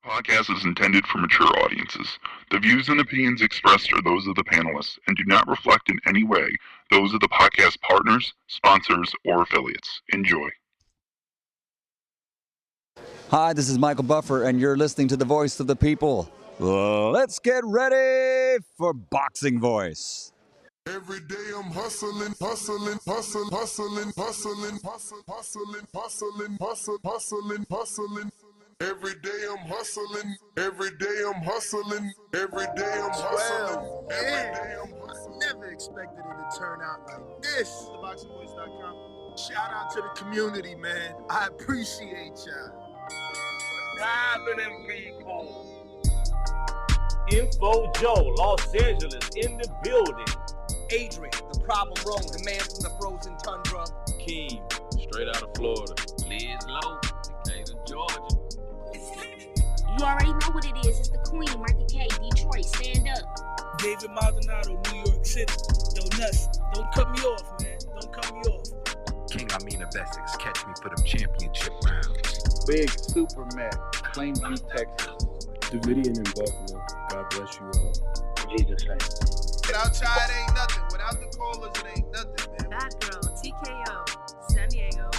podcast is intended for mature audiences. The views and opinions expressed are those of the panelists and do not reflect in any way those of the podcast partners, sponsors, or affiliates. Enjoy. Hi, this is Michael Buffer, and you're listening to the Voice of the People. Let's get ready for Boxing Voice. Every day I'm hustling, hustling, hustling, hustling, hustling, hustling, hustling, hustling, hustling, hustling. Every day I'm hustling, every day I'm hustling, every day I'm hustling, every day I'm hustling. I never expected it to turn out like this. TheBoxingVoice.com. Shout out to the community, man. I appreciate y'all. Happening, people. Info Joe, Los Angeles, in the building. Adrian, the problem wrong, the man from the frozen tundra. Keem, straight out of Florida. Liz Lowe, Decatur, Georgia. You already know what it is. It's the Queen, Martha K, Detroit, stand up. David Maldonado, New York City. Yo, Nuts, don't cut me off, man. Don't cut me off. King Amin of Essex, catch me for them championship rounds. Big Super Mac, Plainview, Texas. Davidian in Buffalo. God bless you all. Jesus' name. Without Chai, it ain't nothing. Without the callers, it ain't nothing, man. Bad Girl, TKO, San Diego,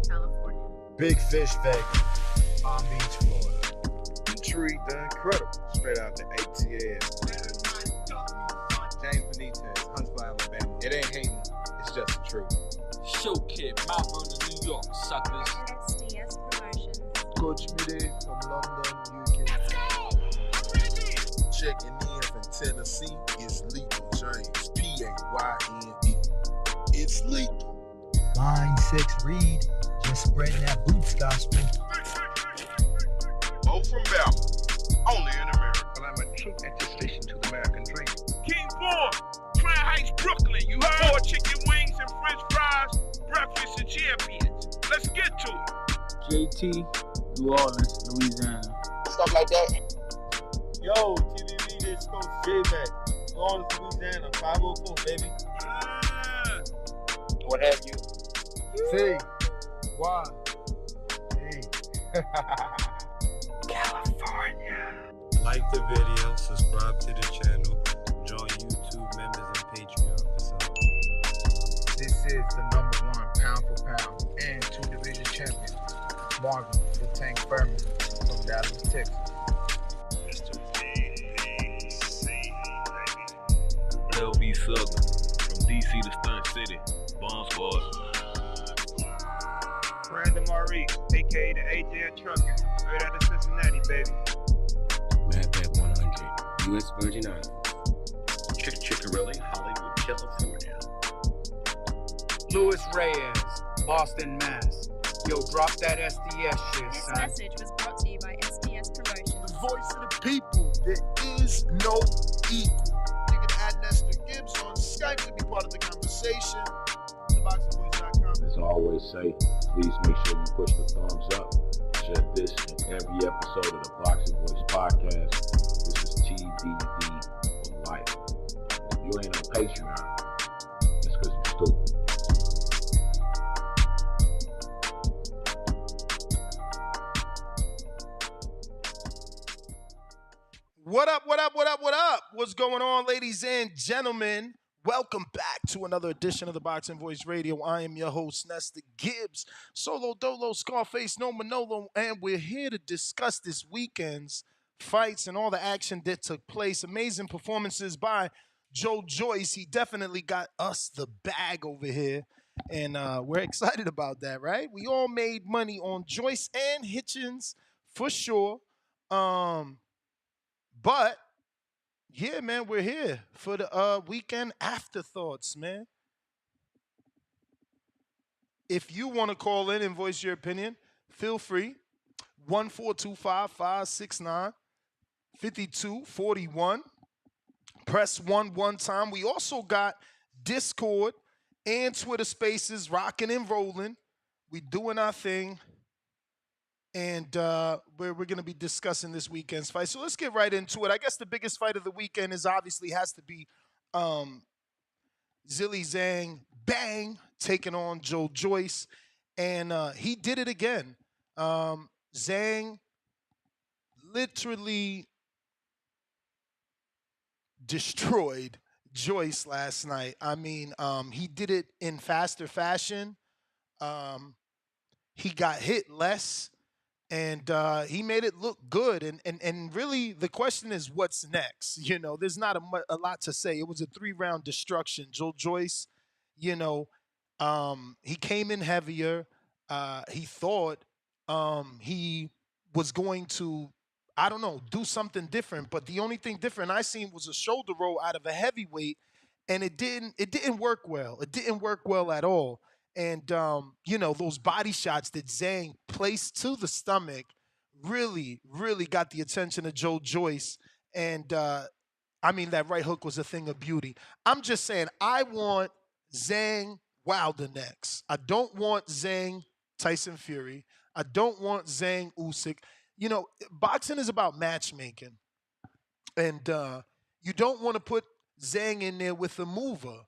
California. Big Fish Vegas, Palm Beach, Florida. Detroit, the Incredible, straight out the ATL. James Benitez, Huntsville, Alabama. It ain't hating, it's just the truth. Show Kid, Mount Vernon, New York, suckers. SDS Promotions. Coach Mide from London, UK. Let's go! I'm ready! Checking in from Tennessee, it's Lethal James, P-A-Y-N-E. It's lethal. Line 6 Reed, just spreading that boots gospel. Bo from Bama, only in America. Well, I'm a true attestation to the American dream. King Born, Crown Heights, Brooklyn. You heard? 4 chicken wings and french fries, breakfast and champions. Let's get to it. JT, New Orleans, Louisiana. Stuff like that. Yo, TVV, this Coach J-Mac. New Orleans, Louisiana, 504, baby. What have you? C. Y. E. California. Like the video, subscribe to the channel, join YouTube members and Patreon for some. This is the #1 pound for pound and 2 division champion, Marvin the Tank Furman from Dallas, Texas. Mr. B-C, baby. LV Southern, from DC to Stunt City, Bomb Squad. Brandon Maurice, a.k.a. the AJ Trucking, straight out of Cincinnati, baby. Madback 100, U.S. Virgin Islands. Chickarelli, Hollywood, California. Louis Reyes, Boston, Mass. Yo, drop that SDS shit, This son. message was brought to you by SDS Promotions. The voice of the people. There is no equal. You can add Nestor Gibbs on Skype to be part of the conversation. TheBoxingVoice.com. As I always say, please make sure you push the thumbs up. Share this and every episode of the Boxing Voice podcast. This is TBD for life. If you ain't on Patreon, it's because you're stupid. What up, what up, what up, what up? What's going on, ladies and gentlemen? Welcome back to another edition of the Boxing Voice Radio. I am your host, Nestor Gibbs, Solo Dolo, Scarface, No Manolo, and we're here to discuss this weekend's fights and all the action that took place. Amazing performances by Joyce. He definitely got us the bag over here, and we're excited about that, right? We all made money on Joyce and Hitchins for sure. But yeah, man, we're here for the weekend afterthoughts, man. If you want to call in and voice your opinion, feel free. 1-425-569-5241. Press 1 one time. We also got Discord and Twitter Spaces rocking and rolling. We doing our thing. And we're going to be discussing this weekend's fight. So let's get right into it. I guess the biggest fight of the weekend has to be Zhang Bang taking on Joyce. And he did it again. Zhang literally destroyed Joyce last night. I mean, he did it in faster fashion. Um, he got hit less, and he made it look good. And really, the question is, what's next? You know, there's not a lot to say. It was a 3-round destruction. Joyce, you know, he came in heavier. He thought he was going to, I don't know, do something different. But the only thing different I seen was a shoulder roll out of a heavyweight, and it didn't work well. It didn't work well at all. And you know, those body shots that Zhang placed to the stomach really, really got the attention of Joyce. And I mean, that right hook was a thing of beauty. I'm just saying, I want Zhang Wilder next. I don't want Zhang Tyson Fury. I don't want Zhang Usyk. You know, boxing is about matchmaking, and you don't want to put Zhang in there with a mover.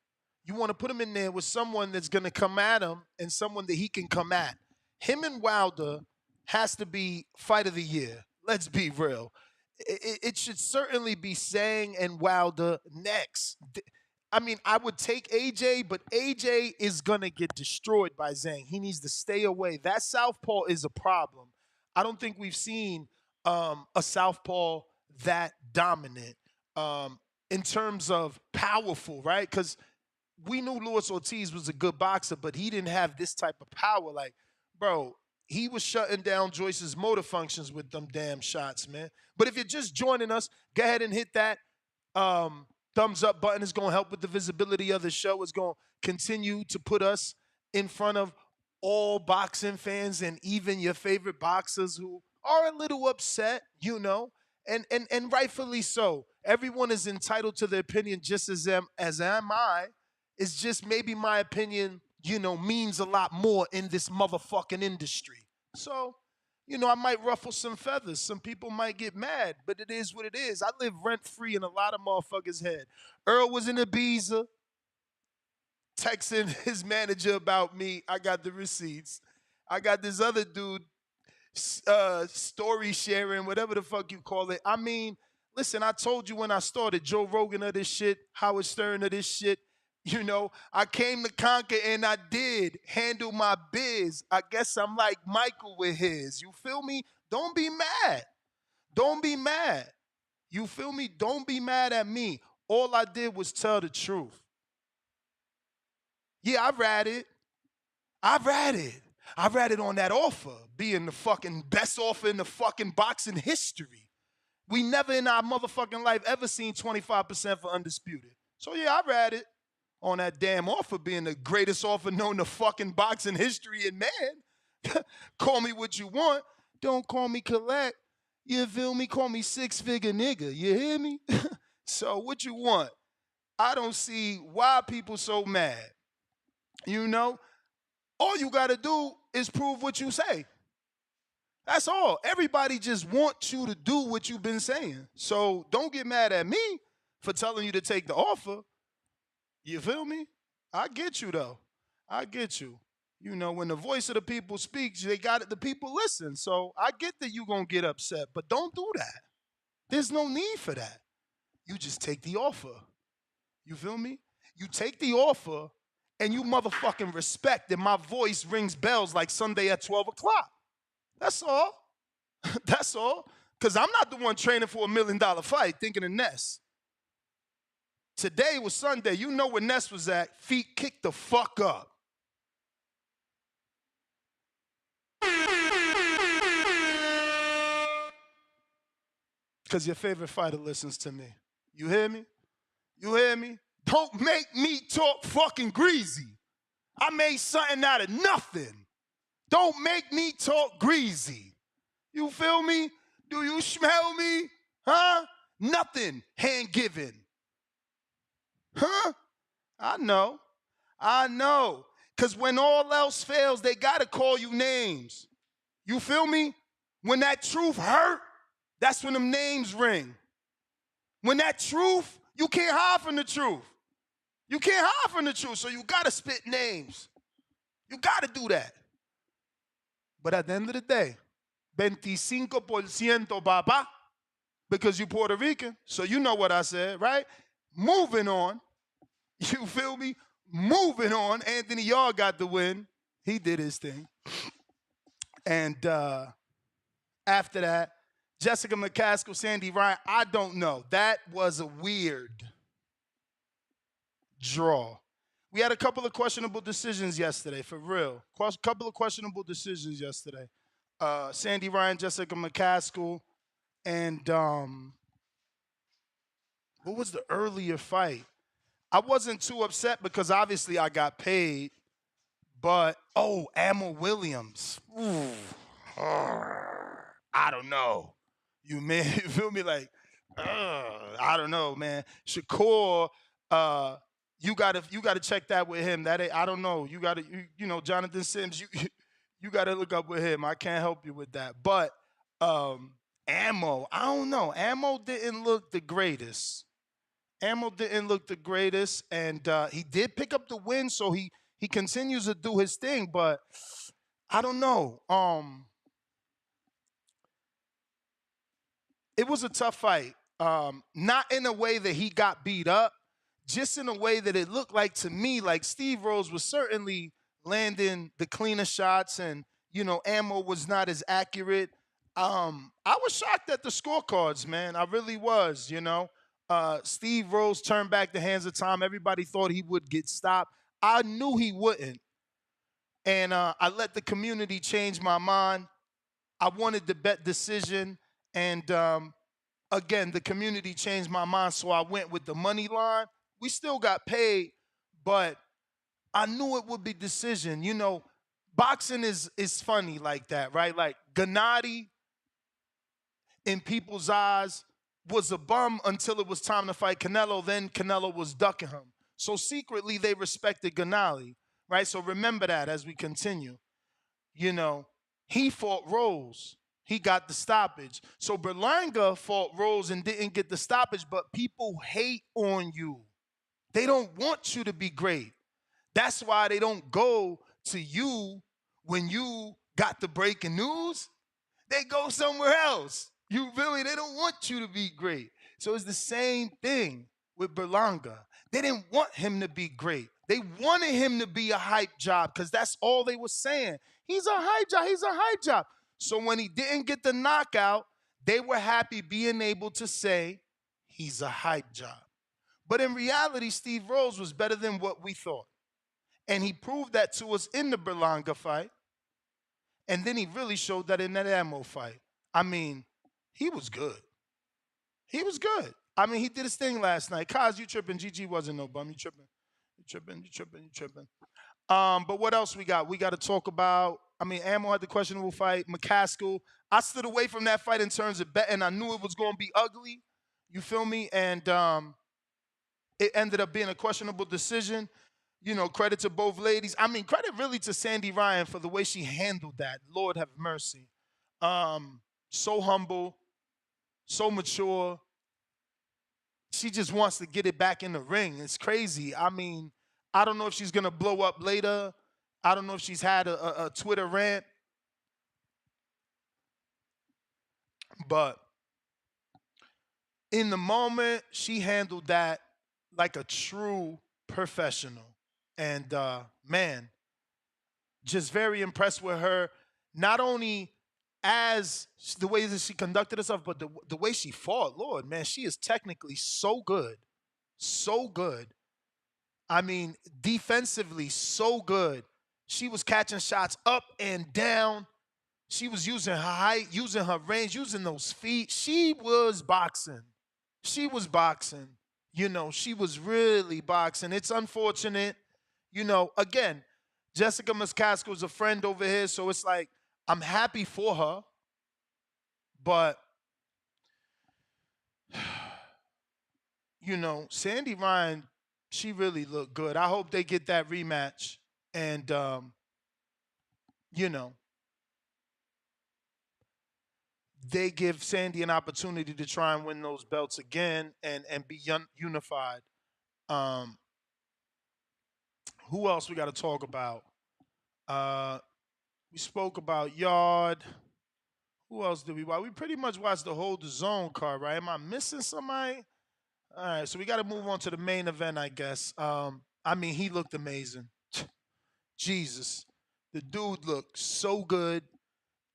You want to put him in there with someone that's going to come at him and someone that he can come at. Him and Wilder has to be fight of the year. Let's be real. It should certainly be Zhang and Wilder next. I mean, I would take AJ, but AJ is going to get destroyed by Zhang. He needs to stay away. That southpaw is a problem. I don't think we've seen a southpaw that dominant in terms of powerful, right? Because we knew Luis Ortiz was a good boxer, but he didn't have this type of power. Like, bro, he was shutting down Joyce's motor functions with them damn shots, man. But if you're just joining us, go ahead and hit that thumbs up button. It's going to help with the visibility of the show. It's going to continue to put us in front of all boxing fans and even your favorite boxers who are a little upset, you know, and rightfully so. Everyone is entitled to their opinion just as am I. It's just maybe my opinion, you know, means a lot more in this motherfucking industry. So, you know, I might ruffle some feathers. Some people might get mad, but it is what it is. I live rent-free in a lot of motherfuckers' head. Earl was in Ibiza, texting his manager about me. I got the receipts. I got this other dude story sharing, whatever the fuck you call it. I mean, listen, I told you when I started, Joe Rogan of this shit, Howard Stern of this shit. You know, I came to conquer and I did handle my biz. I guess I'm like Michael with his. You feel me? Don't be mad. Don't be mad. You feel me? Don't be mad at me. All I did was tell the truth. Yeah, I ratted. I ratted on that offer, being the fucking best offer in the fucking boxing history. We never in our motherfucking life ever seen 25% for undisputed. So yeah, I ratted on that damn offer being the greatest offer known to fucking boxing history. And man, call me what you want. Don't call me collect. You feel me? Call me six-figure nigga. You hear me? So what you want? I don't see why people so mad. You know? All you got to do is prove what you say. That's all. Everybody just wants you to do what you've been saying. So don't get mad at me for telling you to take the offer. You feel me? I get you, though. I get you. You know, when the voice of the people speaks, they got it. The people listen. So I get that you're going to get upset, but don't do that. There's no need for that. You just take the offer. You feel me? You take the offer, and you motherfucking respect that my voice rings bells like Sunday at 12 o'clock. That's all. That's all. Because I'm not the one training for $1 million fight thinking of Ness. Today was Sunday. You know where Ness was at. Feet kicked the fuck up. Because your favorite fighter listens to me. You hear me? You hear me? Don't make me talk fucking greasy. I made something out of nothing. Don't make me talk greasy. You feel me? Do you smell me? Huh? Nothing hand-given. Huh? I know. Because when all else fails, they got to call you names. You feel me? When that truth hurt, that's when them names ring. When that truth, you can't hide from the truth. You can't hide from the truth, so you got to spit names. You got to do that. But at the end of the day, 25%, papá, because you Puerto Rican. So you know what I said, right? Moving on. You feel me? Moving on. Anthony Yarr got the win. He did his thing. And after that, Jessica McCaskill, Sandy Ryan, I don't know. That was a weird draw. We had a couple of questionable decisions yesterday, for real. Couple of questionable decisions yesterday. Sandy Ryan, Jessica McCaskill, and what was the earlier fight? I wasn't too upset because obviously I got paid, but Ammo Williams. Ooh. I don't know. You feel me? Like, I don't know, man. Shakur, you gotta check that with him. I don't know. You gotta, Jonathan Sims, you gotta look up with him. I can't help you with that. But Ammo, I don't know. Ammo didn't look the greatest. And he did pick up the win, so he continues to do his thing. But I don't know. It was a tough fight. Not in a way that he got beat up, just in a way that it looked like to me like Steve Rose was certainly landing the cleaner shots, and Ammo was not as accurate. I was shocked at the scorecards, man. I really was. Steve Rose turned back the hands of time. Everybody thought he would get stopped. I knew he wouldn't, and I let the community change my mind. I wanted the bet decision, and again, the community changed my mind, so I went with the money line. We still got paid, but I knew it would be decision. Boxing is funny like that, right? Like Gennady, in people's eyes, was a bum until it was time to fight Canelo. Then Canelo was ducking him. So secretly, they respected Gennady, right? So remember that as we continue. He fought Rose. He got the stoppage. So Berlanga fought Rose and didn't get the stoppage, but people hate on you. They don't want you to be great. That's why they don't go to you when you got the breaking news. They go somewhere else. You feel me? They don't want you to be great. So it's the same thing with Berlanga. They didn't want him to be great. They wanted him to be a hype job because that's all they were saying. He's a hype job. He's a hype job. So when he didn't get the knockout, they were happy being able to say he's a hype job. But in reality, Steve Rose was better than what we thought. And he proved that to us in the Berlanga fight. And then he really showed that in that Ammo fight. I mean, he was good. He was good. I mean, he did his thing last night. Kaz, you tripping. GG wasn't no bum. You tripping. You tripping. But what else we got? We got to talk about, Ammo had the questionable fight. McCaskill. I stood away from that fight in terms of betting. I knew it was going to be ugly. You feel me? And it ended up being a questionable decision. Credit to both ladies. Credit really to Sandy Ryan for the way she handled that. Lord have mercy. So humble, so mature. She just wants to get it back in the ring. It's crazy. I don't know if she's going to blow up later. I don't know if she's had a Twitter rant. But in the moment, she handled that like a true professional. And, man, just very impressed with her, not only as the way that she conducted herself, but the way she fought. Lord, man, she is technically so good. So good. Defensively, so good. She was catching shots up and down. She was using her height, using her range, using those feet. She was boxing. She was really boxing. It's unfortunate. Again, Jessica McCaskill is a friend over here, so it's like I'm happy for her, but Sandy Ryan, she really looked good. I hope they get that rematch, and they give Sandy an opportunity to try and win those belts again and be unified. Who else we got to talk about? We spoke about Yard. Who else did we watch? We pretty much watched the whole DAZN card, right? Am I missing somebody? All right, so we got to move on to the main event, I guess. I mean, he looked amazing. Jesus, the dude looked so good.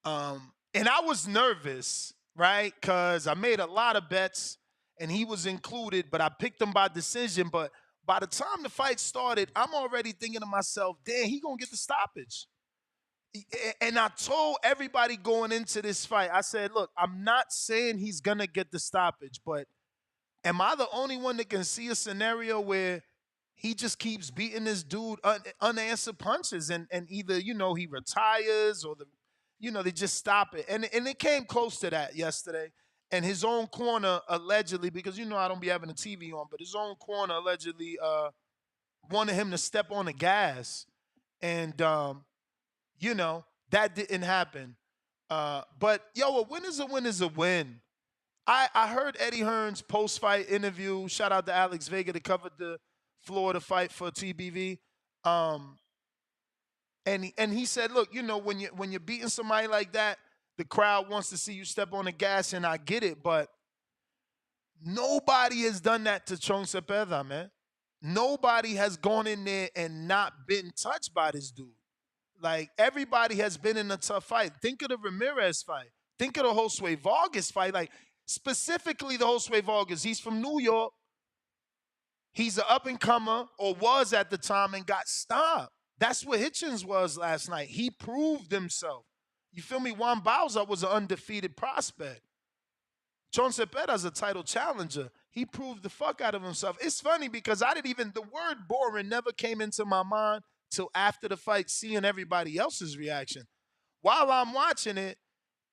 And I was nervous, right? Because I made a lot of bets, and he was included, but I picked him by decision. But by the time the fight started, I'm already thinking to myself, damn, he gonna get the stoppage. And I told everybody going into this fight, I said, look, I'm not saying he's gonna get the stoppage, but am I the only one that can see a scenario where he just keeps beating this dude unanswered punches and either, he retires or they just stop it. And it came close to that yesterday. And his own corner allegedly, because I don't be having the TV on, but his own corner allegedly wanted him to step on the gas. And that didn't happen. But a win is a win is a win. I heard Eddie Hearn's post-fight interview. Shout out to Alex Vega that covered the Florida fight for TBV. And he said, look, when you're beating somebody like that, the crowd wants to see you step on the gas, and I get it, but nobody has done that to Chong Cepeda, man. Nobody has gone in there and not been touched by this dude. Like, everybody has been in a tough fight. Think of the Ramirez fight. Think of the Josue Vargas fight. Like, specifically the Josue Vargas. He's from New York. He's an up-and-comer, or was at the time, and got stopped. That's what Hitchins was last night. He proved himself. You feel me? Juan Bauza was an undefeated prospect. Chong Cepeda is a title challenger. He proved the fuck out of himself. It's funny because the word boring never came into my mind till after the fight, seeing everybody else's reaction. While I'm watching it,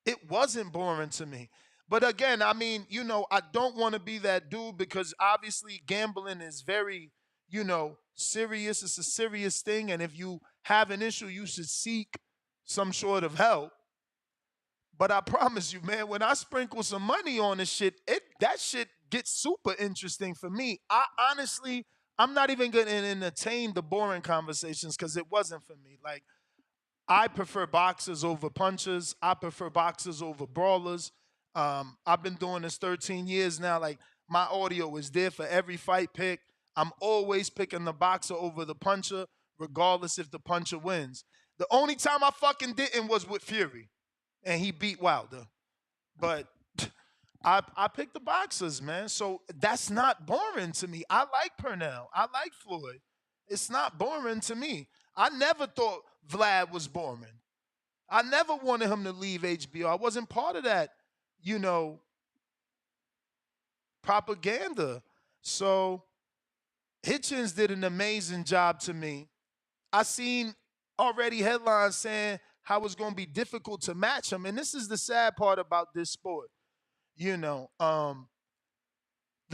it wasn't boring to me. But again, I mean, I don't want to be that dude because obviously gambling is very, serious. It's a serious thing. And if you have an issue, you should seek some sort of help. But I promise you, man, when I sprinkle some money on this shit, that shit gets super interesting for me. I'm not even going to entertain the boring conversations because it wasn't for me. Like, I prefer boxers over punchers. I prefer boxers over brawlers. I've been doing this 13 years now. Like, my audio is there for every fight pick. I'm always picking the boxer over the puncher, regardless if the puncher wins. The only time I fucking didn't was with Fury, and he beat Wilder. But I picked the boxers, man. So that's not boring to me. I like Pernell. I like Floyd. It's not boring to me. I never thought Vlad was boring. I never wanted him to leave HBO. I wasn't part of that, propaganda. So Hitchins did an amazing job to me. I seen already headlines saying how it's going to be difficult to match him. And this is the sad part about this sport. The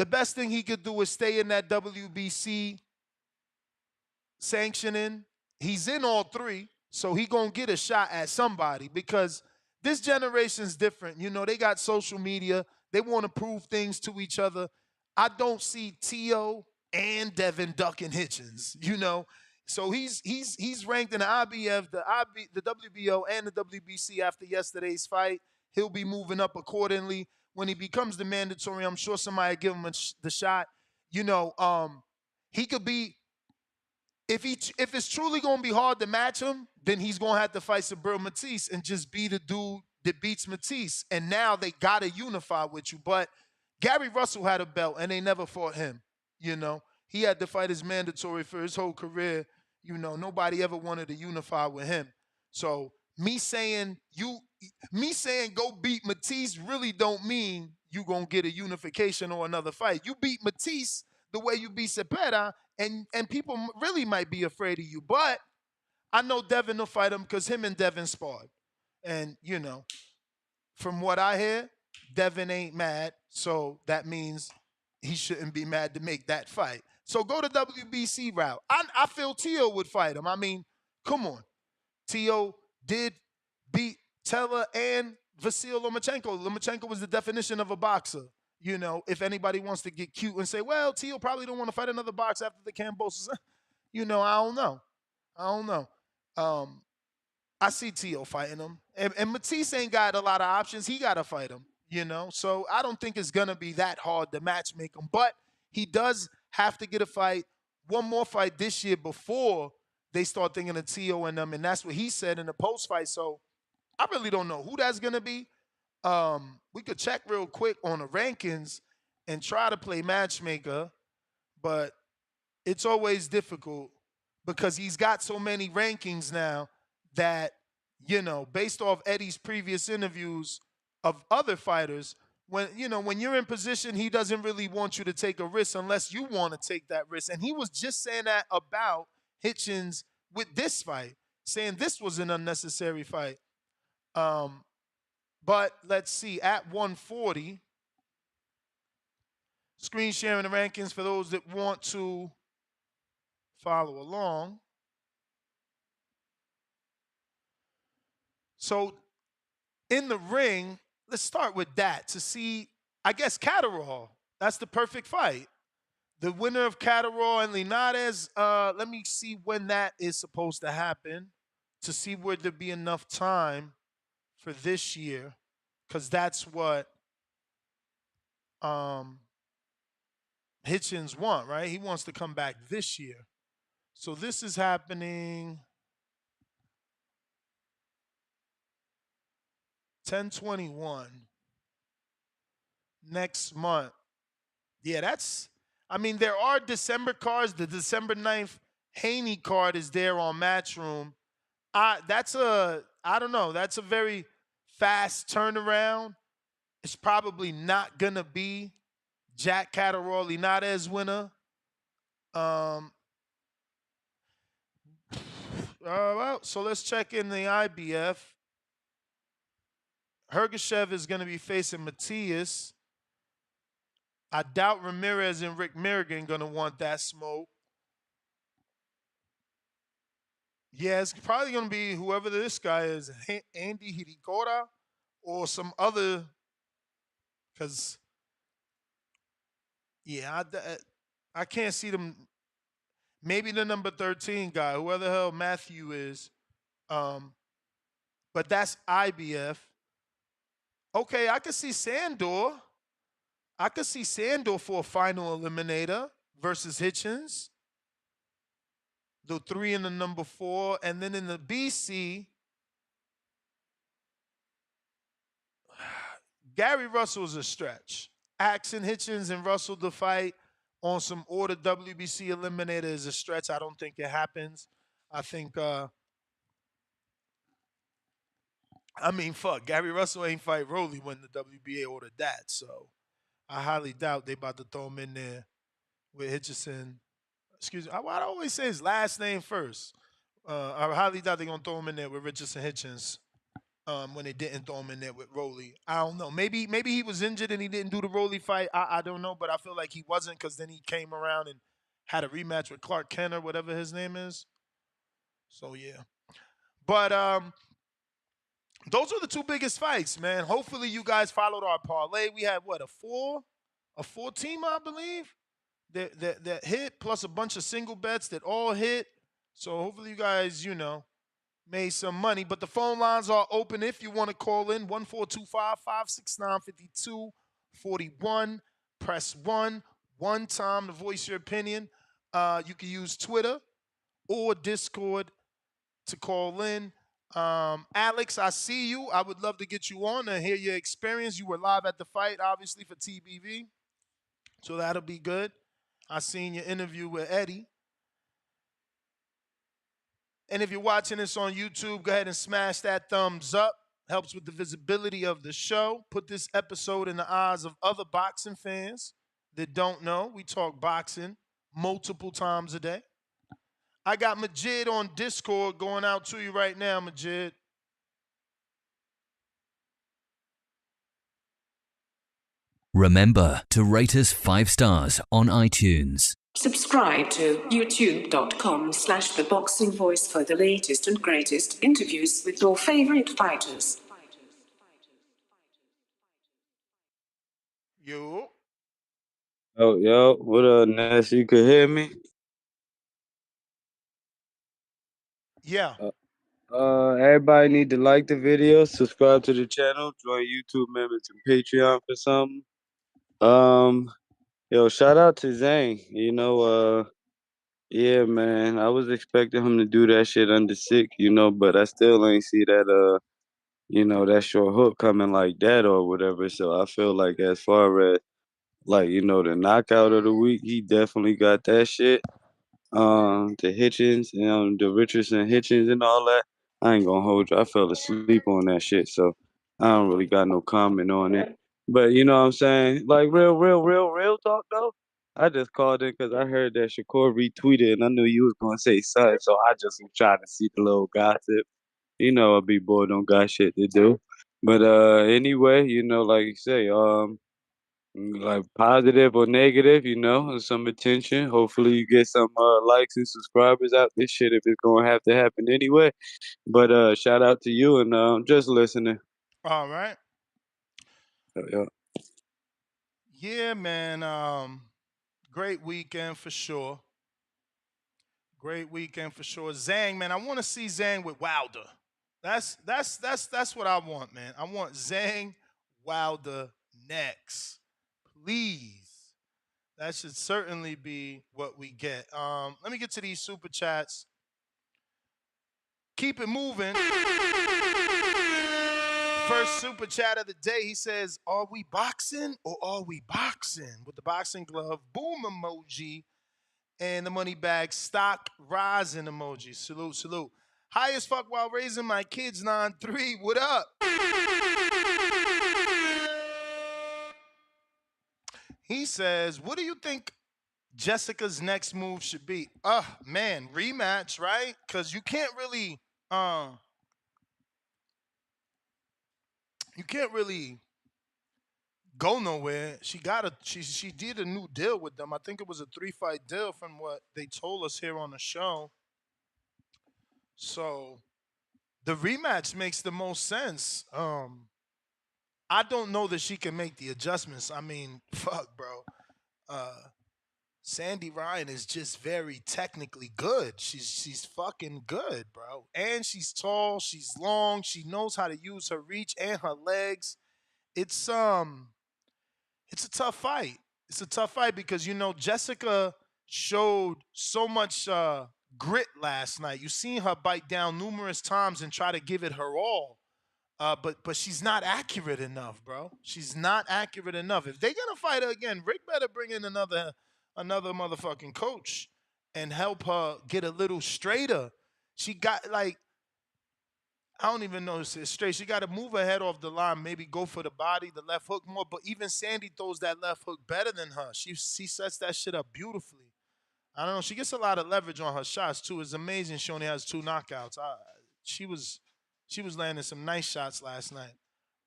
best thing he could do is stay in that WBC sanctioning. He's in all three, so he going to get a shot at somebody because this generation's different. They got social media. They want to prove things to each other. I don't see T.O. and Devin ducking Hitchins, So he's ranked in the IBF, the WBO, and the WBC after yesterday's fight. He'll be moving up accordingly. When he becomes the mandatory, I'm sure somebody give him the shot. He could be, if it's truly going to be hard to match him, then he's going to have to fight Subriel Matisse and just be the dude that beats Matisse. And now they got to unify with you. But Gary Russell had a belt, and they never fought him, He had to fight his mandatory for his whole career. Nobody ever wanted to unify with him. So me saying go beat Matisse really don't mean you gonna get a unification or another fight. You beat Matisse the way you beat Cepeda, and people really might be afraid of you. But I know Devin will fight him because him and Devin sparred. And, from what I hear, Devin ain't mad. So that means he shouldn't be mad to make that fight. So go to WBC route. I feel T.O. would fight him. I mean, come on. T.O. did beat Teller and Vasil Lomachenko. Lomachenko was the definition of a boxer. If anybody wants to get cute and say, well, T.O. probably don't want to fight another boxer after the Cambosos. I don't know. I see T.O. fighting him. And Matisse ain't got a lot of options. He got to fight him, you know? So I don't think it's going to be that hard to match make him. But he does have to get a fight, one more fight this year before they start thinking of T.O. and them. And that's what he said in the post-fight. So I really don't know who that's going to be. We could check real quick on the rankings and try to play matchmaker, but it's always difficult because he's got so many rankings now that, you know, based off Eddie's previous interviews of other fighters, when you're in position, he doesn't really want you to take a risk unless you want to take that risk. And he was just saying that about Hitchins with this fight, saying this was an unnecessary fight. But let's see, at 140, screen sharing the rankings for those that want to follow along. So in the ring, let's start with that to see, I guess, Catterall. That's the perfect fight. The winner of Catterall and Linares, let me see when that is supposed to happen to see where there be enough time for this year, because that's what Hitchins want, right? He wants to come back this year. So this is happening 10/21 next month. Yeah, there are December cards. The December 9th Haney card is there on Matchroom. I don't know. That's a very fast turnaround. It's probably not going to be Jack Catterall Linares winner. Well, so let's check in the IBF. Hergeshev is going to be facing Matias. I doubt Ramirez and Rick Mirrigan going to want that smoke. Yeah, it's probably going to be whoever this guy is, Andy Hirikora or some other, because, yeah, I can't see them. Maybe the number 13 guy, whoever the hell Matthew is. But that's IBF. Okay, I could see Sandor. For a final eliminator versus Hitchins. The 3 and the number 4. And then in the BC, Gary Russell is a stretch. Axon, Hitchins, and Russell to fight on some order WBC eliminator is a stretch. I don't think it happens. I think, Gary Russell ain't fight Rolly when the WBA ordered that. So I highly doubt they about to throw him in there with Hitchison. Excuse me. I always say his last name first. I highly doubt they're going to throw him in there with Richardson Hitchins when they didn't throw him in there with Rolly. I don't know. Maybe he was injured and he didn't do the Rolly fight. I don't know, but I feel like he wasn't because then he came around and had a rematch with Clark Kent or whatever his name is. So, yeah. But those are the 2 biggest fights, man. Hopefully you guys followed our parlay. We had, a 4-team, I believe, that hit, plus a bunch of single bets that all hit. So hopefully you guys, made some money. But the phone lines are open if you want to call in. 1-425-569-5241. Press 1. One time to voice your opinion. You can use Twitter or Discord to call in. Alex, I see you. I would love to get you on and hear your experience. You were live at the fight, obviously, for TBV. So that'll be good. I seen your interview with Eddie. And if you're watching this on YouTube, go ahead and smash that thumbs up. Helps with the visibility of the show. Put this episode in the eyes of other boxing fans that don't know. We talk boxing multiple times a day. I got Majid on Discord going out to you right now, Majid. Remember to rate us 5 stars on iTunes. Subscribe to youtube.com/theboxingvoice for the latest and greatest interviews with your favorite fighters. Yo. Yo, what up, Ness? You could hear me? Yeah. Everybody need to like the video, subscribe to the channel, join YouTube members and Patreon for something. Yo, shout out to Zhang. Yeah, man, I was expecting him to do that shit under sick, but I still ain't see that, that short hook coming like that or whatever. So I feel like as far as the knockout of the week, he definitely got that shit. The Hitchins, the Richardson Hitchins and all that. I ain't gonna hold you. I fell asleep on that shit, so I don't really got no comment on it. But you know what I'm saying? Like real talk though. I just called in because I heard that Shakur retweeted and I knew you was gonna say something, so I just was trying to see the little gossip. I be bored, don't got shit to do. But anyway, like you say, like positive or negative, some attention. Hopefully you get some likes and subscribers out this shit if it's gonna have to happen anyway. But shout out to you and just listening. All right. Yeah. Yeah, man. Great weekend for sure. Great weekend for sure. Zhang, man, I want to see Zhang with Wilder. That's what I want, man. I want Zhang Wilder next. Please. That should certainly be what we get. Let me get to these super chats. Keep it moving. First super chat of the day. He says, "Are we boxing or are we boxing?" With the boxing glove, boom emoji, and the money bag stock rising emoji. Salute, salute. High as fuck while raising my kids, 9-3. What up? He says, "What do you think Jessica's next move should be?" Man, rematch, right? Because you can't really go nowhere. She did a new deal with them. I think it was a 3-fight deal from what they told us here on the show. So the rematch makes the most sense. I don't know that she can make the adjustments. I mean, fuck, bro. Sandy Ryan is just very technically good. She's fucking good, bro. And she's tall, she's long, she knows how to use her reach and her legs. It's a tough fight. It's a tough fight because Jessica showed so much grit last night. You seen her bite down numerous times and try to give it her all. But she's not accurate enough, bro. She's not accurate enough. If they're gonna fight her again, Rick better bring in another motherfucking coach and help her get a little straighter. She got I don't even know if it's straight. She got to move her head off the line, maybe go for the body, the left hook more. But even Sandy throws that left hook better than her. She sets that shit up beautifully. I don't know. She gets a lot of leverage on her shots too. It's amazing she only has 2 knockouts. She was landing some nice shots last night.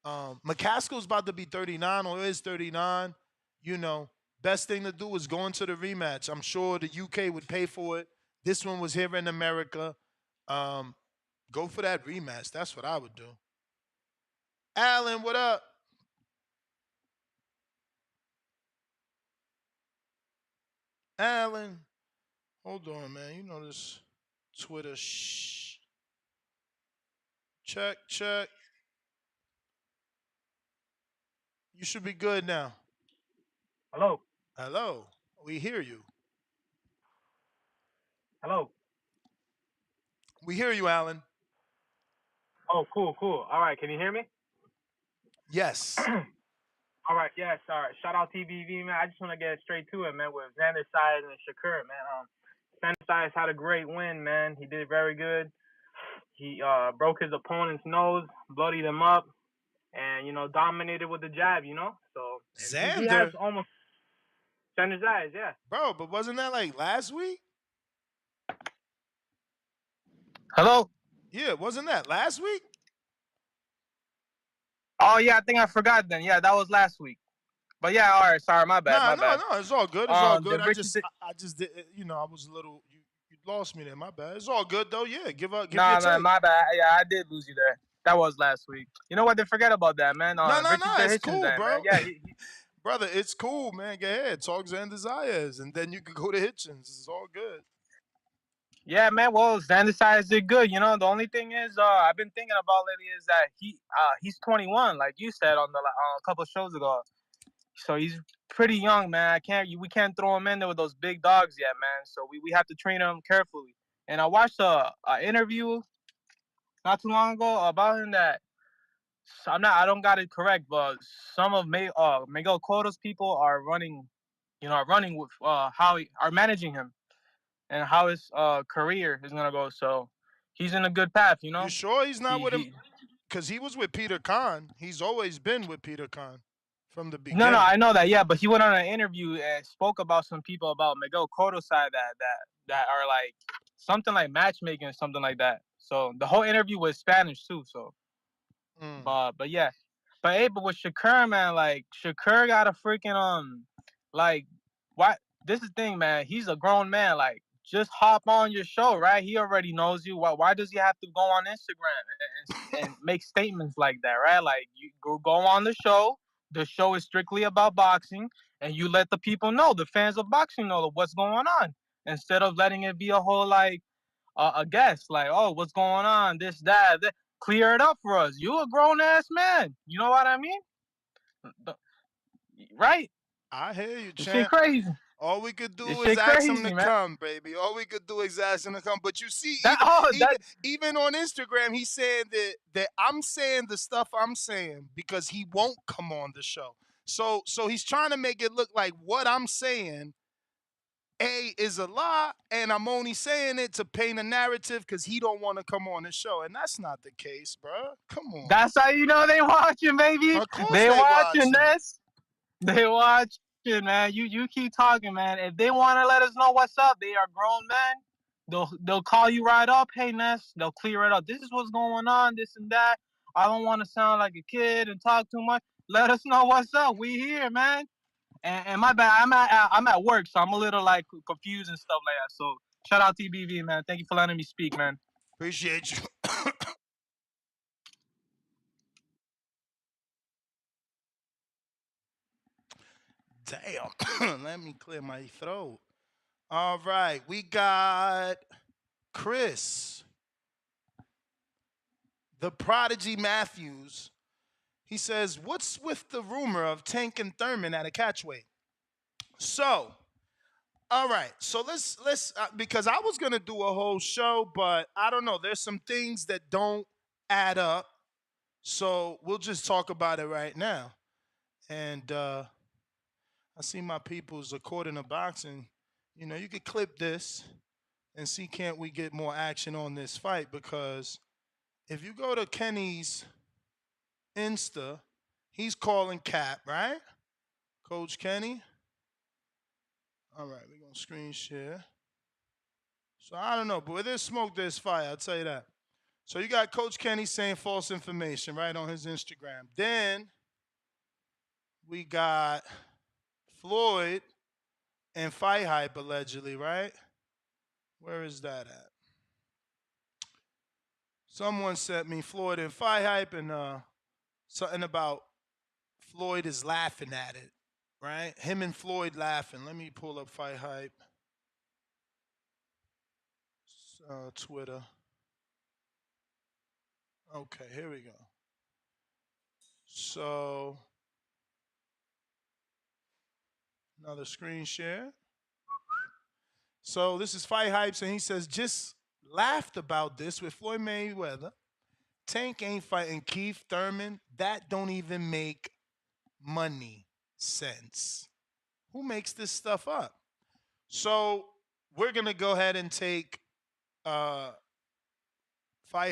McCaskill's about to be 39 or is 39. Best thing to do is go into the rematch. I'm sure the UK would pay for it. This one was here in America. Go for that rematch. That's what I would do. Alan, what up? Alan. Hold on, man. You know this Twitter shh. Check. You should be good now. Hello. We hear you. Hello. We hear you, Alan. Oh, cool. All right, can you hear me? Yes. All right, yes, all right. Shout out TBV, man. I just want to get straight to it, man, with Xander Size and Shakur, man. Xander Size had a great win, man. He did very good. He broke his opponent's nose, bloodied him up, and, dominated with the jab, So Xander? He has almost Xander Size, yeah. Bro, but wasn't that last week? Hello? Yeah, wasn't that last week? Oh, yeah, I think I forgot then. Yeah, that was last week. But yeah, all right, sorry, my bad. No, it's all good. It's all good. I just did. I was a little. You lost me there. My bad. It's all good though. Yeah, give your take. My bad. Yeah, I did lose you there. That was last week. You know what? They forget about that, man. No. It's Hitchins cool, then, bro. Man. Yeah, brother, it's cool, man. Go ahead, talk Xander Zayas, and then you can go to Hitchins. It's all good. Yeah, man. Well, Xander Size did good. You know, the only thing is, I've been thinking about lately is that he's 21, like you said on a couple of shows ago. So he's pretty young, man. We can't throw him in there with those big dogs yet, man. So we have to train him carefully. And I watched a interview not too long ago about him that I don't got it correct, but some of Miguel Cotto's people are running, are running with are managing him and how his career is gonna go. So he's in a good path, you You know. sure he's not He with him? he. Because he was with Peter Kahn. He's always been with Peter Kahn from the No, beginning. I know that, yeah, but he went on an interview and spoke about some people about Miguel Cotto's side that are like something like matchmaking or something like that. So the whole interview was Spanish too. So, but yeah, but with Shakur, man, like Shakur got a freaking like why? This is the thing, man. He's a grown man. Like just hop on your show, right? He already knows you. Why does he have to go on Instagram and make statements like that, right? Like you go on the show. The show is strictly about boxing, and you let the people know, the fans of boxing know what's going on, instead of letting it be a whole like a guess, like, oh, what's going on, this, that. Clear it up for us. You a grown ass man. You know what I mean? Right? I hear you, This shit champ. crazy. All we could This do is shit ask him to crazy, man. come, baby. All we could do is ask him to come. But you see, That even on Instagram, he's saying that I'm saying the stuff I'm saying because he won't come on the show. So he's trying to make it look like what I'm saying is a lie, and I'm only saying it to paint a narrative because he don't want to come on the show, and that's not the case, bro. Come on. That's how you know they watching, baby. Of course They they watching watching. this. They watching, man. You keep talking, man. If they want to let us know what's up, they are grown men. They'll call you right up. Hey, Ness. They'll clear it up. This is what's going on. This and that. I don't want to sound like a kid and talk too much. Let us know what's up. We here, man. And my bad, I'm at work, so I'm a little like confused and stuff like that. So shout out TBV, man. Thank you for letting me speak, man. Appreciate you. Damn. Let me clear my throat. All right. We got Chris, the Prodigy Matthews. He says, what's with the rumor of Tank and Thurman at a catchweight? So, all right. So let's because I was going to do a whole show, but I don't know. There's some things that don't add up. So we'll just talk about it right now. And I see my people's according to boxing. You know, you could clip this and see, can't we get more action on this fight? Because if you go to Kenny's Insta, he's calling cap, right? Coach Kenny. All right, we're going to screen share. So I don't know, but where there's smoke, there's fire. I'll tell you that. So you got Coach Kenny saying false information, right, on his Instagram. Then we got Floyd and Fight Hype allegedly, right? Where is that at? Someone sent me Floyd and Fight Hype and something about Floyd is laughing at it, right? Him and Floyd laughing. Let me pull up Fight Hype. Twitter. Okay, here we go. So, another screen share. So, this is Fight Hypes, and he says, just laughed about this with Floyd Mayweather. Tank ain't fighting Keith Thurman. That don't even make money sense. Who makes this stuff up? So, we're going to go ahead and take Fight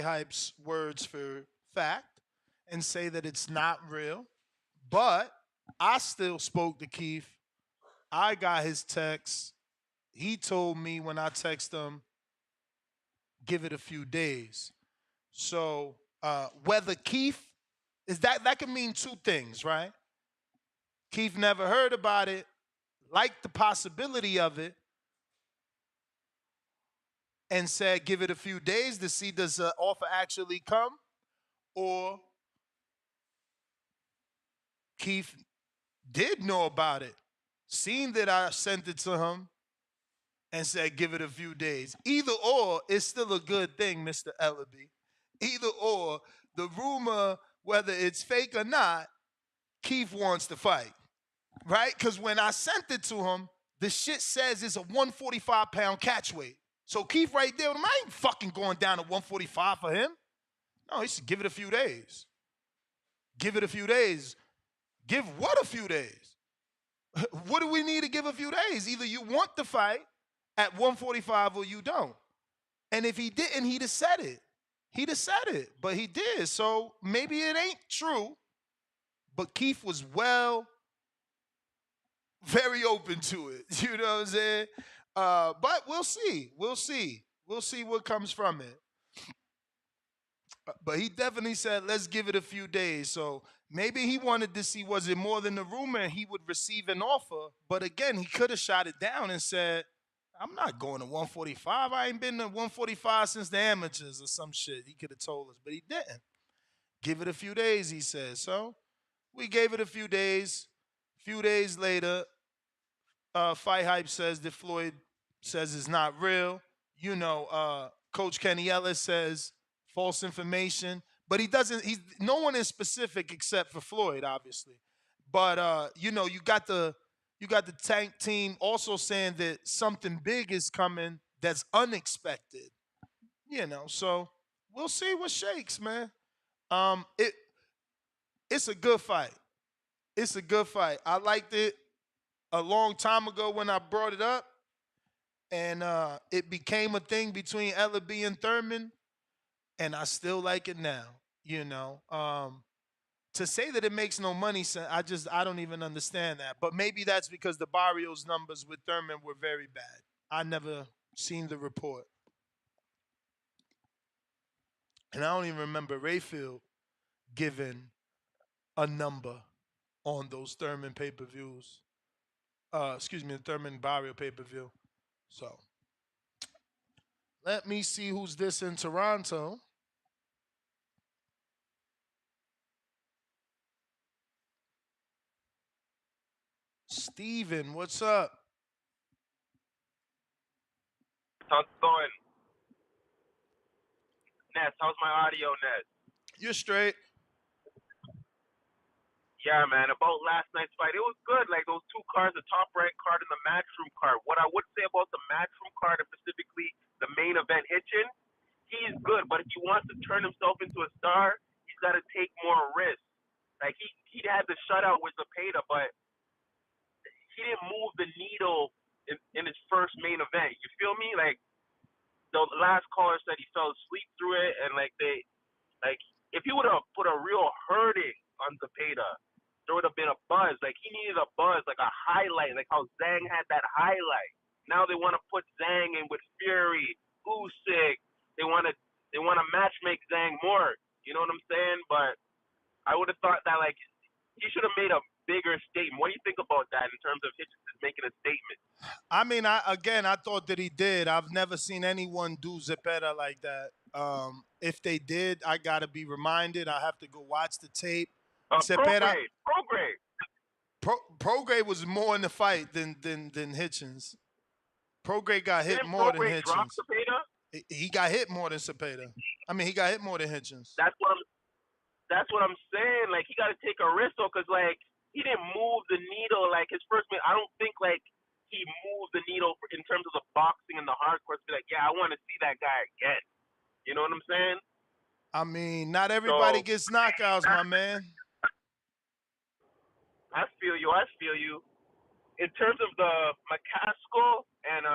Hype's words for fact and say that it's not real. But I still spoke to Keith. I got his text. He told me when I text him, give it a few days. So whether Keith is that could mean two things, right? Keith never heard about it, liked the possibility of it, and said, give it a few days to see does the offer actually come, or Keith did know about it, seen that I sent it to him, and said, give it a few days. Either or, it's still a good thing, Mr. Ellaby. Either or, the rumor, whether it's fake or not, Keith wants to fight, right? Because when I sent it to him, the shit says it's a 145-pound catch weight. So Keith right there, I ain't fucking going down to 145 for him. No, he should give it a few days. Give it a few days. Give what a few days? What do we need to give a few days? Either you want the fight at 145 or you don't. And if he didn't, he'd have said it. He'd have said it, but he did. So maybe it ain't true. But Keith was very open to it. You know what I'm saying? But we'll see. We'll see. We'll see what comes from it. But he definitely said, let's give it a few days. So maybe he wanted to see, was it more than the rumor and he would receive an offer? But again, he could have shot it down and said, I'm not going to 145. I ain't been to 145 since the amateurs or some shit. He could have told us, but he didn't. Give it a few days, he said. So we gave it a few days. A few days later, Fight Hype says that Floyd says it's not real. You know, Coach Kenny Ellis says false information, but he doesn't. He's no one is specific except for Floyd, obviously. But you know, you got the tank team also saying that something big is coming that's unexpected. You know, so we'll see what shakes, man. It's a good fight. It's a good fight. I liked it a long time ago when I brought it up, and it became a thing between Ellaby and Thurman, and I still like it now. You know, to say that it makes no money, I don't even understand that. But maybe that's because the Barrios numbers with Thurman were very bad. I never seen the report, and I don't even remember Rayfield giving a number on those Thurman pay-per-views. The Thurman Barrio pay-per-view. So let me see who's this in Toronto. Steven, what's up? How's it going? Ness, how's my audio, Ness? You're straight. Yeah, man, about last night's fight, it was good. Like those two cards, the top ranked card and the matchroom card. What I would say about the matchroom card, and specifically the main event Hitchins, he's good, but if he wants to turn himself into a star, he's got to take more risks. Like he had the shutout with Zepeda, but he didn't move the needle in his first main event. You feel me? Like the last caller said he fell asleep through it, and like if he would have put a real hurting on Zepeda, there would have been a buzz. Like he needed a buzz, like a highlight, like how Zhang had that highlight. Now they want to put Zhang in with Fury, Usyk. They want to match make Zhang more. You know what I'm saying? But I would have thought that like he should have made a bigger statement. What do you think about that in terms of Hitchins making a statement? I mean, I thought that he did. I've never seen anyone do Zepeda like that. If they did, I gotta be reminded. I have to go watch the tape. Zepeda, Prograde was more in the fight than Hitchins. Prograde got hit more than Hitchins. He got hit more than Zepeda. I mean, he got hit more than Hitchins. That's what I'm saying. Like he got to take a risk though, cause like he didn't move the needle. Like his first man, I don't think like he moved the needle in terms of the boxing and the hardcore. To be like, yeah, I want to see that guy again. You know what I'm saying? I mean, not everybody gets knockouts, my man. I feel you. In terms of the McCaskill and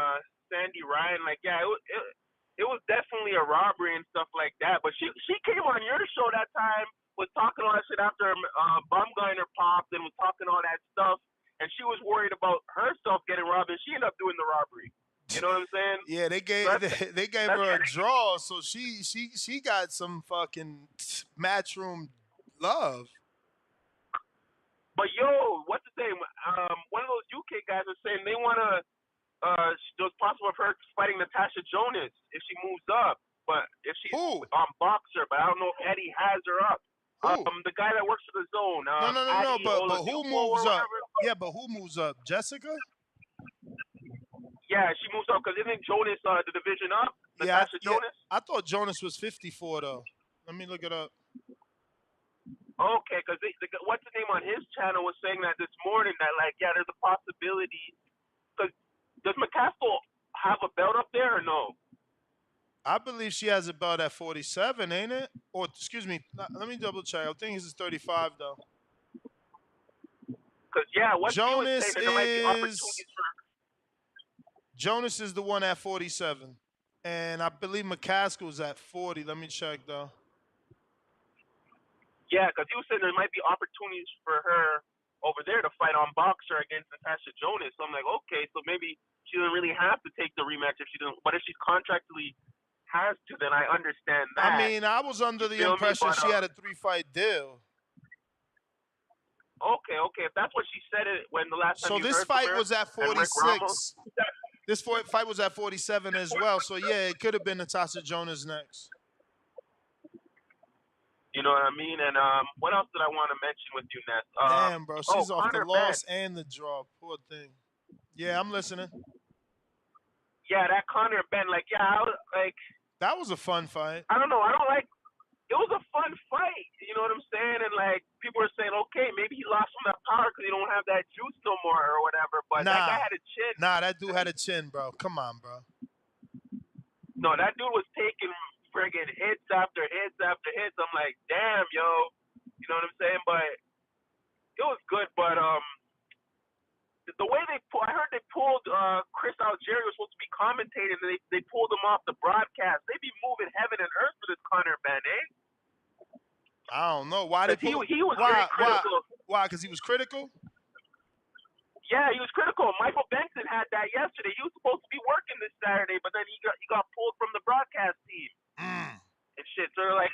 Sandy Ryan, like yeah, it was definitely a robbery and stuff like that. But she came on your show that time, was talking all that shit after Bumgarner popped and was talking all that stuff, and she was worried about herself getting robbed, and she ended up doing the robbery. You know what I'm saying? Yeah, they gave her a draw, so she got some fucking matchroom love. But yo, what's the name? One of those UK guys are saying they want to. It was possible of her fighting Natasha Jonas if she moves up, but if she's on Boxer. But I don't know if Eddie has her up. The guy that works for the Zone. No. But who moves up? Yeah, but who moves up? Jessica? Yeah, she moves up because isn't Jonas the division up? Natasha Jonas? I thought Jonas was 54 though. Let me look it up. Okay, because what's the name on his channel was saying that this morning that like there's a possibility. Because does McCaskill have a belt up there or no? I believe she has a belt at 47, ain't it? Or excuse me, let me double check. I think this is 35 though. Because what she was saying that there might be opportunities for. Jonas is the one at 47, and I believe McCaskill's at 40. Let me check though. Yeah, because he was saying there might be opportunities for her over there to fight on Boxer against Natasha Jonas. So I'm like, okay, so maybe she doesn't really have to take the rematch if she doesn't. But if she contractually has to, then I understand that. I mean, I was under the impression she had a 3-fight deal. Okay. If that's what she said it when the last time. So you this heard from fight her was at and Rick 46. Ramos, This fight was at 47 as well. So yeah, it could have been Natasha Jonas next. You know what I mean? And what else did I want to mention with you, Ness? Damn, bro, she's off the Conor loss Ben. and the draw. Poor thing. Yeah, I'm listening. Yeah, that Conor Ben, like, that was a fun fight. I don't know. I don't like. It was a fun fight. You know what I'm saying? And like people are saying, okay, maybe he lost some of that power because he don't have that juice no more or whatever. But that guy had a chin. Nah, that dude had a chin, bro. Come on, bro. No, that dude was taking friggin' hits after hits after hits. I'm like, damn, yo. You know what I'm saying? But it was good. But the way I heard they pulled Chris Algieri was supposed to be commentating, and they pulled him off the broadcast. They be moving heaven and earth for this Conor Ben, eh? I don't know why they pulled. He was very critical. Why? Because he was critical. Yeah, he was critical. Michael Benson had that yesterday. He was supposed to be working this Saturday, but then he got pulled from the broadcast team and shit. So I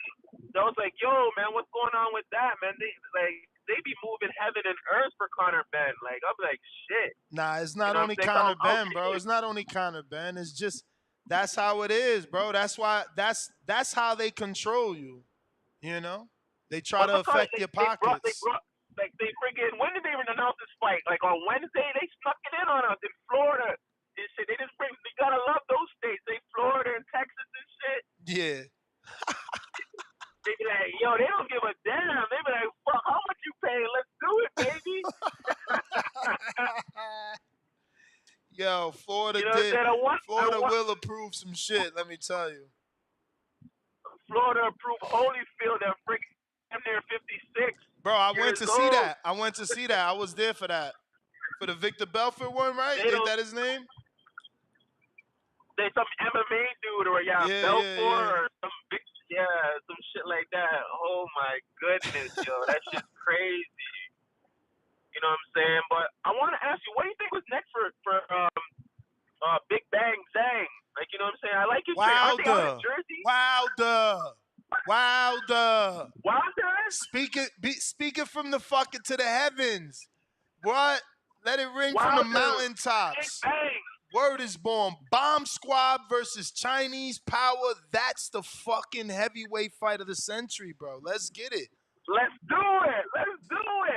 was like, yo, man, what's going on with that, man? They be moving heaven and earth for Conor Ben. Like, I'm like, shit. Nah, it's not only Conor Ben, bro. It's not only Conor Ben. It's just that's how it is, bro. That's why that's how they control you. You know, they try to affect your pockets. They friggin' when did they even announce this fight? Like on Wednesday, they snuck it in on us in Florida. This shit, they just bring. You gotta love those states. They Florida and Texas and shit. Yeah. They be like, yo, they don't give a damn. They be like, fuck, how much you pay? Let's do it, baby. Yo, Florida Florida will approve some shit. Let me tell you. Florida approved Holyfield at friggin' near 56. Bro, I went to see that. I was there for that. For the Victor Belfort one, right? Ain't that his name? There's some MMA dude or Belfort or some big some shit like that. Oh my goodness, yo, that shit's crazy. You know what I'm saying? But I want to ask you, what do you think was next for Big Bang Zhang? Like, you know what I'm saying? I like his jersey. Wilder. Wilder? Speaking from the fucking to the heavens. What? Let it ring from the mountaintops. Big Bang. Word is born. Bomb Squad versus Chinese Power. That's the fucking heavyweight fight of the century, bro. Let's get it. Let's do it.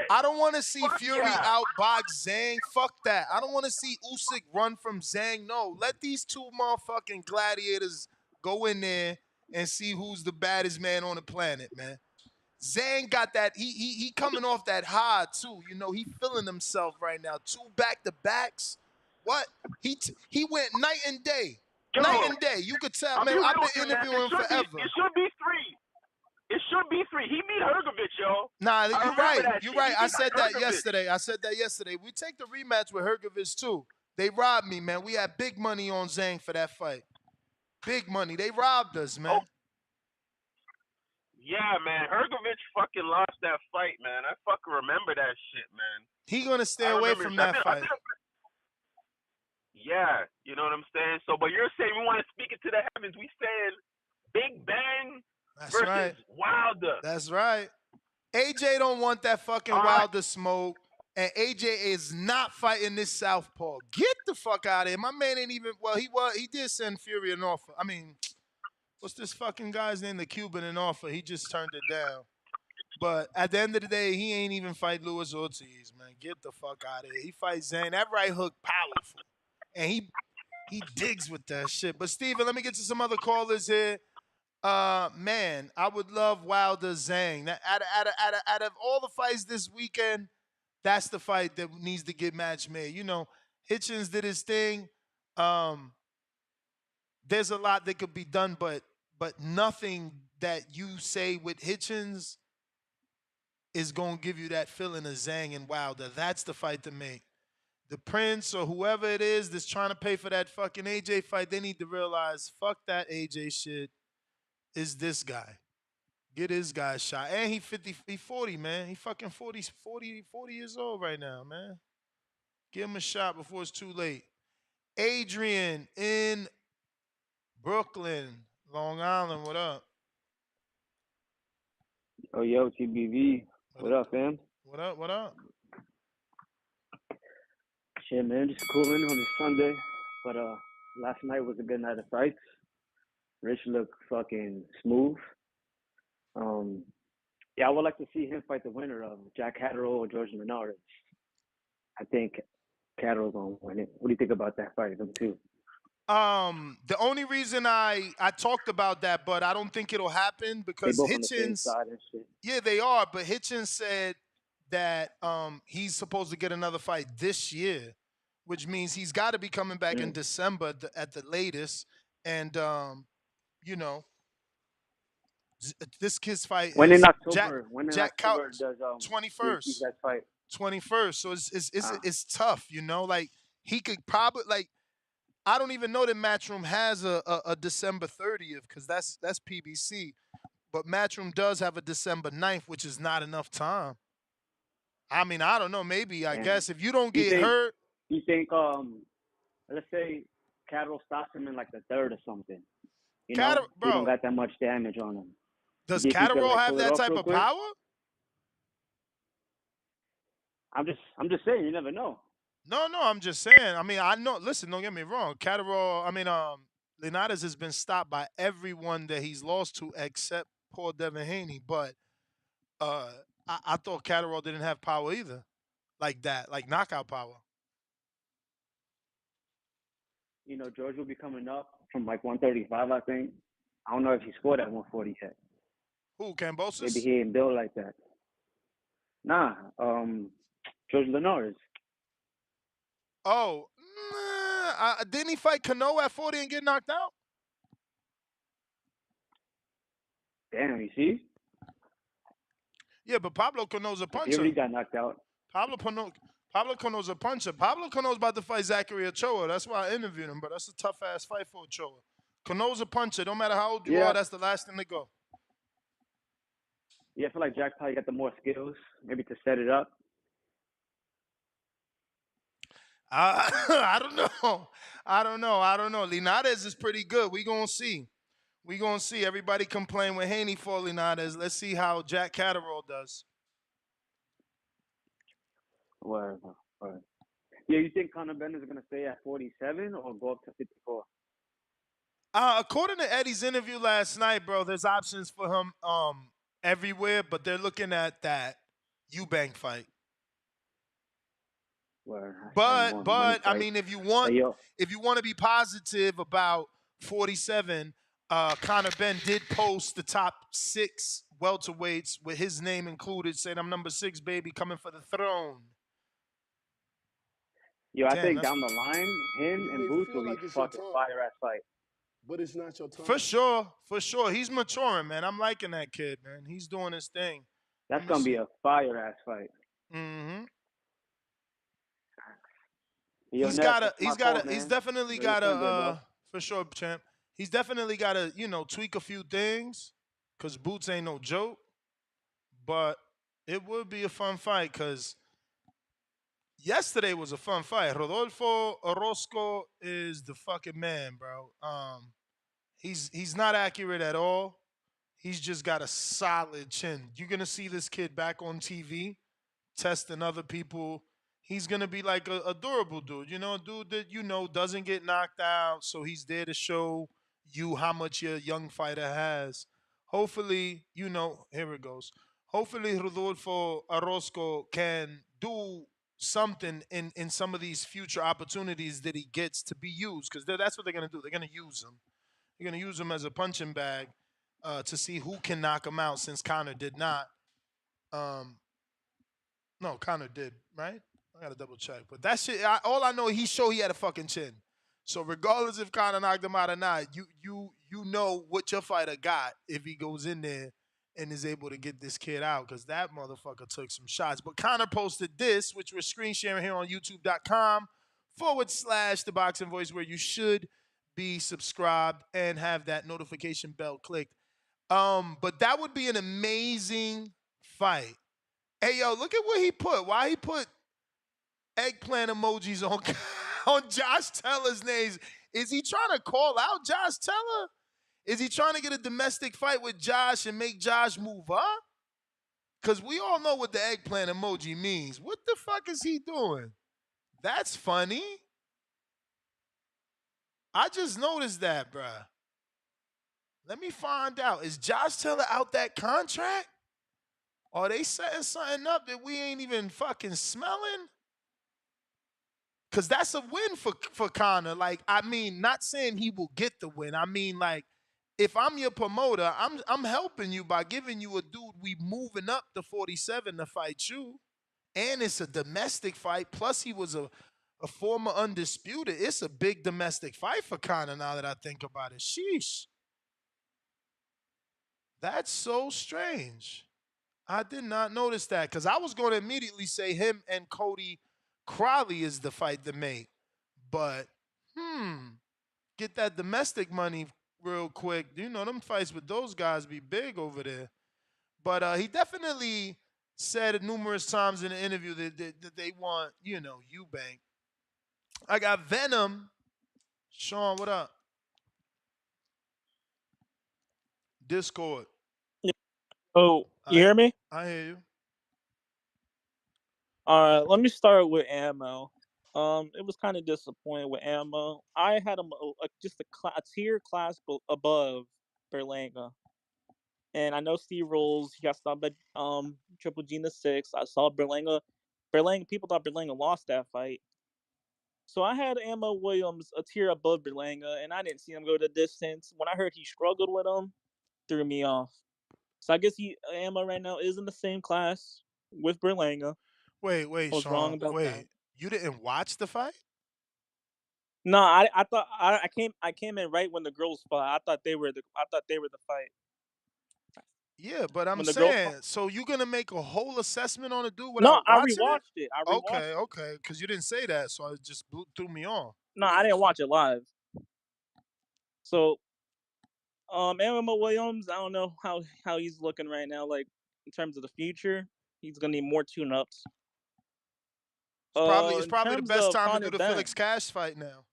I don't want to see Fury outbox Zhang. Fuck that. I don't want to see Usyk run from Zhang. No, let these two motherfucking gladiators go in there and see who's the baddest man on the planet, man. Zhang got that. He coming off that high too. You know, he feeling himself right now. 2 back-to-backs. What? He went night and day. Night and day. You could tell, man. I've been interviewing him forever. It should be 3. It should be 3. He beat Hrgovic, yo. Nah, you're right. You're right. I said that yesterday. We take the rematch with Hrgovic too. They robbed me, man. We had big money on Zhang for that fight. Big money. They robbed us, man. Yeah, man. Hrgovic fucking lost that fight, man. I fucking remember that shit, man. He gonna stay away from that fight. Yeah, you know what I'm saying? So, but you're saying we want to speak it to the heavens. We saying Big Bang versus Wilder. That's right. AJ don't want that fucking Wilder smoke. And AJ is not fighting this southpaw. Get the fuck out of here. My man ain't even, he did send Fury an offer. I mean, what's this fucking guy's name? The Cuban an offer. He just turned it down. But at the end of the day, he ain't even fight Luis Ortiz, man. Get the fuck out of here. He fights Zhang. That right hook powerful. And He digs with that shit. But Steven, let me get to some other callers here. Man, I would love Wilder Zhang. Now, out of all the fights this weekend, that's the fight that needs to get match made. You know, Hitchins did his thing. There's a lot that could be done, but nothing that you say with Hitchins is gonna give you that feeling of Zhang and Wilder. That's the fight to make. The Prince or whoever it is that's trying to pay for that fucking AJ fight, they need to realize, fuck that AJ shit. Is this guy. Get his guy shot. And he 40, man. He fucking 40 years old right now, man. Give him a shot before it's too late. Adrian in Brooklyn, Long Island, what up? Oh, yo, TBV. What up, fam? What up, what up? Shit, man, just cooling on this Sunday. But last night was a good night of fights. Rich looked fucking smooth. Yeah, I would like to see him fight the winner of Jack Catterall or George Linares. I think Catterall's gonna win it. What do you think about that fight, them two? The only reason I talked about that, but I don't think it'll happen because they both on the same Hitchins. side and shit. Yeah, they are, but Hitchins said that he's supposed to get another fight this year, which means he's got to be coming back in December at the latest. And you know, this kid's fight When is in October? Jack October Couch, does 21st. that fight? 21st. So it's tough, you know. Like he could probably like. I don't even know that Matchroom has a December 30th because that's PBC. But Matchroom does have a December 9th, which is not enough time. I mean, I don't know. Maybe, I guess, if you don't get hurt. You think, let's say Catterall stops him in like the third or something. You know, he don't got that much damage on him. Does Catterall have that type of power? I'm just saying, you never know. No, I'm just saying. I mean, I know. Listen, don't get me wrong. Catterall, Linares has been stopped by everyone that he's lost to except poor Devin Haney. But I thought Catterall didn't have power either, like that, like knockout power. You know, George will be coming up from like 135, I think. I don't know if he scored at 140 yet. Who, Kambosos? Maybe he ain't built like that. Nah, George Linares. Oh, didn't he fight Cano at 40 and get knocked out? Damn, you see? Yeah, but Pablo Cano's a puncher. He already got knocked out. Pablo Cano's a puncher. Pablo Cano's about to fight Zachary Ochoa. That's why I interviewed him, but that's a tough-ass fight for Ochoa. Cano's a puncher. No matter how old you are, that's the last thing to go. Yeah, I feel like Jack probably got the more skills, maybe to set it up. I don't know. Linares is pretty good. We gonna see. Everybody complain with Haney for Linares. Let's see how Jack Catterall does. Word. Yeah, you think Conor Bender's gonna stay at 47 or go up to 54? According to Eddie's interview last night, bro, there's options for him everywhere, but they're looking at that Eubank fight. But I mean, if you want to be positive about 47, Conor Ben did post the top 6 welterweights with his name included, saying I'm number 6, baby, coming for the throne. Yo, I think down the line, him and Boots will be fucking fire-ass fight. But it's not your time. For sure. He's maturing, man. I'm liking that kid, man. He's doing his thing. That's going to be a fire-ass fight. Mm-hmm. Yo, he's definitely got to, for sure, champ. He's definitely got to, tweak a few things because Boots ain't no joke. But it would be a fun fight because yesterday was a fun fight. Rodolfo Orozco is the fucking man, bro. He's not accurate at all. He's just got a solid chin. You're going to see this kid back on TV testing other people. He's going to be like a durable dude, a dude that, doesn't get knocked out. So he's there to show you how much your young fighter has. Hopefully, here it goes. Hopefully Rodolfo Orozco can do something in some of these future opportunities that he gets to be used, because that's what they're going to do. They're going to use him. They're going to use him as a punching bag to see who can knock him out, since Conor did not. No, Conor did, right? I got to double check. But that shit, all I know, he showed he had a fucking chin. So regardless if Conor knocked him out or not, you know what your fighter got if he goes in there and is able to get this kid out, because that motherfucker took some shots. But Conor posted this, which we're screen sharing here on youtube.com/The Boxing Voice, where you should be subscribed and have that notification bell clicked. But that would be an amazing fight. Hey, yo, look at what he put. Why he put eggplant emojis on on Josh Teller's names? Is he trying to call out Josh Teller? Is he trying to get a domestic fight with Josh and make Josh move up? Because we all know what the eggplant emoji means. What the fuck is he doing? That's funny. I just noticed that, bruh. Let me find out. Is Josh Teller out that contract? Are they setting something up that we ain't even fucking smelling? Because that's a win for Conor. Like, I mean, not saying he will get the win. I mean, like, if I'm your promoter, I'm helping you by giving you a dude we moving up to 47 to fight you. And it's a domestic fight. Plus, he was a former undisputed. It's a big domestic fight for Conor now that I think about it. Sheesh. That's so strange. I did not notice that, because I was going to immediately say him and Cody Crowley is the fight to make. But, get that domestic money real quick. You know, them fights with those guys be big over there. But he definitely said numerous times in the interview that they want, you know, Eubank. I got Venom. Sean, what up? Discord. Oh, you hear me? I hear you. All right, let me start with ammo. It was kind of disappointing with ammo. I had him just a tier class above Berlanga. And I know Steve Rolls, he got stopped at Triple G in the 6. I saw Berlanga. People thought Berlanga lost that fight. So I had Ammo Williams a tier above Berlanga, and I didn't see him go the distance. When I heard he struggled with him, threw me off. So I guess Ammo right now is in the same class with Berlanga. Wait, I was Sean. wrong about that. You didn't watch the fight? No, I thought I came in right when the girls fought. I thought they were the fight. Yeah, but I'm saying, so you're gonna make a whole assessment on a dude without No, I watching rewatched it. I rewatched it. Okay, because you didn't say that, so it just threw me off. No, I didn't watch it live. So, Ammo Williams, I don't know how he's looking right now. Like in terms of the future, he's gonna need more tune-ups. It's probably the best time to do the Felix Cash fight now.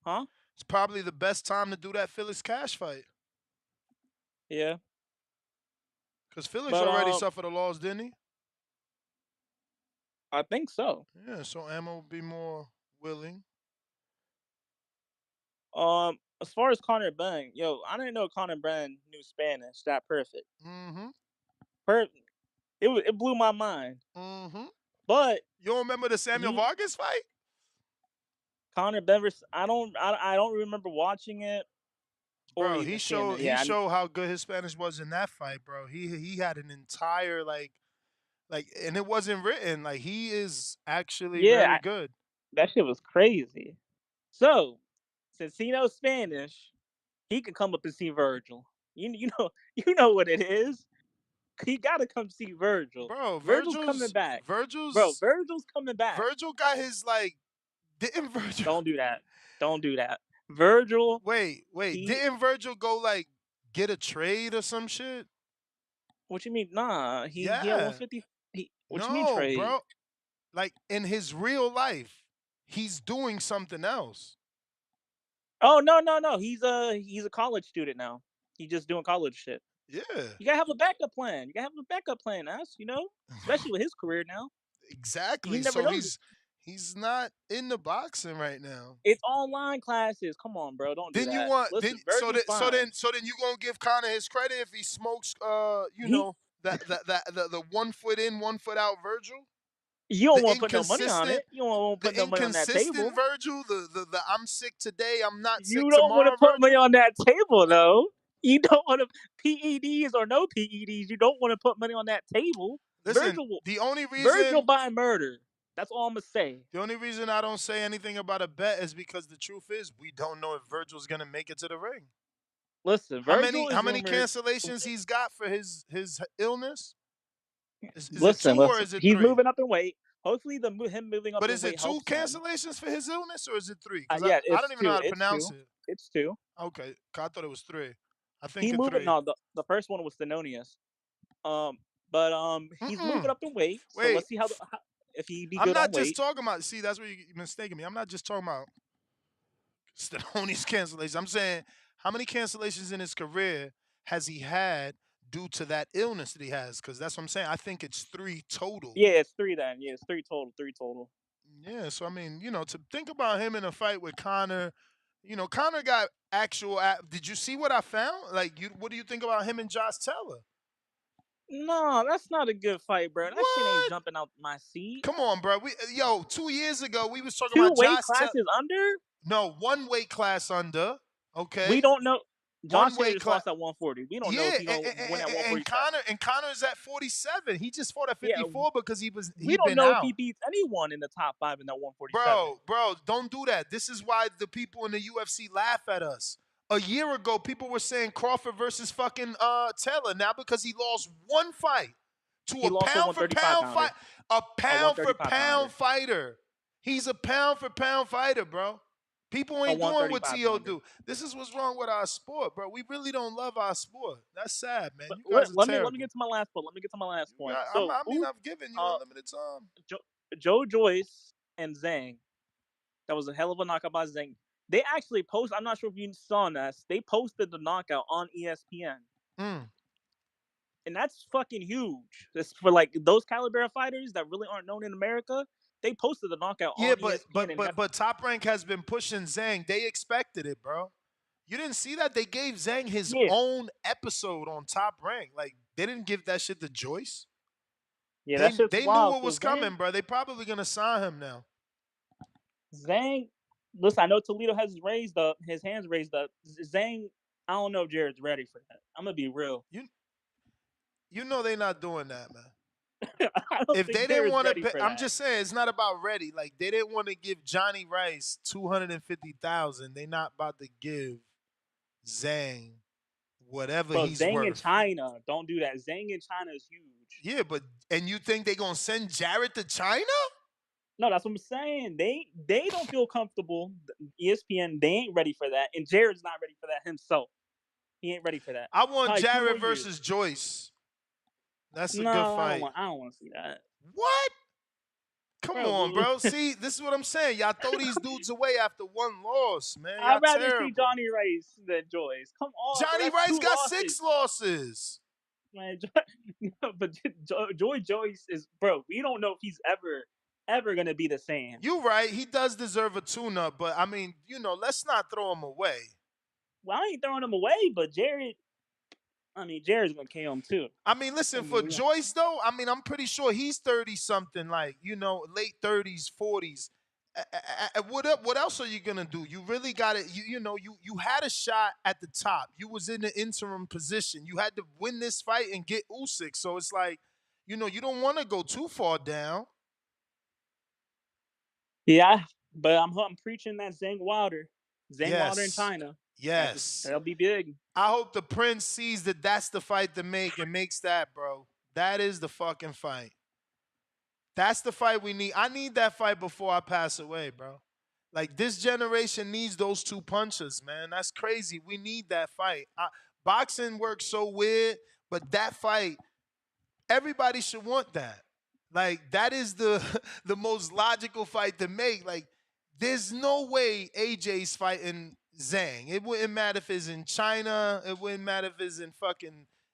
Huh? It's probably the best time to do that Felix Cash fight. Yeah. Because Felix already suffered a loss, didn't he? I think so. Yeah, so Ammo would be more willing. As far as Conor Benn, I didn't know Conor Benn knew Spanish that perfect. Perfect. It blew my mind. But you don't remember the Samuel Vargas fight? Conor Benn, I don't remember watching it. Bro, he showed how good his Spanish was in that fight, bro. He had an entire like, and it wasn't written. Like, he is actually very good. That shit was crazy. So, since he knows Spanish, he can come up and see Virgil. You know what it is. He gotta come see Virgil. Bro, Virgil's coming back. Virgil's coming back. Virgil got his didn't Virgil? Don't do that. Virgil. Wait. Didn't Virgil go get a trade or some shit? What you mean? Nah, he had 150. What you mean trade, bro? Like, in his real life, he's doing something else. Oh no! He's a college student now. He's just doing college shit. Yeah. You gotta have a backup plan. Especially with his career now. Exactly. So he's not in the boxing right now. It's online classes. Come on, bro. Don't do that. You want so then you gonna give Conor his credit if he smokes the 1 foot in, 1 foot out Virgil? You don't The want to put no money on inconsistent, it. You don't want to put no money on that table. Virgil, the I'm sick today, I'm not sick You don't want to tomorrow put money Virgil. on that table, though. You don't want to PEDs or no PEDs. You don't want to put money on that table. Listen, the only Virgil reason by murder. That's all I'm gonna say. the only reason I don't say anything about a bet is because the truth is we don't know if Virgil's gonna make it to the ring. Listen, How Virgil many is how many rumored. cancellations he's got for his illness? Is it 2 Listen, or is it he's 3? moving up in weight. Hopefully, him moving up But in is it weight 2 helps him. cancellations for his illness or is it 3? Because Yeah, I it's don't even know 2. how to It's pronounce 2. it. It's 2. Okay, 'cause I thought it was 3. I think He it's moving. 3. No, the first one was Thenonius. But he's moving up in weight. So Wait, let's see how if he be I'm good on not just weight. talking about. See, that's where you're mistaking me. I'm not just talking about Stalloni's cancellations. I'm saying how many cancellations in his career has he had due to that illness that he has? Because that's what I'm saying. I think it's 3 total. Yeah, it's 3 then. Yeah, it's 3 total. 3 total. Yeah, so I mean, to think about him in a fight with Conor, Conor got actual. Did you see what I found? Like, what do you think about him and Josh Taylor? No, that's not a good fight, bro. That shit ain't What? jumping out my seat. Come on, bro. 2 years ago we was talking 2 about weight Josh classes under? No, 1 weight class under. Okay. We don't know. Josh 1 Taylor weight just class. lost at 140. We don't know Yeah, if he gonna win at 147. and Conor is at 47. He just fought at Yeah, 54 because we don't been know if out. he beats anyone in the top 5 in that 147. Bro, don't do that. This is why the people in the UFC laugh at us. A year ago, people were saying Crawford versus fucking Taylor. Now because he lost 1 fight to He a lost to pound for 135 pound pounder. fight, a pound for 135 pound pounder. fighter. He's a pound for pound fighter, bro. People ain't doing what 135 T.O. pounder. do. This is what's wrong with our sport, bro. We really don't love our sport. That's sad, man. But You guys are let terrible. me get to my last point. I've given you unlimited time. Joe Joyce and Zhang. That was a hell of a knockout by Zhang. They actually posted. I'm not sure if you saw this. They posted the knockout on ESPN. And that's fucking huge. It's for like those caliber of fighters that really aren't known in America. They posted the knockout on ESPN. But Top Rank has been pushing Zhang. They expected it, bro. You didn't see that? They gave Zhang his own episode on Top Rank. Like, they didn't give that shit to Joyce. Yeah, they knew what was coming, bro. They probably gonna sign him now. Zhang, listen, I know Toledo has his hands raised up. Zhang, I don't know if Jared's ready for that. I'm gonna be real. You know they're not doing that, man. If they didn't want to, I'm just saying it's not about ready. Like, they didn't want to give Johnny Rice $250,000. They're not about to give Zhang whatever he's Zhang worth. in China, don't do that. Zhang in China is huge. Yeah, and you think they're gonna send Jared to China? No, that's what I'm saying. They don't feel comfortable. ESPN, they ain't ready for that, and Jared's not ready for that himself. He ain't ready for that. I want Jared versus Joyce. That's a good fight. I don't want to see that. What? Come on, bro. See, this is what I'm saying. Y'all throw these dudes away after 1 loss, man. Y'all I'd rather terrible. see Johnny Rice than Joyce. Come on, Johnny Rice got 6 losses. Man, but Joyce is, bro. We don't know if he's ever gonna be the same. You're right. He does deserve a tune-up, but I mean, let's not throw him away. Well, I ain't throwing him away, but Jared's gonna KO him too. I mean, listen, for Joyce though, I mean, I'm pretty sure he's 30-something, like, late 30s, 40s. What else are you gonna do? You really got it. You had a shot at the top. You was in the interim position. You had to win this fight and get Usyk. So it's like, you don't want to go too far down. Yeah, but I'm preaching that Zhang Wilder in China. Yes, that'll be big. I hope the Prince sees that that's the fight to make and makes that, bro. That is the fucking fight. That's the fight we need. I need that fight before I pass away, bro. Like, this generation needs those 2 punches, man. That's crazy. We need that fight. Boxing works so weird, but that fight, everybody should want that. Like, that is the most logical fight to make. Like, there's no way AJ's fighting Zhang. It wouldn't matter if it's in China. It wouldn't matter if it's in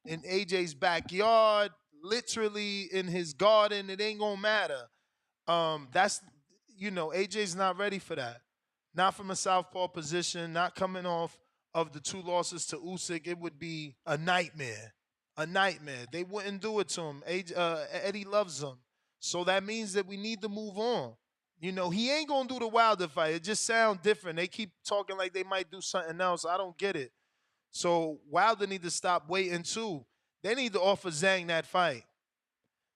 AJ's backyard, literally in his garden. It ain't gonna matter. AJ's not ready for that. Not from a southpaw position, not coming off of the 2 losses to Usyk. It would be a nightmare. A nightmare. They wouldn't do it to him. Eddie loves him. So that means that we need to move on. You know, he ain't gonna do the Wilder fight. It just sounds different. They keep talking like they might do something else. I don't get it. So Wilder need to stop waiting too. They need to offer Zhang that fight.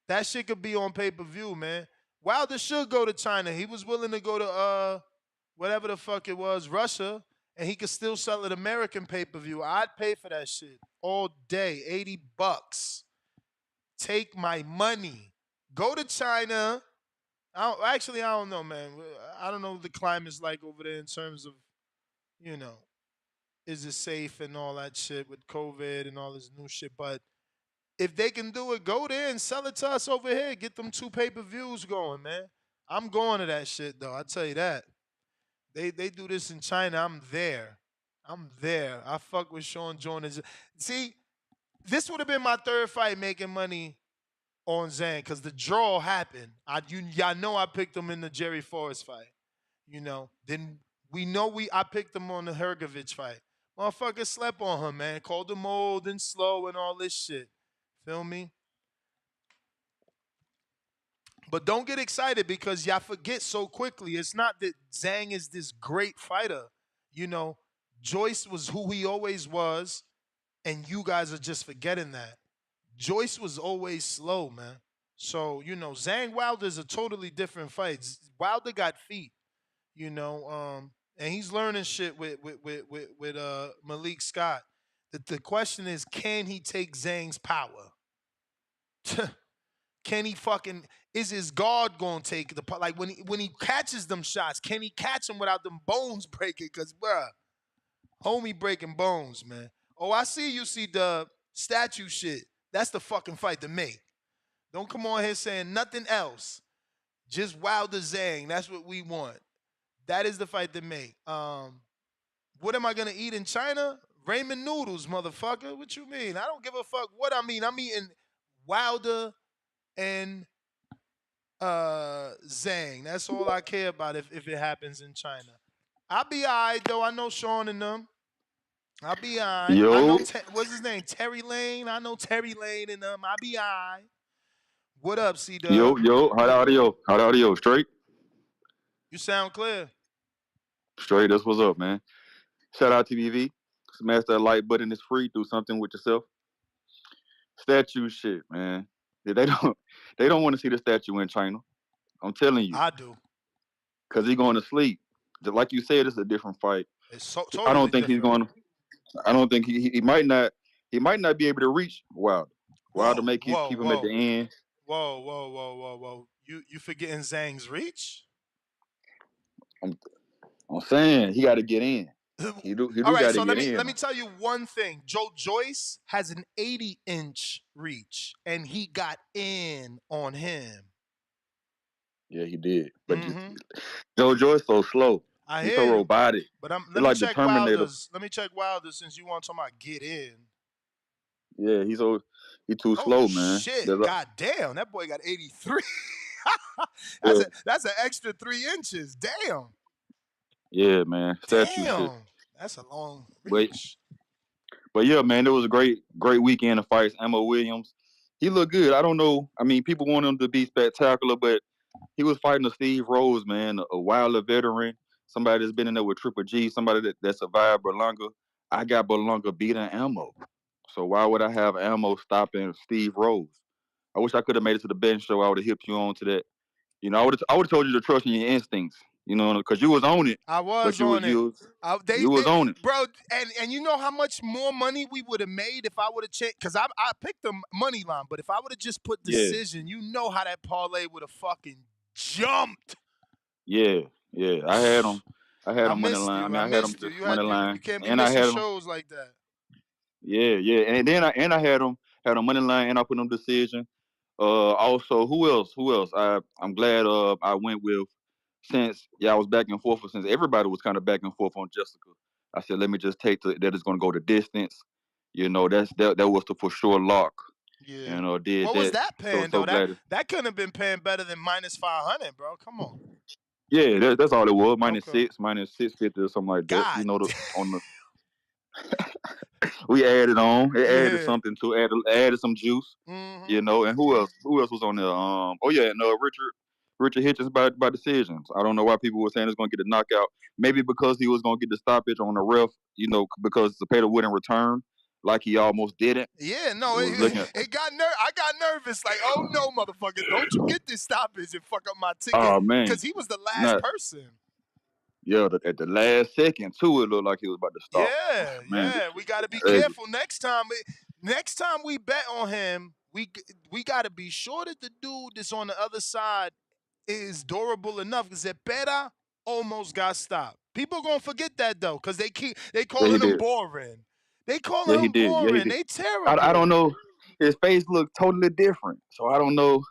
That shit could be on pay-per-view, man. Wilder should go to China. He was willing to go to whatever the fuck it was, Russia, and he could still sell an American pay-per-view. I'd pay for that shit all day, $80. Take my money. Go to China. I don't know, man. I don't know what the climate's like over there in terms of, you know, is it safe and all that shit with COVID and all this new shit. But if they can do it, go there and sell it to us over here. Get them 2 pay-per-views going, man. I'm going to that shit, though. I tell you that. They do this in China. I'm there. I fuck with Sean Jones. See, this would have been my 3rd fight making money on Zhang because the draw happened. Y'all know I picked him in the Jerry Forrest fight. You know, then we know I picked him on the Hergovich fight. Motherfucker slept on him, man. Called him old and slow and all this shit. Feel me? But don't get excited because y'all forget so quickly. It's not that Zhang is this great fighter. You know, Joyce was who he always was, and you guys are just forgetting that. Joyce was always slow, man. So, you know, Zhang Wilder is a totally different fight. Wilder got feet, you know, and he's learning shit with Malik Scott. The question is, can he take Zhang's power? Can he is his guard gonna take the like when he catches them shots? Can he catch them without them bones breaking? Cause bruh, homie breaking bones, man. Oh, I see you see the statue shit. That's the fucking fight to make. Don't come on here saying nothing else. Just Wilder Zhang. That's what we want. That is the fight to make. What am I gonna eat in China? Ramen noodles, motherfucker. What you mean? I don't give a fuck what I mean. I'm eating Wilder and Zhang. That's all I care about if it happens in China. I'll be all right, though. I know Sean and them. I'll be all right. Yo. I know, what's his name? Terry Lane. I know Terry Lane and them. I'll be all right. What up, C-Dub? Yo. How the audio? Straight? You sound clear. Straight. That's what's up, man. Shout out to TVV. Smash that like button. It's free. Do something with yourself. Statue shit, man. They don't want to see the statue in China. I'm telling you. I do. Because he's going to sleep. Just like you said, it's a different fight. It's totally I don't think different. he's going to. I don't think he might not. He might not be able to reach Wilder. Wilder may keep him at the end. Whoa. You forgetting Zhang's reach? I'm saying he got to get in. He do All right, got to so get in. let me tell you one thing. Joyce has an 80-inch reach, and he got in on him. Yeah, he did. But Joyce so slow. He's so robotic. But let me check Wilder's. Let me check Wilder since you want to talk about get in. Yeah, he's too slow, man. Shit, god damn, that boy got 83. That's an extra 3 inches. Damn. Yeah, man. Statue shit. That's a long reach. But yeah, man, it was a great weekend of fights. Ammo Williams, he looked good. I don't know. I mean, people want him to be spectacular, but he was fighting a Steve Rose, man, a Wilder veteran, somebody that's been in there with Triple G, somebody that survived Berlanga. I got Berlanga beating Ammo. So why would I have Ammo stopping Steve Rose? I wish I could have made it to the bench show. I would have hipped you on to that. You know, I would have told you to trust in your instincts. You know, because you was on it. I was on it. You was on it, bro. And you know how much more money we would have made if I would have checked? Because I picked the money line, but if I would have just put decision, you know how that parlay would have fucking jumped. Yeah. I had him money line. I had him money line. You can't be missing shows like that. Yeah. And then I had him money line, and I put him decision. Also, who else? I'm glad I went with, since y'all was back and forth, since everybody was kind of back and forth on Jessica. I said, let me just take that it's going to go the distance. You know, that was the for sure lock. Yeah. You know, did what that. Was that paying, so though? That couldn't have been paying better than minus 500, bro. Come on. Yeah, that's all it was. Minus 6, minus 650 or something like that. God. You know, on the We added on. It added Yeah. something to it. Added some juice. You know, and who else? Who else was on there? Oh yeah, no, Richard Hitchins by decisions. I don't know why people were saying it's gonna get a knockout. Maybe because he was gonna get the stoppage on the ref. You know, because Zepeda wouldn't return, like he almost didn't. Yeah, no, It was looking. I got nervous. Like, oh no, motherfucker, don't you get this stoppage and fuck up my ticket? Oh man, because he was the last not. person. Yeah, at the last second too, it looked like he was about to stop. Yeah, Man, yeah. We got to be crazy. careful next time. Next time we bet on him, we got to be sure that the dude that's on the other side is durable enough. Because Zepeda almost got stopped. People gonna forget that though, because they calling him did. boring. They calling Yeah, he him did. Yeah, he boring. did. They terrible. I don't know. His face looked totally different, so I don't know.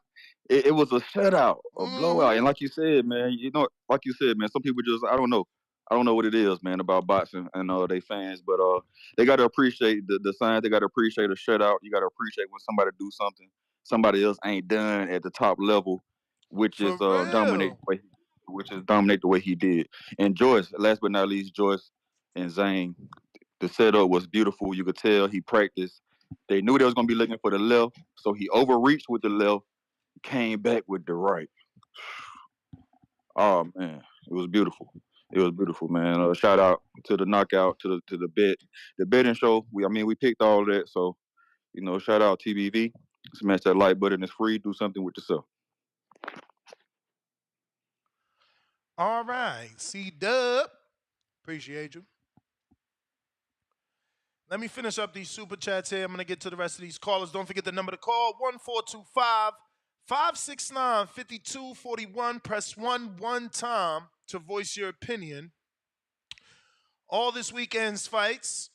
It was a shutout, a blowout, and like you said, man, some people just I don't know what it is, man, about boxing and they fans, but they got to appreciate the signs. They got to appreciate a shutout. You got to appreciate when somebody do something somebody else ain't done at the top level, which is dominate the way he did. And Joyce, last but not least, Joyce and Zhang, the setup was beautiful. You could tell he practiced. They knew they was gonna be looking for the left, so he overreached with the left, came back with the right. Oh man, it was beautiful. It was beautiful, man. Shout out to the knockout, to the betting show. We picked all that, so shout out TBV. Smash that like button. It's free. Do something with yourself. All right, C-Dub. Appreciate you. Let me finish up these super chats here. I'm going to get to the rest of these callers. Don't forget the number to call, 1425-569-5241. Press 1 time to voice your opinion. All this weekend's fights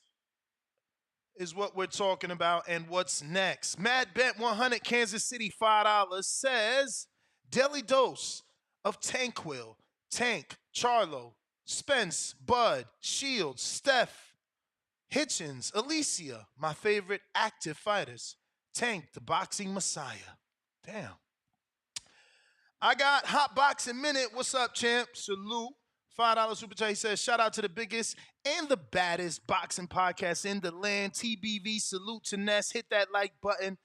is what we're talking about and what's next. Mad Bet 100, Kansas City, $5 says, daily dose of Tanquil, Tank, Charlo, Spence, Bud, Shields, Steph, Hitchins, Alicia, my favorite active fighters. Tank, the boxing messiah. Damn. I got Hot Boxing Minute. What's up, champ? Salute. $5 super chat. He says, shout out to the biggest and the baddest boxing podcast in the land. TBV, salute to Ness. Hit that like button.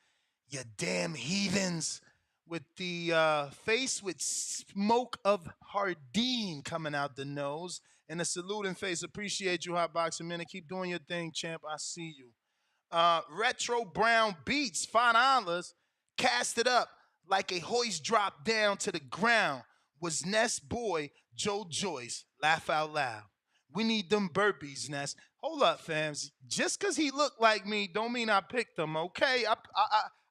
You damn heathens. With the face with smoke of Hardeen coming out the nose. And a saluting face. Appreciate you, Hot Boxing Minute. Keep doing your thing, champ. I see you. Retro Brown Beats, $5. Cast it up like a hoist drop down to the ground. Was Ness boy Joe Joyce. Laugh out loud. We need them burpees, Ness. Hold up, fams. Just because he looked like me don't mean I picked him, okay?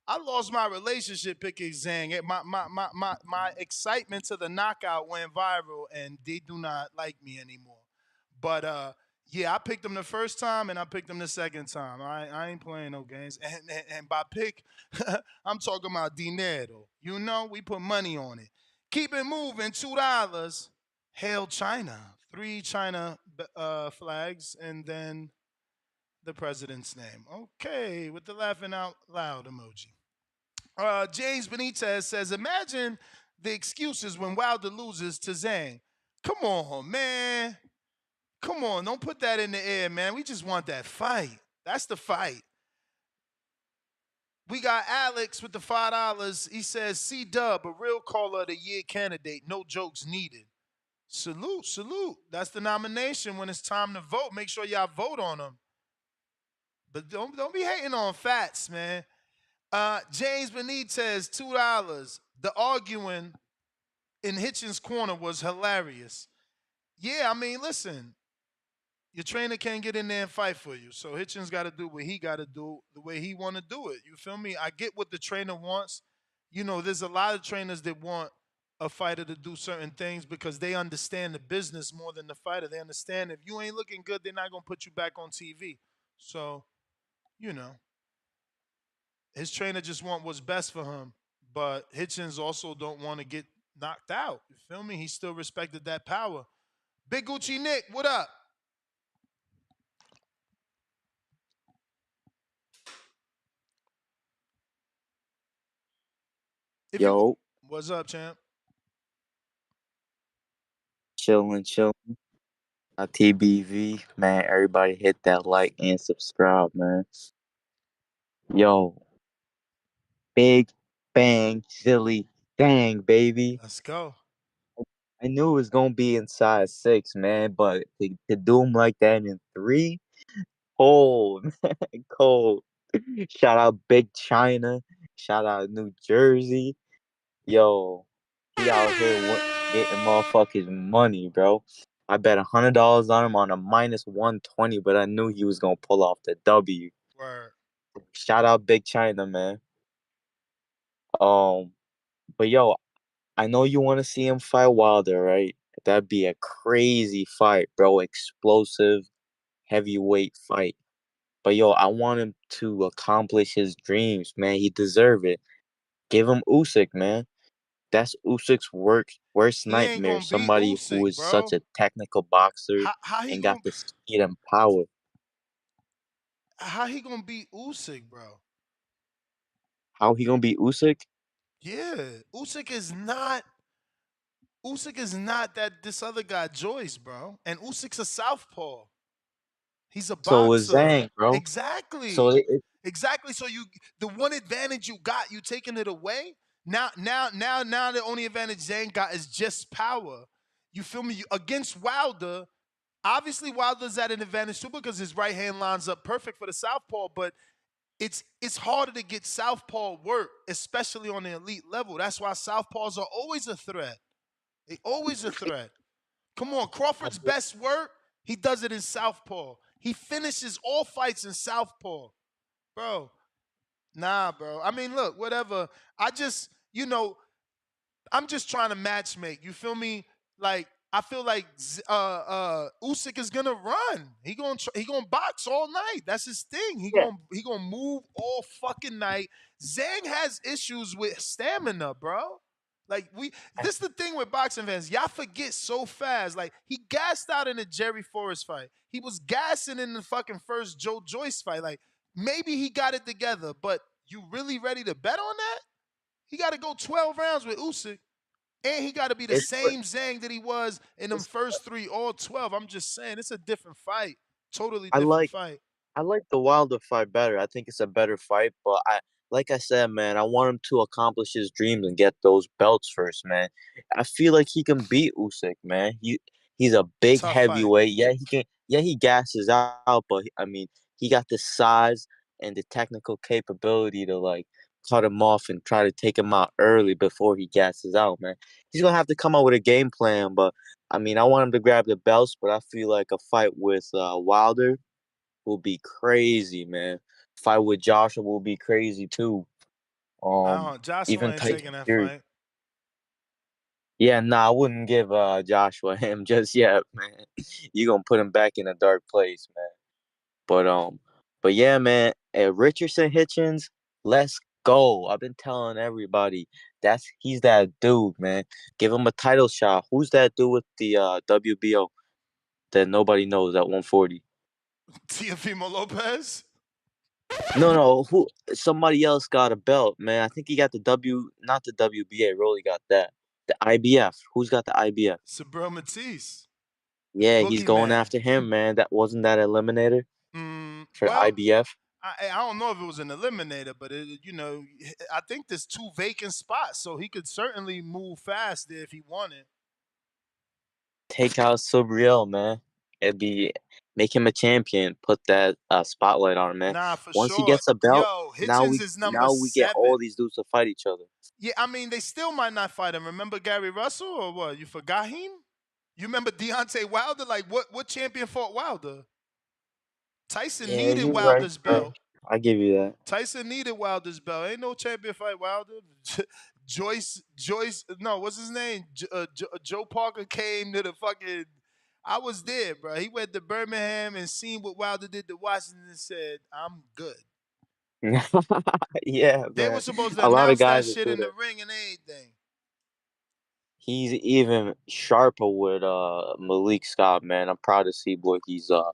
I lost my relationship picking Zhang. My excitement to the knockout went viral, and they do not like me anymore. But yeah, I picked him the first time, and I picked him the second time. I ain't playing no games. And by pick, I'm talking about dinero. We put money on it. Keep it moving, $2. Hail China. 3 China flags, and then the president's name. Okay, with the laughing out loud emoji. James Benitez says, imagine the excuses when Wilder loses to Zhang. Come on, man. Come on, don't put that in the air, man. We just want that fight. That's the fight. We got Alex with the $5. He says, C-Dub, a real caller of the year candidate. No jokes needed. Salute, salute. That's the nomination when it's time to vote. Make sure y'all vote on him. But don't be hating on Fats, man. James Benitez, $2. The arguing in Hitchins' corner was hilarious. Yeah, listen. Your trainer can't get in there and fight for you. So Hitchins got to do what he got to do the way he want to do it. You feel me? I get what the trainer wants. There's a lot of trainers that want a fighter to do certain things because they understand the business more than the fighter. They understand if you ain't looking good, they're not going to put you back on TV. So, his trainer just want what's best for him. But Hitchins also don't want to get knocked out. You feel me? He still respected that power. Big Gucci Nick, what up? Yo. What's up, champ? Chilling. TBV, man. Everybody hit that like and subscribe, man. Yo, big bang, silly dang, baby. Let's go. I knew it was gonna be inside 6, man, but to do him like that in 3, cold, man, cold. Shout out Big China. Shout out New Jersey. Yo, he out here getting motherfuckers money, bro. I bet $100 on him on a -120, but I knew he was gonna pull off the W. Word. Shout out Big China, man. Um, but yo, I know you want to see him fight Wilder, right? That'd be a crazy fight, bro. Explosive, heavyweight fight. But yo, I want him to accomplish his dreams, man. He deserve it. Give him Usyk, man. That's Usyk's worst He ain't nightmare. gonna beat Somebody who Usyk, is such bro. a technical boxer How he and got gonna the speed and power. beat Usyk, bro? How he gonna beat Usyk? Yeah, Usyk is not that this other guy Joyce, bro. And Usyk's a southpaw. He's a So is boxer. Zhang, bro. So Exactly. Exactly. So the one advantage you got, you taking it away. Now the only advantage Zhang got is just power. You feel me? Against Wilder, obviously Wilder's at an advantage too because his right hand lines up perfect for the southpaw, but it's harder to get southpaw work, especially on the elite level. That's why southpaws are always a threat. They always a threat. Come on, Crawford's best work, he does it in southpaw. He finishes all fights in southpaw. Bro, nah, bro. I mean, look, whatever. I'm just trying to match make. You feel me? Like I feel like Usyk is gonna run. He gonna box all night. That's his thing. He gonna move all fucking night. Zhang has issues with stamina, bro. Like this is the thing with boxing fans. Y'all forget so fast. Like he gassed out in the Jerry Forrest fight. He was gassing in the fucking first Joe Joyce fight. Like maybe he got it together, but you really ready to bet on that? He got to go 12 rounds with Usyk. And he got to be the It's same Zhang that he was in them it's first 3, all 12. I'm just saying, it's a different fight. Totally I different like fight. I like the Wilder fight better. I think it's a better fight, but like I said, man, I want him to accomplish his dreams and get those belts first, man. I feel like he can beat Usyk, man. He's a big Tough fight. heavyweight. Yeah, he can. Yeah, he gasses out, but I mean, he got the size and the technical capability to like cut him off and try to take him out early before he gasses out, man. He's gonna have to come up with a game plan, but I mean, I want him to grab the belts, but I feel like a fight with Wilder will be crazy, man. Fight with Joshua will be crazy too. Joshua Even ain't Tyson taking that Fury. fight. Yeah, nah, I wouldn't give Joshua him just yet, man. You gonna put him back in a dark place, man. But yeah, man. Richardson Hitchins, let's go. I've been telling everybody he's that dude, man. Give him a title shot. Who's that dude with the WBO that nobody knows at 140? Teofimo Lopez? No, who? Somebody else got a belt, man. I think he got the not the WBA. Rolly got that. The IBF. Who's got the IBF? Sabril Matisse. Yeah, he's going Boogeyman. after him, man. That wasn't that eliminator for the Well, IBF. I don't know if it was an eliminator, but I think there's 2 vacant spots, so he could certainly move fast there if he wanted. Take out Subriel, man. Make him a champion. Put that spotlight on him, man. Nah, for Once he sure. gets a belt, Yo, now Hitchens is number we get 7. all these dudes to fight each other. Yeah, I mean, they still might not fight him. Remember Gary Russell or what? You forgot him? You remember Deontay Wilder? Like, what champion fought Wilder? Tyson Yeah, needed you're right, Wilder's bro. belt. I give you that. Tyson needed Wilder's belt. Ain't no champion fight Wilder. Joyce, no, what's his name? Joe Parker came to the fucking. I was there, bro. He went to Birmingham and seen what Wilder did to Washington and said, "I'm good." Yeah, They were man. supposed to A lot of announce that guys that shit do in the that. ring and everything. He's even sharper with Malik Scott, man. I'm proud to see what he's Yo,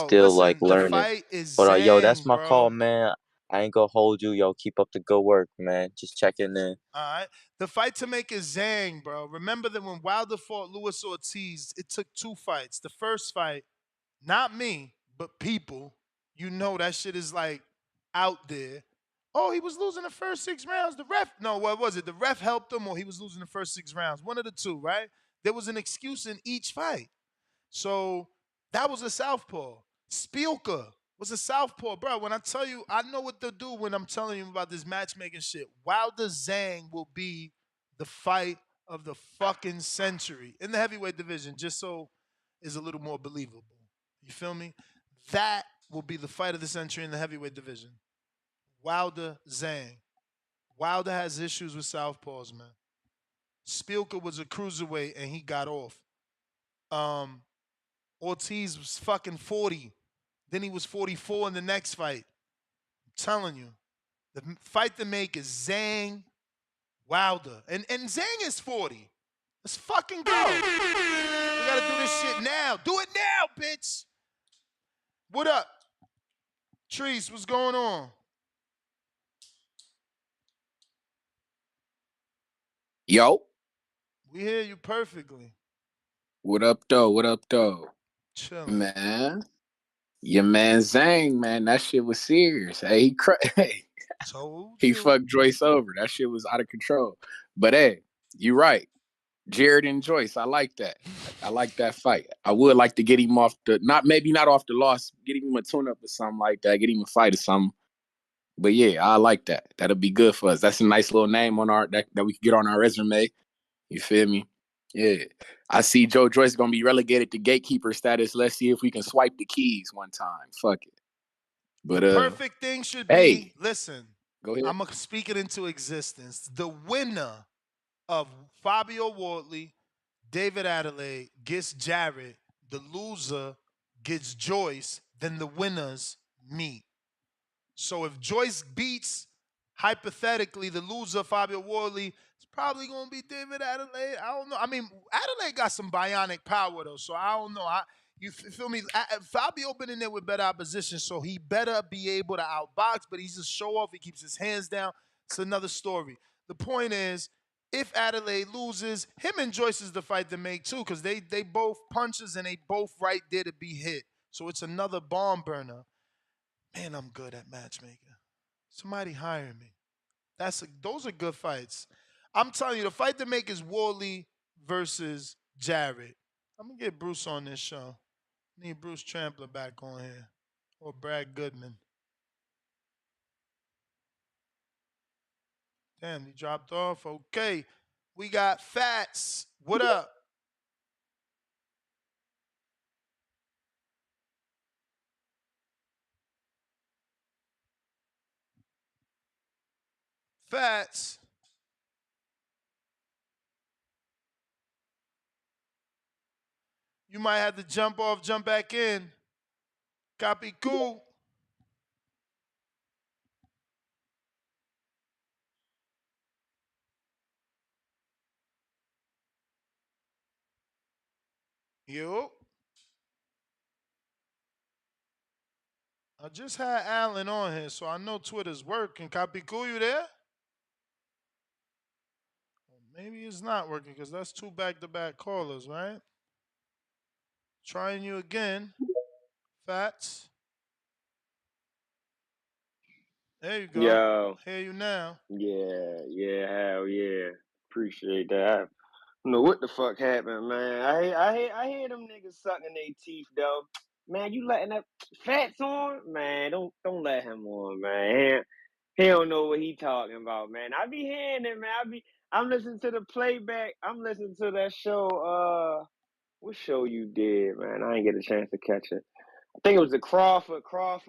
still like listen, the learning. fight is But yo, that's Zhang, my call, bro. man. I ain't gonna hold you, yo. Keep up the good work, man. Just checking in. All right. The fight to make is Zhang, bro. Remember that when Wilder fought Luis Ortiz, it took 2 fights. The first fight, not me, but people, you know that shit is like out there. Oh, he was losing the first 6 rounds. The ref, no, what was it? The ref helped him or he was losing the first 6 rounds. One of the two, right? There was an excuse in each fight. So that was a southpaw. Spielka was a southpaw, bro. When I tell you, I know what they'll do when I'm telling you about this matchmaking shit. Wilder Zhang will be the fight of the fucking century in the heavyweight division, just so it's a little more believable. You feel me? That will be the fight of the century in the heavyweight division. Wilder Zhang. Wilder has issues with southpaws, man. Spielka was a cruiserweight and he got off. Ortiz was fucking 40. Then he was 44 in the next fight. I'm telling you. The fight to make is Zhang Wilder. And Zhang is 40. Let's fucking go. We gotta do this shit now. Do it now, bitch. What up? Trees, what's going on? Yo. We hear you perfectly. What up, though? What up, though? Chilling. Man. Your man Zhang, man, that shit was serious. Hey, he fucked Joyce over. That shit was out of control. But hey, you right. Jared and Joyce, I like that. I like that fight. I would like to get him off the not off the loss, get him a tune-up or something like that, get him a fight or something. But yeah, I like that. That'll be good for us. That's a nice little name on that we can get on our resume. You feel me? Yeah. I see Joe Joyce gonna be relegated to gatekeeper status. Let's see if we can swipe the keys one time. Fuck it. But the perfect thing should be, listen, go ahead. I'm gonna speak it into existence. The winner of Fabio Wardley, David Adelaide gets Jarrett. The loser gets Joyce. Then the winners meet. So if Joyce beats, hypothetically, the loser, Fabio Wardley, it's probably going to be David Adelaide. I don't know. I mean, Adelaide got some bionic power, though, so I don't know. You feel me? Fabio been in there with better opposition, so he better be able to outbox, but he's a show-off. He keeps his hands down. It's another story. The point is, if Adelaide loses, him and Joyce is the fight to make, too, because they both punches and they both right there to be hit. So it's another bomb burner. Man, I'm good at matchmaking. Somebody hire me. Those are good fights. I'm telling you, the fight to make is Wardley versus Jarrett. I'm gonna get Bruce on this show. Need Bruce Trampler back on here. Or Brad Goodman. Damn, he dropped off. Okay. We got Fats. What up? Fats. You might have to jump off, jump back in. Copy, cool. Yo. I just had Alan on here, so I know Twitter's working. Copy, cool, you there? Maybe it's not working because that's 2 back-to-back callers, right? Trying you again. Fats. There you go. Yo. Hear you now. Yeah, hell yeah. Appreciate that. I don't know what the fuck happened, man. I hear them niggas sucking their teeth though. Man, you letting that Fats on? Man, don't let him on, man. He don't know what he talking about, man. I be hearing it, man. I'm listening to the playback. I'm listening to that show. What show you did, man? I ain't get a chance to catch it. I think it was the Crawford.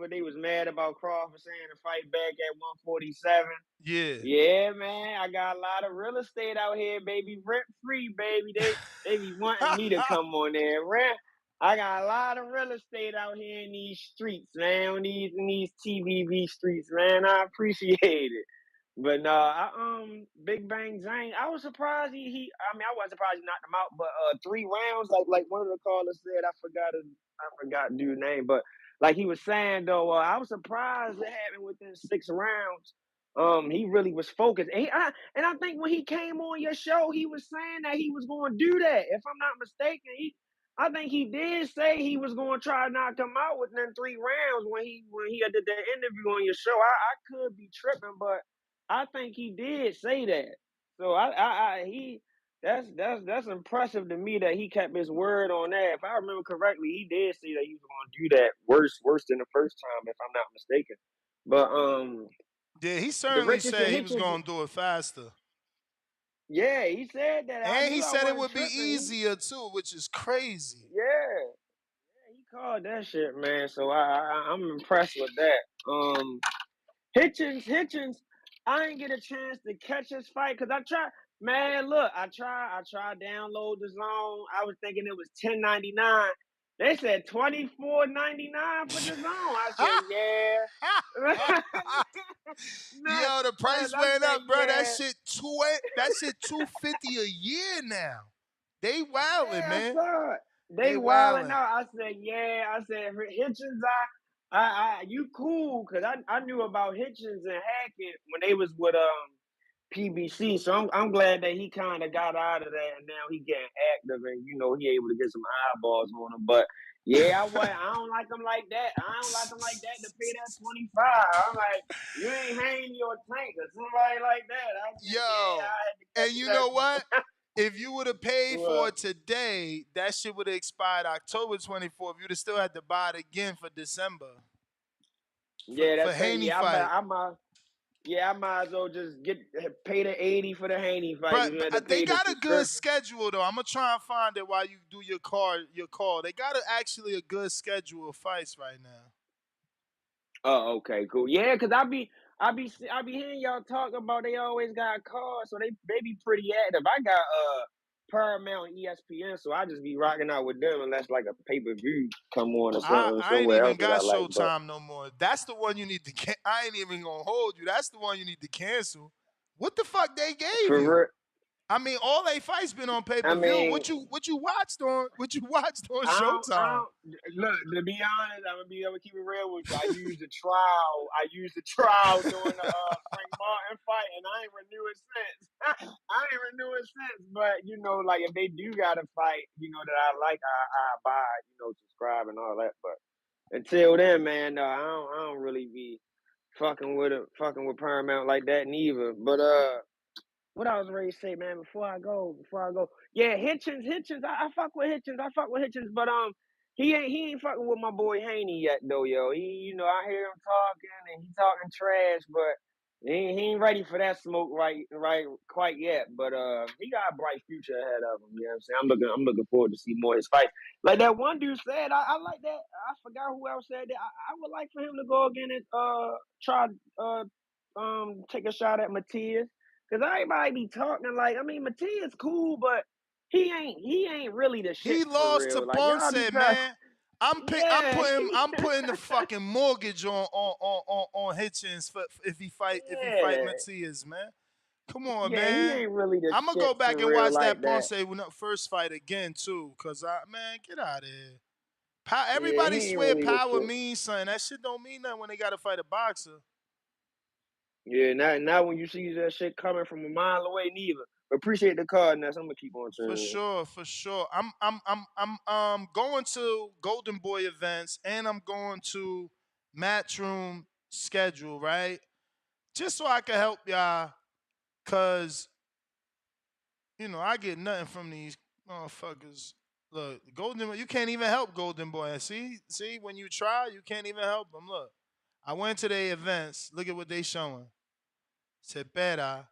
They was mad about Crawford saying to fight back at 147. Yeah. Yeah, man. I got a lot of real estate out here, baby. Rent free, baby. They be wanting me to come on there. I got a lot of real estate out here in these streets, man. In these TVV streets, man. I appreciate it. But no, Big Bang Zhang, I was surprised I wasn't surprised he knocked him out, but 3 rounds, like one of the callers said, I forgot dude's name, but like he was saying though, I was surprised it happened within 6 rounds. He really was focused, and I think when he came on your show, he was saying that he was going to do that. If I'm not mistaken, I think he did say he was going to try to knock him out within 3 rounds when he did that interview on your show. I could be tripping, but I think he did say that. So that's impressive to me that he kept his word on that. If I remember correctly, he did say that he was going to do that worse than the first time, if I'm not mistaken. But Yeah, he the certainly Richardson said he was Hitchins, going to do it faster. yeah, he said that. I And knew he I said it wasn't would be tripping. easier too, which is crazy. Yeah, he called that shit, man. So I'm impressed with that. Hitchins, I didn't get a chance to catch his fight because I tried. Man, look, I tried download the zone. I was thinking it was $10.99. They said $24.99 for the zone. I said, yeah. Nah, Yo, the cause price I went said, up, bro. That yeah. shit $250 a year now. They wildin', Yeah, I man. saw it. They They wilding wildin'. out. I said, yeah. I said, Hitchens, you cool? Cause I knew about Hitchens and Hackett when they was with PBC. So I'm glad that he kind of got out of that and now he getting active and he able to get some eyeballs on him. But yeah, I don't like him like that. I don't like him like that to pay that 25. I'm like, you ain't hanging your tank or somebody like that. I said, yeah, Yo, I had to and catch you that know what? one. If you would have paid for Well, it today, that shit would have expired October 24th. You'd have still had to buy it again for December. yeah, For that's crazy. Haney Yeah, fight. I might as well just pay the 80 for the Haney fight. But, You had to they pay the got a good subscription. schedule though. I'm gonna try and find it while you do your call. They got actually a good schedule of fights right now. Oh, okay, cool. Yeah, cause I be hearing y'all talk about they always got cars, so they be pretty active. I got Paramount and ESPN, so I just be rocking out with them unless like a pay per view come on or something I ain't somewhere even else that got I like. But Showtime no more. That's the one you need to. I ain't even gonna hold you. That's the one you need to cancel. What the fuck they gave for you? real, I mean, all they fights been on pay I per view. mean, What you watched on I Showtime? don't look. To be honest, I'm gonna be able to keep it real with you. I used the trial. I used the trial during the Frank Martin fight, and I ain't renewed it since. I ain't renewed it since. But like if they do got a fight, that I like, I buy, subscribe and all that. But until then, man, no, I don't really be fucking with Paramount like that neither. But what I was ready to say, man, before I go, yeah, Hitchins, I fuck with Hitchins, but he ain't fucking with my boy Haney yet though, yo. I hear him talking and he talking trash, but he ain't ready for that smoke right quite yet. But he got a bright future ahead of him. You know what I'm saying? I'm looking forward to see more of his fights. Like that one dude said, I like that. I forgot who else said that. I would like for him to go again and try take a shot at Matias. Cause everybody be talking like, I mean, Matias cool, but he ain't really the shit He for lost to real. Like y'all be Ponce, trying, man. I'm yeah, putting the fucking mortgage on Hitchens for if he fight yeah, Matias, man. Come on, yeah. He man. ain't really the I'm gonna shit go back for and real watch like that that. Ponce first fight again too, cause man, get out of here. Yeah, Everybody he ain't swear really the power shit. means something. That shit don't mean nothing when they gotta fight a boxer. Yeah, now when you see that shit coming from a mile away, neither. But appreciate the card, Ness. I'm gonna keep on For turning. sure, for sure. I'm going to Golden Boy events and I'm going to Matchroom schedule, right? Just so I can help y'all, cause I get nothing from these motherfuckers. Look, you can't even help Golden Boy. See, when you try, you can't even help them. Look, I went to their events. Look at what they showing. Cepeda,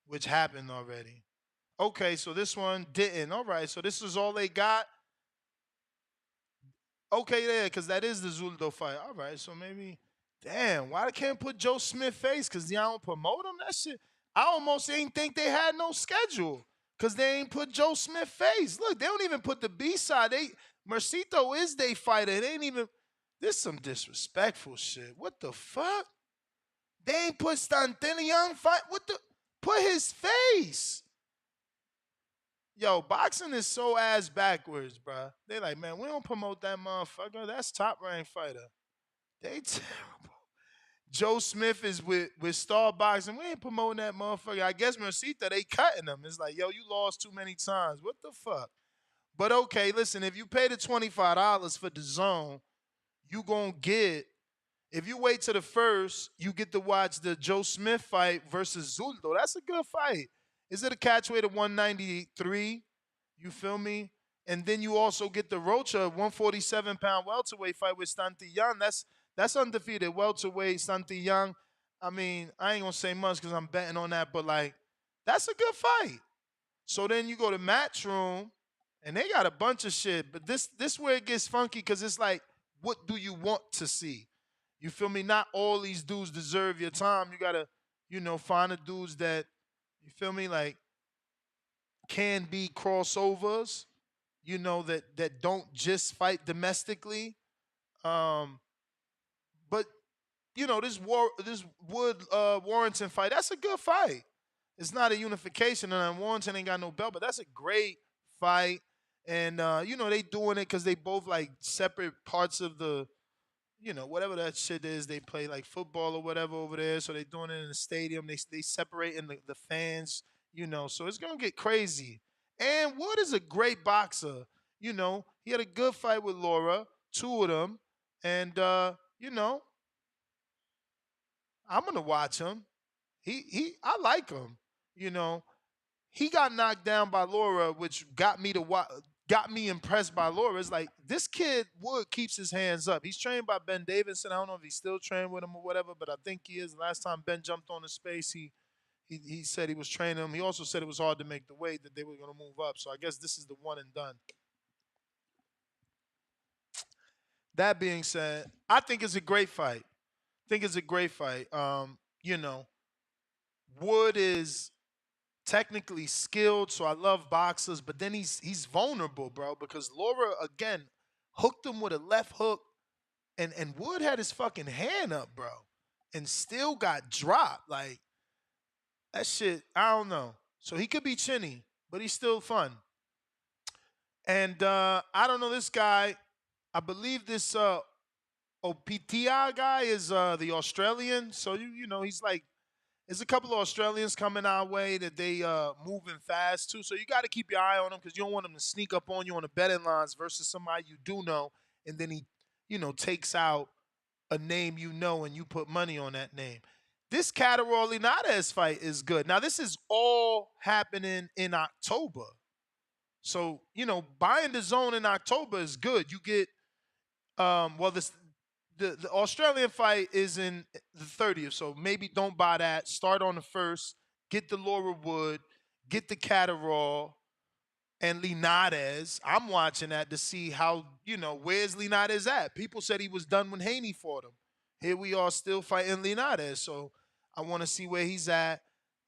which happened already. Okay, so this one didn't. All right, so this is all they got. Okay, yeah, because that is the Zuldo fight. All right, so maybe, damn, why they can't put Joe Smith face? Because y'all don't promote him? That shit, I almost ain't think they had no schedule because they ain't put Joe Smith face. Look, they don't even put the B-side. Mercito is they fighter. They ain't even, this some disrespectful shit. What the fuck? They ain't put Stantinian fight. Put his face. Yo, boxing is so ass backwards, bruh. They like, man, we don't promote that motherfucker. That's top ranked fighter. They terrible. Joe Smith is with Star Boxing. We ain't promoting that motherfucker. I guess Mercita, they cutting him. It's like, yo, you lost too many times. What the fuck? But okay, listen, if you pay the $25 for the zone, you gonna get, if you wait to the first, you get to watch the Joe Smith fight versus Zuldo. That's a good fight. Is it a catch weight of 193? You feel me? And then you also get the Rocha 147-pound welterweight fight with Santillán. That's undefeated welterweight Santillán. I mean, I ain't gonna say much because I'm betting on that, but like, that's a good fight. So then you go to Matchroom, and they got a bunch of shit. But this where it gets funky because it's like, what do you want to see? You feel me? Not all these dudes deserve your time. You gotta, find the dudes that, you feel me, like can be crossovers. That don't just fight domestically. But this Wood Warrington fight, that's a good fight. It's not a unification, and Warrington ain't got no belt, but that's a great fight. And they doing it because they both like separate parts of the, whatever that shit is. They play like football or whatever over there, so they doing it in the stadium. They separating the fans, So it's gonna get crazy. And Wood is a great boxer. He had a good fight with Laura, two of them, and I'm gonna watch him. I like him. You know, he got knocked down by Laura, which got me impressed by Laura. It's like this kid Wood keeps his hands up. He's trained by Ben Davidson. I don't know if he's still trained with him or whatever, but I think he is. Last time Ben jumped on the space, he said he was training him. He also said it was hard to make the weight, that they were going to move up. So I guess this is the one and done. That being said, I think it's a great fight. Wood is technically skilled, so I love boxers, but then he's vulnerable, bro, because Laura again hooked him with a left hook, and Wood had his fucking hand up, bro, and still got dropped. Like that shit, I don't know. So he could be chinny, but he's still fun. And I don't know this guy. I believe this Opitia guy is the Australian. So he's like, there's a couple of Australians coming our way that they moving fast too. So you got to keep your eye on them because you don't want them to sneak up on you on the betting lines versus somebody you do know, and then he, takes out a name and you put money on that name. This Catterall Linares fight is good. Now this is all happening in October, so buying the zone in October is good. You get the Australian fight is in the 30th, so maybe don't buy that. Start on the 1st. Get the Laura Wood. Get the Catterall and Linares. I'm watching that to see how, where's Linares at? People said he was done when Haney fought him. Here we are still fighting Linares, so I want to see where he's at.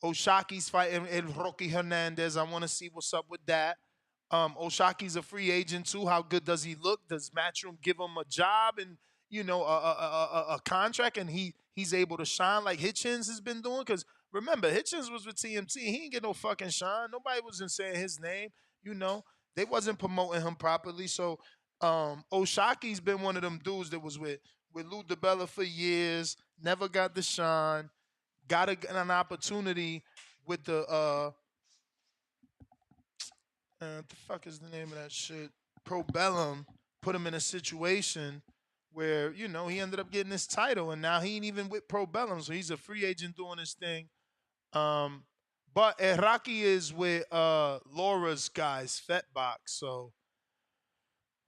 Oshaki's fighting El Rocky Hernandez. I want to see what's up with that. Oshaki's a free agent too. How good does he look? Does Matchroom give him a job and a contract, and he's able to shine like Hitchins has been doing? Because remember, Hitchins was with TMT. He didn't get no fucking shine. Nobody wasn't saying his name. They wasn't promoting him properly. So Oshaki's been one of them dudes that was with Lou DiBella for years, never got the shine, got an opportunity with the what the fuck is the name of that shit? Probellum put him in a situation where, he ended up getting this title, and now he ain't even with Probellum, so he's a free agent doing his thing. But Erraki is with Laura's guys, Fetbox, so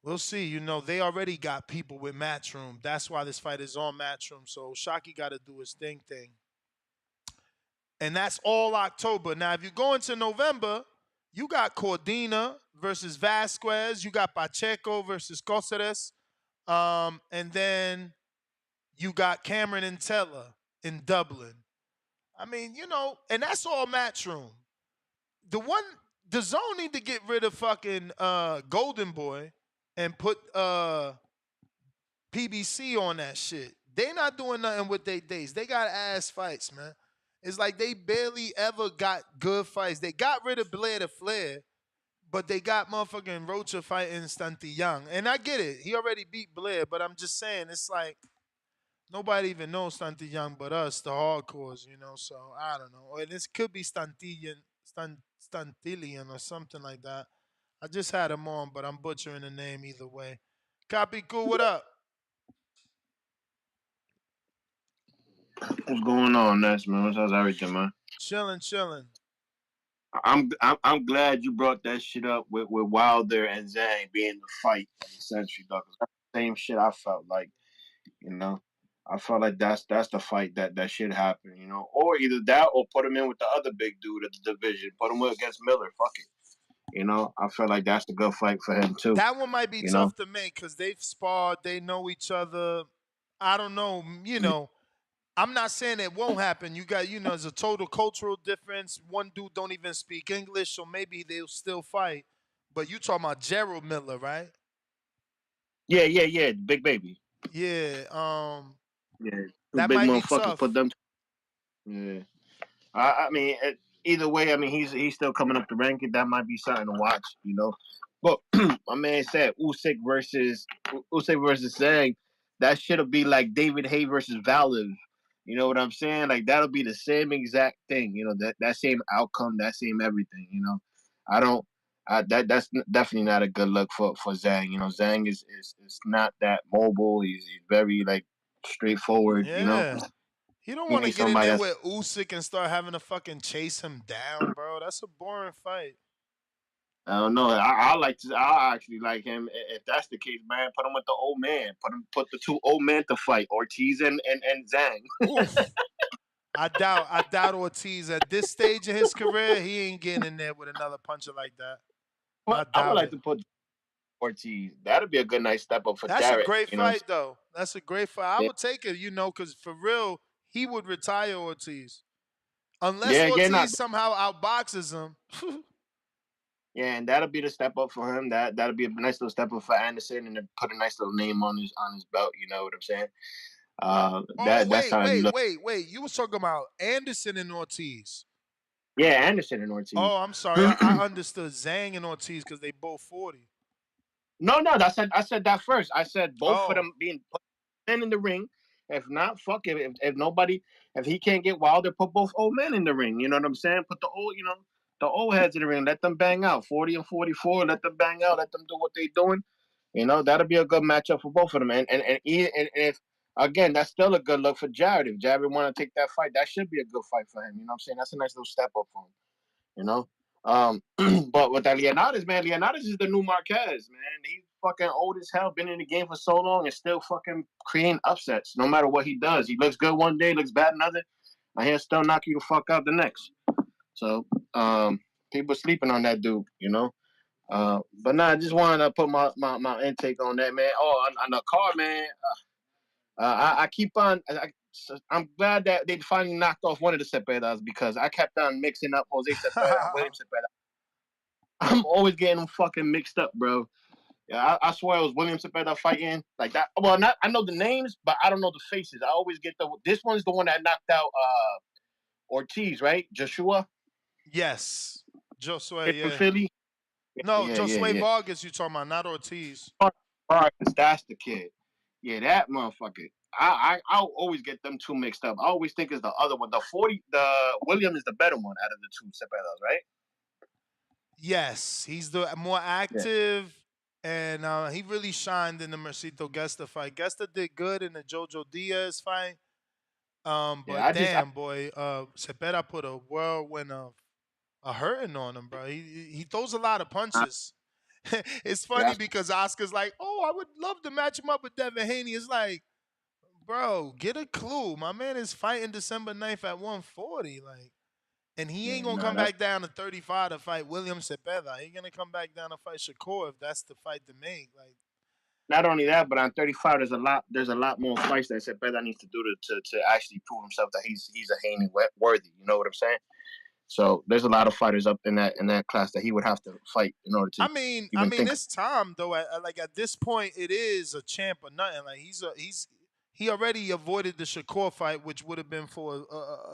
we'll see. They already got people with Matchroom. That's why this fight is on Matchroom, so Shaki got to do his thing. And that's all October. Now, if you go into November, you got Cordina versus Vasquez. You got Pacheco versus Cáceres. And then you got Cameron and Teller in Dublin. I mean, and that's all Matchroom. The zone need to get rid of fucking Golden Boy and put PBC on that shit. They not doing nothing with their days. They got ass fights, man. It's like they barely ever got good fights. They got rid of Blair to Flair, but they got motherfucking Rocha fighting Santillán. And I get it. He already beat Blair, but I'm just saying, it's like, Nobody even knows Stantillon but us, the hardcores, you know. So I don't know. Or this could be Stantillion or something like that. I just had him on, but I'm butchering the name either way. Copy cool, what up? What's going on, Ness, man? How's everything, man? Chilling. I'm glad you brought that shit up with Wilder and Zhang being the fight of the century, dog. 'Cause that's the same shit I felt like, you know. I felt like that's the fight that should happen, you know. Or either that or put him in with the other big dude of the division. Put him against Miller. Fuck it. You know, I feel like that's a good fight for him too. That one might be You know? tough to make because they've sparred, they know each other. I don't know, you know. I'm not saying it won't happen. You got, there's a total cultural difference. One dude don't even speak English, so maybe they'll still fight. But you talking about Gerald Miller, right? Yeah. Big baby. Yeah. Yeah. Two That big might be motherfuckers. tough. Put them. Yeah. I mean, either way, I mean, he's still coming up the ranking. That might be something to watch, you know. But my man said Usyk versus Zhang. That shit'll be like David Hay versus Valor. You know what I'm saying? Like that'll be the same exact thing. You know that same outcome, that same everything. You know, I don't. That's definitely not a good look for Zhang. You know, Zhang is not that mobile. He's very like straightforward. You know, Yeah. He don't he want to needs get in somebody there that's. with Usyk and start having to fucking chase him down, bro. That's a boring fight. I don't know. I actually like him. If that's the case, man, put him with the old man. Put the two old men to fight, Ortiz and Zhang. Oof. I doubt Ortiz at this stage in his career, he ain't getting in there with another puncher like that. I I would doubt like it. to put Ortiz. That'd be a good nice step up for That's a Jarrett. great You know what I'm fight, though. That's a great fight. I saying? would take it, because for real, he would retire Ortiz. Unless Yeah, not. Ortiz somehow outboxes him. Yeah, and that'll be the step up for him. That'll be a nice little step up for Anderson, and then put a nice little name on his belt. You know what I'm saying? Oh, That's how you look. wait. You was talking about Anderson and Ortiz. Yeah, Anderson and Ortiz. Oh, I'm sorry. I understood Zhang and Ortiz because they both 40. No, I said that first. I said both of Oh. them being put in the ring. If not, fuck it. If nobody, if he can't get Wilder, put both old men in the ring. You know what I'm saying? Put the old heads in the ring. Let them bang out. 40 and 44. Let them bang out. Let them do what they're doing. You know, that'll be a good matchup for both of them. And if again, that's still a good look for Jared. If Jared want to take that fight, that should be a good fight for him. You know what I'm saying? That's a nice little step up for him. You know. But with that Leonidas, man, Leonidas is the new Marquez, man. He's fucking old as hell, been in the game for so long, and still fucking creating upsets. No matter what he does, he looks good one day, looks bad another, and he'll still knock you the fuck out the next. So, people sleeping on that dude, you know. But nah, I just wanted to put my intake on that, man. Oh, on the card, man. I keep on. I'm glad that they finally knocked off one of the Cepedas because I kept on mixing up Jose Cepeda and William Cepeda. I'm always getting them fucking mixed up, bro. Yeah, I swear it was William Cepeda fighting like that. Well, not I know the names, but I don't know the faces. I always get this one's the one that knocked out Ortiz, right? Joshua. Yes. Josue, In yeah. Philly. No, Yeah. Josue Vargas you talking about, not Ortiz. Vargas, that's the kid. Yeah, that motherfucker. I'll always get them two mixed up. I always think it's the other one. The William is the better one out of the two Cepedas, right? Yes, he's the more Yeah. active, and he really shined in the Mercito Gesta fight. Gesta did good in the Jojo Diaz fight, Yeah, but damn boy, Cepeda put a whirlwind of a hurting on him, bro. He throws a lot of punches. It's funny because Oscar's like, oh, I would love to match him up with Devin Haney. It's like, bro, get a clue. My man is fighting December 9th at 140, like. And he ain't gonna come back down to 35 to fight William Cepeda. He's gonna come back down to fight Shakur if that's the fight to make. Like, not only that, but on 35, there's a lot more fights that Cepeda needs to do to actually prove himself that he's a Haney worthy. You know what I'm saying? So there's a lot of fighters up in that class that he would have to fight in order to. I mean, it's time though. Like at this point, it is a champ or nothing. Like he already avoided the Shakur fight, which would have been for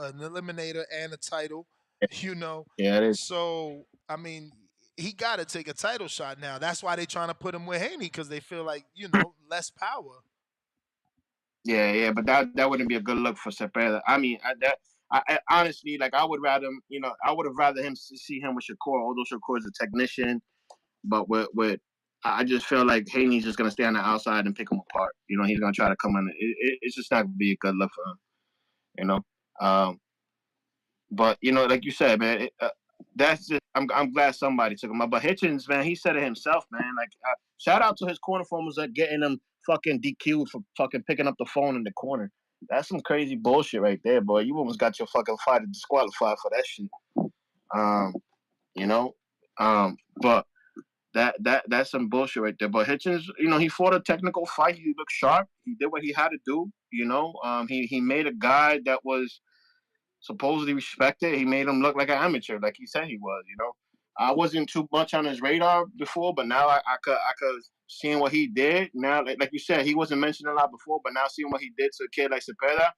an eliminator and a title. You know. Yeah, it is. So I mean, he got to take a title shot now. That's why they're trying to put him with Haney because they feel like less power. Yeah, but that wouldn't be a good look for Cepeda. I mean, I honestly, like, I would rather, I would have rather him see him with Shakur, although Shakur is a technician. But with I just feel like Haney's just gonna stay on the outside and pick him apart. He's gonna try to come in. It's just not gonna be a good look for him. You know, but like you said, man, that's just. I'm glad somebody took him up. But Hitchins, man, he said it himself, man. Like, shout out to his corner formers that getting him fucking DQ'd for fucking picking up the phone in the corner. That's some crazy bullshit right there, boy. You almost got your fucking fighter disqualified for that shit. You know, but. That's some bullshit right there. But Hitchins, he fought a technical fight. He looked sharp. He did what he had to do. He made a guy that was supposedly respected. He made him look like an amateur, like he said he was. I wasn't too much on his radar before, but now I could seeing what he did. Now, like you said, he wasn't mentioned a lot before, but now seeing what he did to a kid like Cepeda,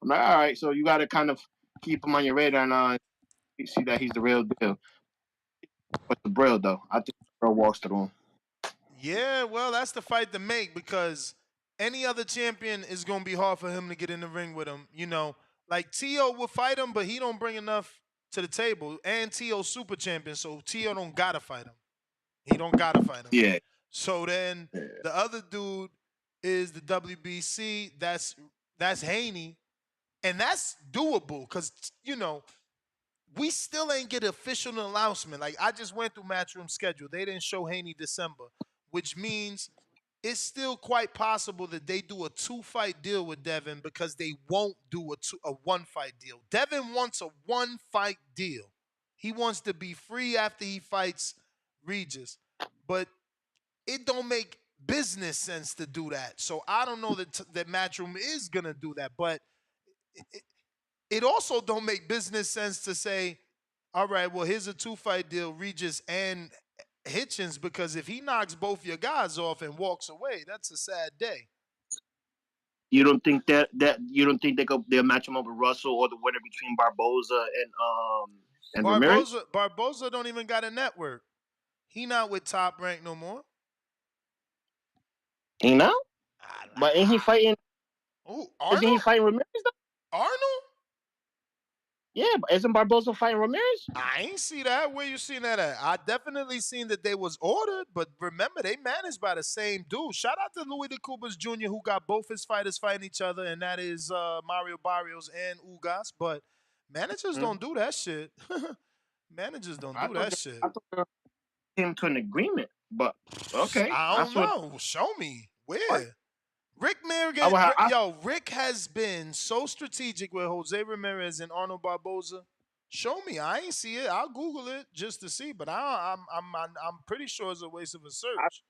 I'm like, all right. So you got to kind of keep him on your radar and see that he's the real deal. But the Brill, though, I think the Brill walks through him. Yeah, well, that's the fight to make because any other champion is going to be hard for him to get in the ring with him. Like Tio will fight him, but he don't bring enough to the table. And Tio's super champion, so Tio don't gotta fight him. He don't gotta fight him. Yeah. So then the other dude is the WBC. That's Haney, and that's doable because we still ain't get official announcement. Like, I just went through Matchroom schedule. They didn't show Haney December, which means it's still quite possible that they do a 2-fight deal with Devin because they won't do a 1-fight deal. Devin wants a 1-fight deal. He wants to be free after he fights Regis, but it don't make business sense to do that. So I don't know that Matchroom is gonna do that, but it also don't make business sense to say, all right, well, here's a 2-fight deal, Regis and Hitchins, because if he knocks both your guys off and walks away, that's a sad day. You don't think that you don't think they'll match him up with Russell or the winner between Barboza and Ramirez? Barboza don't even got a network. He not with Top Rank no more. He not? But ain't he fighting? Arnold? Isn't he fighting Ramirez though? Arnold? Yeah, but isn't Barboza fighting Ramirez? I ain't see that. Where you seen that at? I definitely seen that they was ordered, but remember, they managed by the same dude. Shout out to Louis DeCubas Jr., who got both his fighters fighting each other, and that is Mario Barrios and Ugas. But managers don't do that shit. Managers don't do that shit. I thought they came to an agreement, but okay. I don't know. Show me. Where? What? Rick Merrigan, Rick has been so strategic with Jose Ramirez and Arnold Barboza. Show me. I ain't see it. I'll Google it just to see, but I'm pretty sure it's a waste of a search.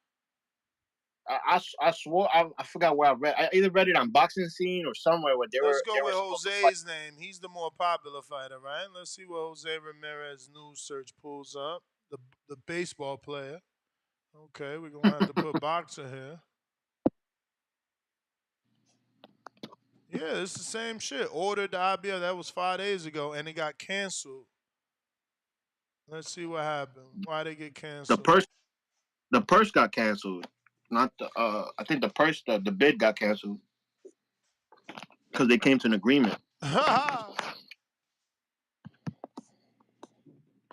I swore I forgot where I read. I either read it on Boxing Scene or somewhere where they were. Let's go with Jose's name. He's the more popular fighter, right? Let's see what Jose Ramirez news search pulls up. The baseball player. Okay, we're gonna have to put boxer here. Yeah, it's the same shit. Ordered the IBF. That was 5 days ago, and it got canceled. Let's see what happened. Why they get canceled? The purse got canceled. Not the. I think the purse. The bid got canceled because they came to an agreement.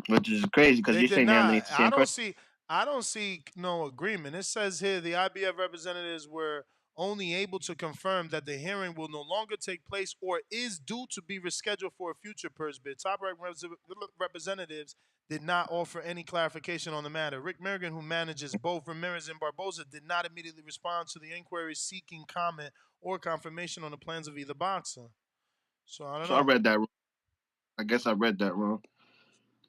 Which is crazy because you're saying they have the same person. I don't see no agreement. It says here the IBF representatives were only able to confirm that the hearing will no longer take place or is due to be rescheduled for a future purse bid. Top rank representatives did not offer any clarification on the matter. Rick Merrigan, who manages both Ramirez and Barboza, did not immediately respond to the inquiry seeking comment or confirmation on the plans of either boxer. So I don't know. I read that wrong. I guess I read that wrong.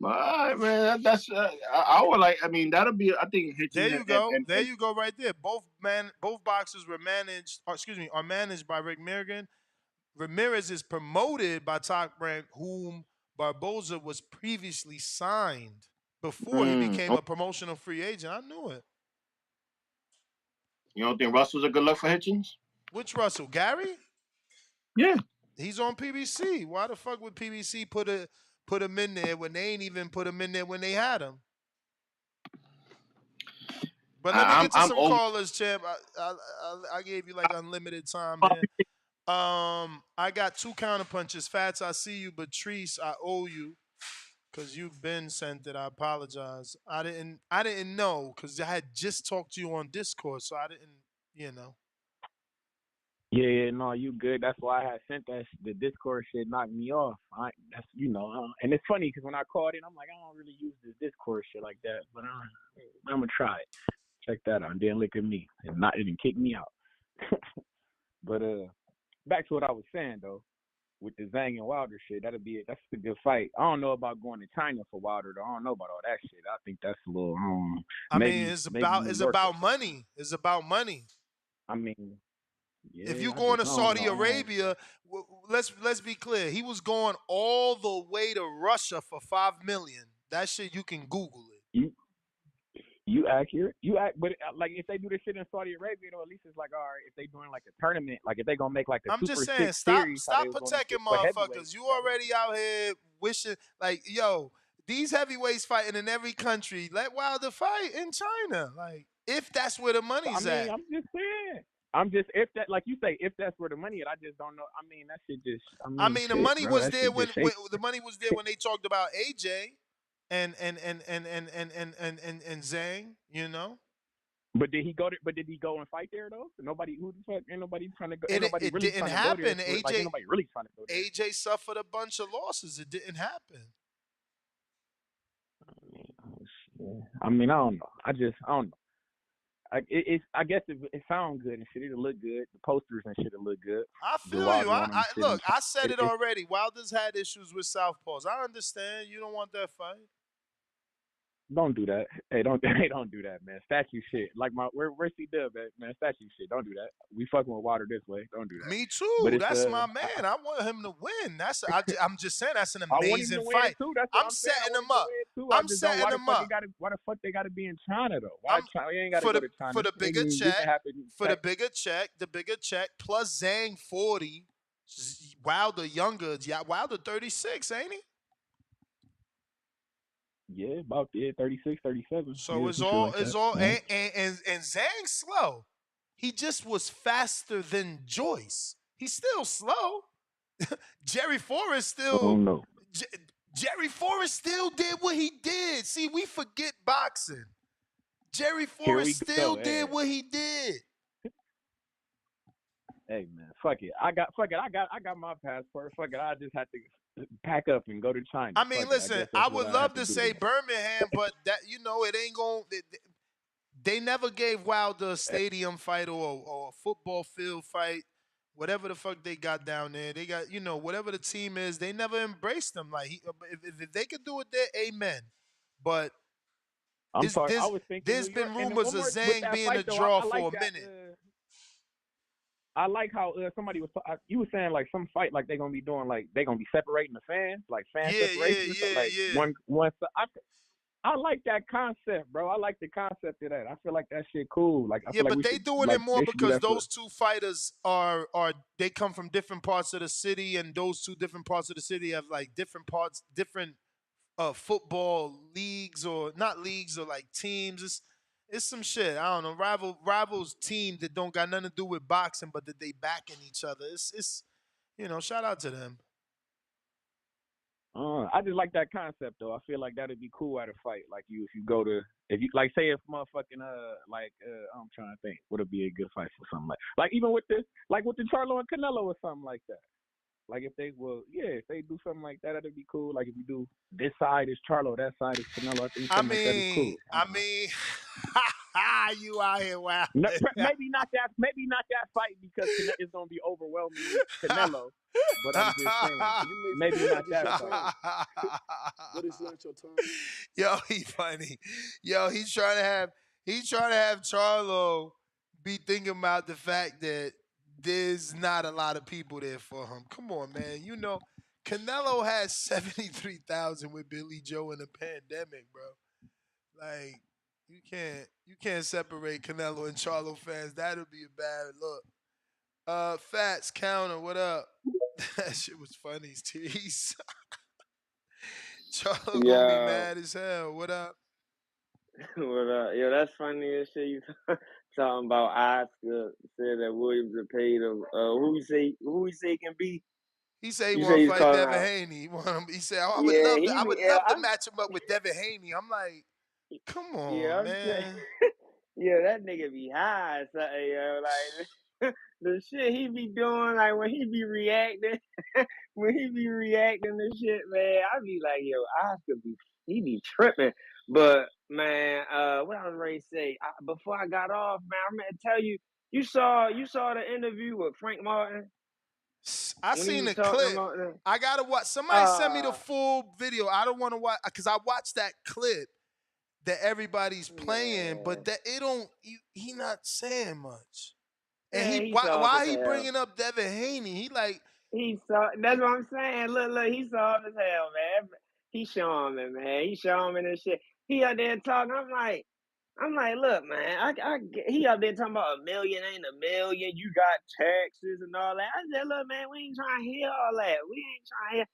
All right, man. That's I would like. I mean, that'll be. I think. There you go. There you go. Right there. Both boxers were managed. Are managed by Rick Merrigan. Ramirez is promoted by Top Rank, whom Barboza was previously signed before he became a promotional free agent. I knew it. You don't think Russell's a good look for Hitchins? Which Russell? Gary? Yeah. He's on PBC. Why the fuck would PBC put him in there when they ain't even put him in there when they had him? But let me get to some callers, champ. I gave you like unlimited time here. I got 2 counterpunches. Fats, I see you, but Treese, I owe you because you've been sent it. I apologize. I didn't know because I had just talked to you on Discord, so I didn't, you know. Yeah, no, you good. That's why I had sent that. The Discord shit knocked me off. That's and it's funny because when I called in, I'm like, I don't really use this Discord shit like that, but I'm gonna try it. Check that out. And then look at me, and it didn't kick me out. But back to what I was saying though, with the Zhang and Wilder shit, that's a good fight. I don't know about going to China for Wilder though. I don't know about all that shit. I think that's a little. I mean, it's about money. It's about money. I mean. Yeah, if you going to Saudi Arabia, let's be clear. He was going all the way to Russia for $5 million. That shit you can Google it. You accurate. But like if they do this shit in Saudi Arabia, though, at least it's like all right. If they doing like a tournament, like if they gonna make like a I'm Super just saying, 6 series, stop protecting motherfuckers. You already out here wishing like yo. These heavyweights fighting in every country. Let Wilder fight in China. Like if that's where the money's at. I'm just saying. If that, like you say, if that's where the money is, I just don't know. I mean, that shit just. I mean, the money was there when the money was there when they talked about AJ and Zhang, you know. But did he go? But did he go and fight there though? Nobody. Who the fuck? Ain't nobody trying to go. Ain't nobody it really didn't trying happen. To go there. AJ. Ain't nobody really trying to go there. AJ suffered a bunch of losses. It didn't happen. I mean, I don't know. I don't know. I guess it sounds good and shit. It'll look good. The posters and shit will look good. I feel you. Look, I said it already. Wilder's had issues with southpaws. I understand. You don't want that fight. Don't do that. Hey, don't do that, man. Statue shit. Like where's C-Dub at, man? Statue shit. Don't do that. We fucking with Wilder this way. Don't do that. Me too. That's my man. I want him to win. I'm just saying that's an amazing fight. I'm setting him up. I'm setting him up. Why the fuck they got to be in China though? Why China? You ain't got to go to China for the bigger check. For the bigger check plus Zhang 40. Wilder younger. Yeah, Wilder 36, ain't he? Yeah, about 36, 37. So it's all and Zhang slow. He just was faster than Joyce. He's still slow. Jerry Forrest still. Oh no. Jerry Forrest still did what he did. See, we forget boxing. Jerry Forrest still did what he did. Hey man, fuck it. I got my passport. Fuck it. I just had to pack up and go to China. I mean, listen, I would love to say Birmingham, but that it ain't going. They never gave Wilder a stadium fight or a football field fight, whatever the fuck they got down there. They got whatever the team is. They never embraced them. Like if they could do it there, amen. But there's been rumors of Zhang being a draw for a minute. I like how somebody was you were saying like some fight like they're gonna be doing like they're gonna be separating the fans like separation. One. I like that concept, bro. I like the concept of that. I feel like that shit cool. Like but they doing it more because those two fighters are they come from different parts of the city, and those two different parts of the city have like different football leagues or not leagues or like teams. It's some shit. I don't know. Rivals team that don't got nothing to do with boxing, but that they backing each other. It's shout out to them. I just like that concept though. I feel like that'd be cool at a fight. Like if you like say if motherfucking I'm trying to think would it be a good fight for something like even with the Charlo and Canelo or something like that. Like if they do something like that, that'd be cool. Like if you do this side is Charlo, that side is Canelo. I think something like that is cool. I mean, you out here, wow. Maybe not that fight because it's gonna be overwhelming Canelo. But I'm just saying, maybe not that fight. But it's not your time. Yo, he funny. Yo, he's trying to have Charlo be thinking about the fact that there's not a lot of people there for him. Come on, man. Canelo had 73,000 with Billy Joe in the pandemic, bro. Like, you can't separate Canelo and Charlo fans. That'll be a bad look. Fats Counter, what up? That shit was funny, Tease. Charlo gonna be mad as hell. What up? Well, yeah, that's funny as shit. You talking about Oscar said that Williams had paid him. Who he say can be? He said he You want say to he's fight calling Devin out. Haney. He said I would Yeah, love to. he I be. would Yeah, love to match him up with Devin Haney. I'm like, come on, I'm saying. man. Yeah, that nigga be high or something, yo. Like the shit he be doing, like when he be reacting, when he be reacting to shit, man, I be like, yo, Oscar he be tripping. But man, what I was ready to say before I got off, man, I'm gonna tell you, you saw the interview with Frank Martin I when he seen was a talking clip. about I gotta watch. Somebody sent me the full video. I don't want to watch because I watched that clip that everybody's playing, but that it don't. He not saying much. And man, he soft as why he hell. bringing up Devin Haney? He like He saw. That's what I'm saying. Look, he soft as hell, man. He showing me, man. He showing me this shit. He out there talking. I'm like, look, man. He out there talking about a million ain't a million. You got taxes and all that. I said, look, man, we ain't trying to hear all that. We ain't trying to hear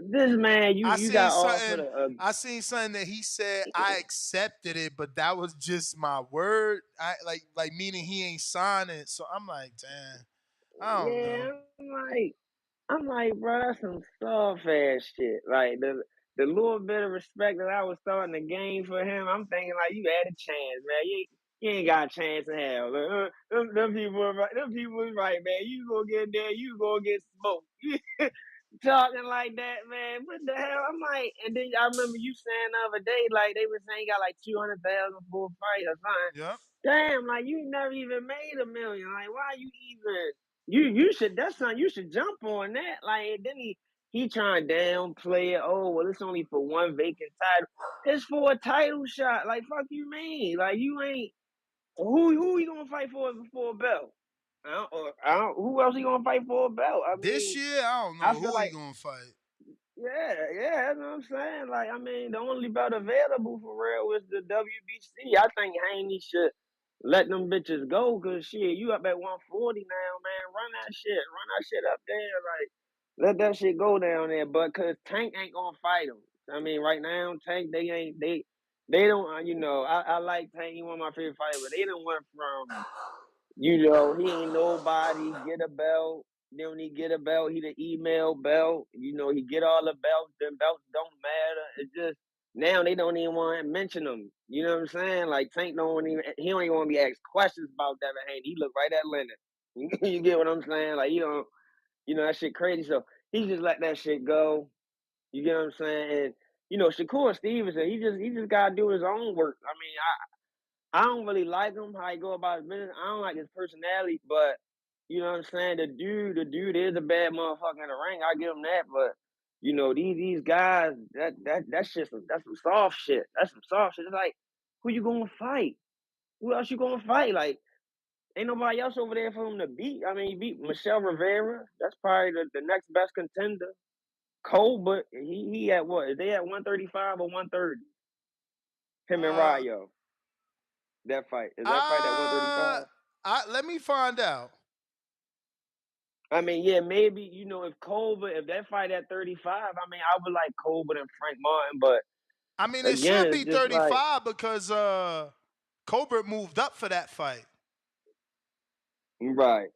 this, man. You got offered I seen something that he said I accepted it, but that was just my word. I like meaning he ain't signing it. So I'm like, damn, I don't know. yeah. I'm like, bro, that's some soft ass shit. Like the little bit of respect that I was starting to gain for him, I'm thinking like you had a chance, man. You ain't got a chance in hell. Them people are right. Them people is right, man. You go get there, you go get smoked. Talking like that, man. What the hell? I'm like, and then I remember you saying the other day, like they were saying you got like 200,000 for a fight or something. Yep. Damn, like you never even made $1 million. Like why you even? You should. That's something you should jump on that. Like then he trying to downplay it. Oh well, it's only for one vacant title. It's for a title shot. Like fuck you mean? Like you ain't who you gonna fight for a belt? Who else he gonna fight for a belt? I This mean, year, I don't I know feel who he like gonna fight. yeah, that's what I'm saying. Like I mean, the only belt available for real is the WBC. I think Haney should let them bitches go because shit, you up at 140 now, man. Run that shit up there. Like let that shit go down there. But cause Tank ain't gonna fight him. I mean, right now Tank they don't. You know, I like Tank. He one of my favorite fighters, but they done went from he ain't nobody, get a belt. Then when he get a belt, he the email belt. He get all the belts. Them belts don't matter. It's just now they don't even want to mention them. You know what I'm saying? Like Tank he don't even want to be asked questions about Devin Haney. He look right at Leonard. You get what I'm saying? Like that shit crazy. So he just let that shit go. You get what I'm saying? And Shakur Stevenson, he just gotta do his own work. I mean, I don't really like him, how he go about his business. I don't like his personality, but you know what I'm saying? The dude is a bad motherfucker in the ring. I give him that, but these guys, that's some soft shit. That's some soft shit. It's like, who you gonna fight? Who else you gonna fight? Like, ain't nobody else over there for him to beat. I mean, he beat Michelle Rivera. That's probably the next best contender. Cole, but he at what? Is they at 135 or 130? Him and Rayo. That fight. Is that fight at 135? Let me find out. I mean, yeah, maybe, if that fight at 35, I mean, I would like Colbert and Frank Martin, but I mean, it again, should be it's just like, 35 because Colbert moved up for that fight. right.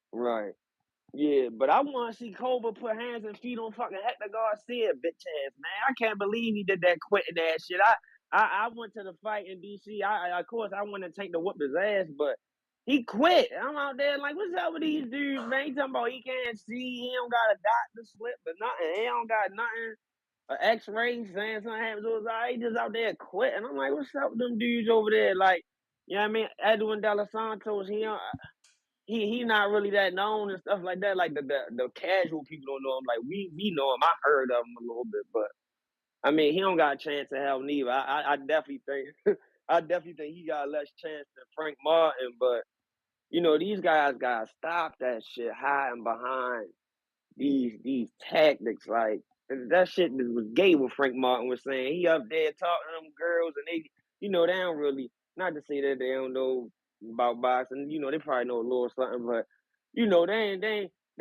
Yeah, but I want to see Colbert put hands and feet on fucking Hector Garcia, bitch ass, man. I can't believe he did that quitting ass shit. I went to the fight in D.C. Of course, I wanted to take the whoop his ass, but he quit. I'm out there like, what's up with these dudes, man? He talking about he can't see, he don't got a doctor slip or nothing. He don't got nothing, an X-ray saying something happens to his eye. He just out there quit. And I'm like, what's up with them dudes over there? Like, you know what I mean? Edwin De Los Santos, he not really that known and stuff like that. Like the casual people don't know him. Like we know him. I heard of him a little bit, but I mean he don't got a chance to hell neither. I definitely think he got less chance than Frank Martin. But these guys gotta stop that shit hiding behind these tactics. Like that shit was gay what Frank Martin was saying. He up there talking to them girls and they don't really, not to say that they don't know about boxing, they probably know a little something, but they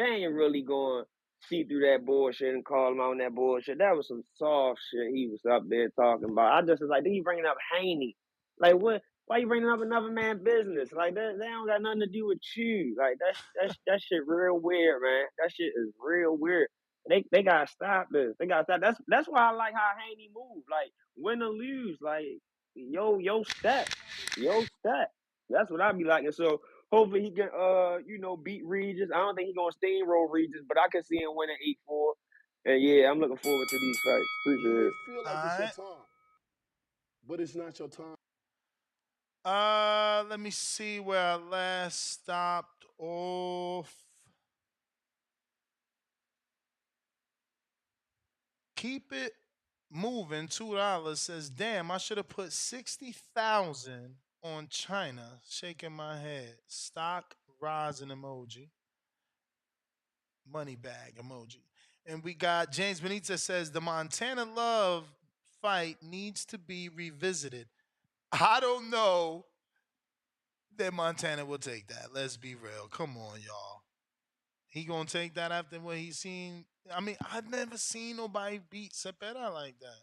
ain't really going to see through that bullshit and call him on that bullshit. That was some soft shit he was up there talking about. I just was like, then he bringing up Haney. Like what? Why you bringing up another man's business? Like that don't got nothing to do with you. Like that shit real weird, man. That shit is real weird. They gotta stop this. They gotta stop. That's why I like how Haney move. Like win or lose. Like yo stat. Yo stat. That's what I be liking. So hopefully he can beat Regis. I don't think he gonna steamroll Regis, but I can see him winning 8-4. And yeah, I'm looking forward to these fights. You Appreciate may it. feel like it's your time, but it's not your time. Let me see where I last stopped off. Keep it moving. $2 says, "Damn, I should have put 60,000 on China." Shaking my head. Stock rising emoji. Money bag emoji. And we got James Benitez says the Montana Love fight needs to be revisited. I don't know that Montana will take that. Let's be real. Come on, y'all. He gonna take that after what he's seen. I mean, I've never seen nobody beat Cepeda like that.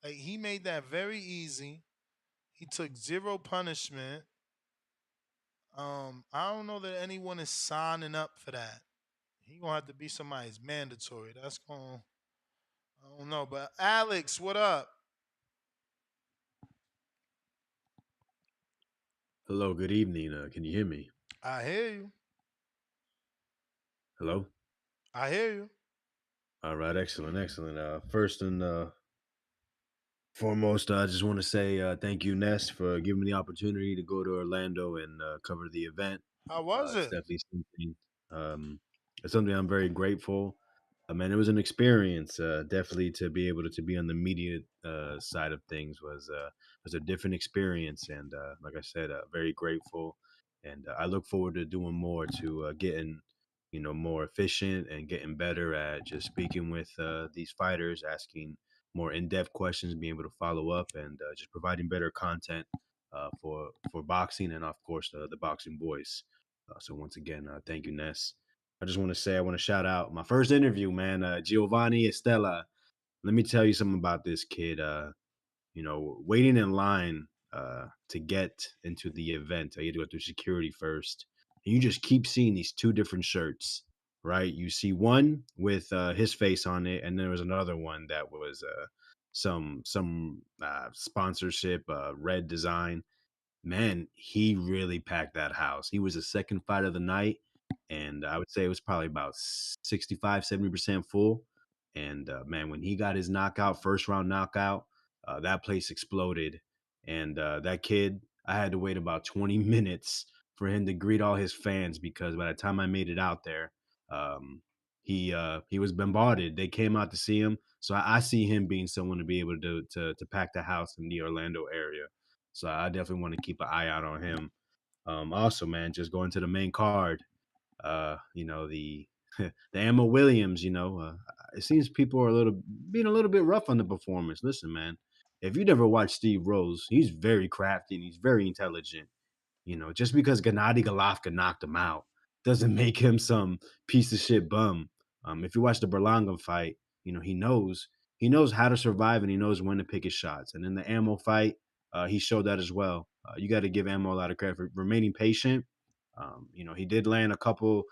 Like he made that very easy. He took zero punishment. I don't know that anyone is signing up for that. He gonna have to be somebody's mandatory. That's gonna I don't know. But Alex, what up? Hello, good evening. Can you hear me? I hear you. Hello? I hear you. All right, excellent, excellent. First and foremost, I just want to say thank you, Ness, for giving me the opportunity to go to Orlando and cover the event. How was It's it? definitely something. It's something I'm very grateful. Man, it was an experience. Definitely to be able to be on the media side of things was a different experience, and like I said, very grateful. And I look forward to doing more to getting more efficient and getting better at just speaking with these fighters, asking more in-depth questions, being able to follow up, and just providing better content for boxing and of course the boxing voice. So once again, thank you, Ness. I just want to say I want to shout out my first interview, man, Giovanni Estella. Let me tell you something about this kid. Waiting in line to get into the event, you had to go through security first, and you just keep seeing these two different shirts, right? You see one with his face on it, and there was another one that was some sponsorship, red design. Man, he really packed that house. He was the second fight of the night, and I would say it was probably about 65-70% full. And man, when he got his knockout, first round knockout, that place exploded. And that kid, I had to wait about 20 minutes for him to greet all his fans because by the time I made it out there, um, he was bombarded. They came out to see him, so I see him being someone to be able to pack the house in the Orlando area. So I definitely want to keep an eye out on him. Also, man, just going to the main card. The the Emma Williams. It seems people are being a little bit rough on the performance. Listen, man, if you never watched Steve Rose, he's very crafty and he's very intelligent. Just because Gennady Golovkin knocked him out doesn't make him some piece of shit bum. If you watch the Berlanga fight, he knows how to survive and he knows when to pick his shots. And in the Ammo fight, he showed that as well. You got to give Ammo a lot of credit for remaining patient. He did land a couple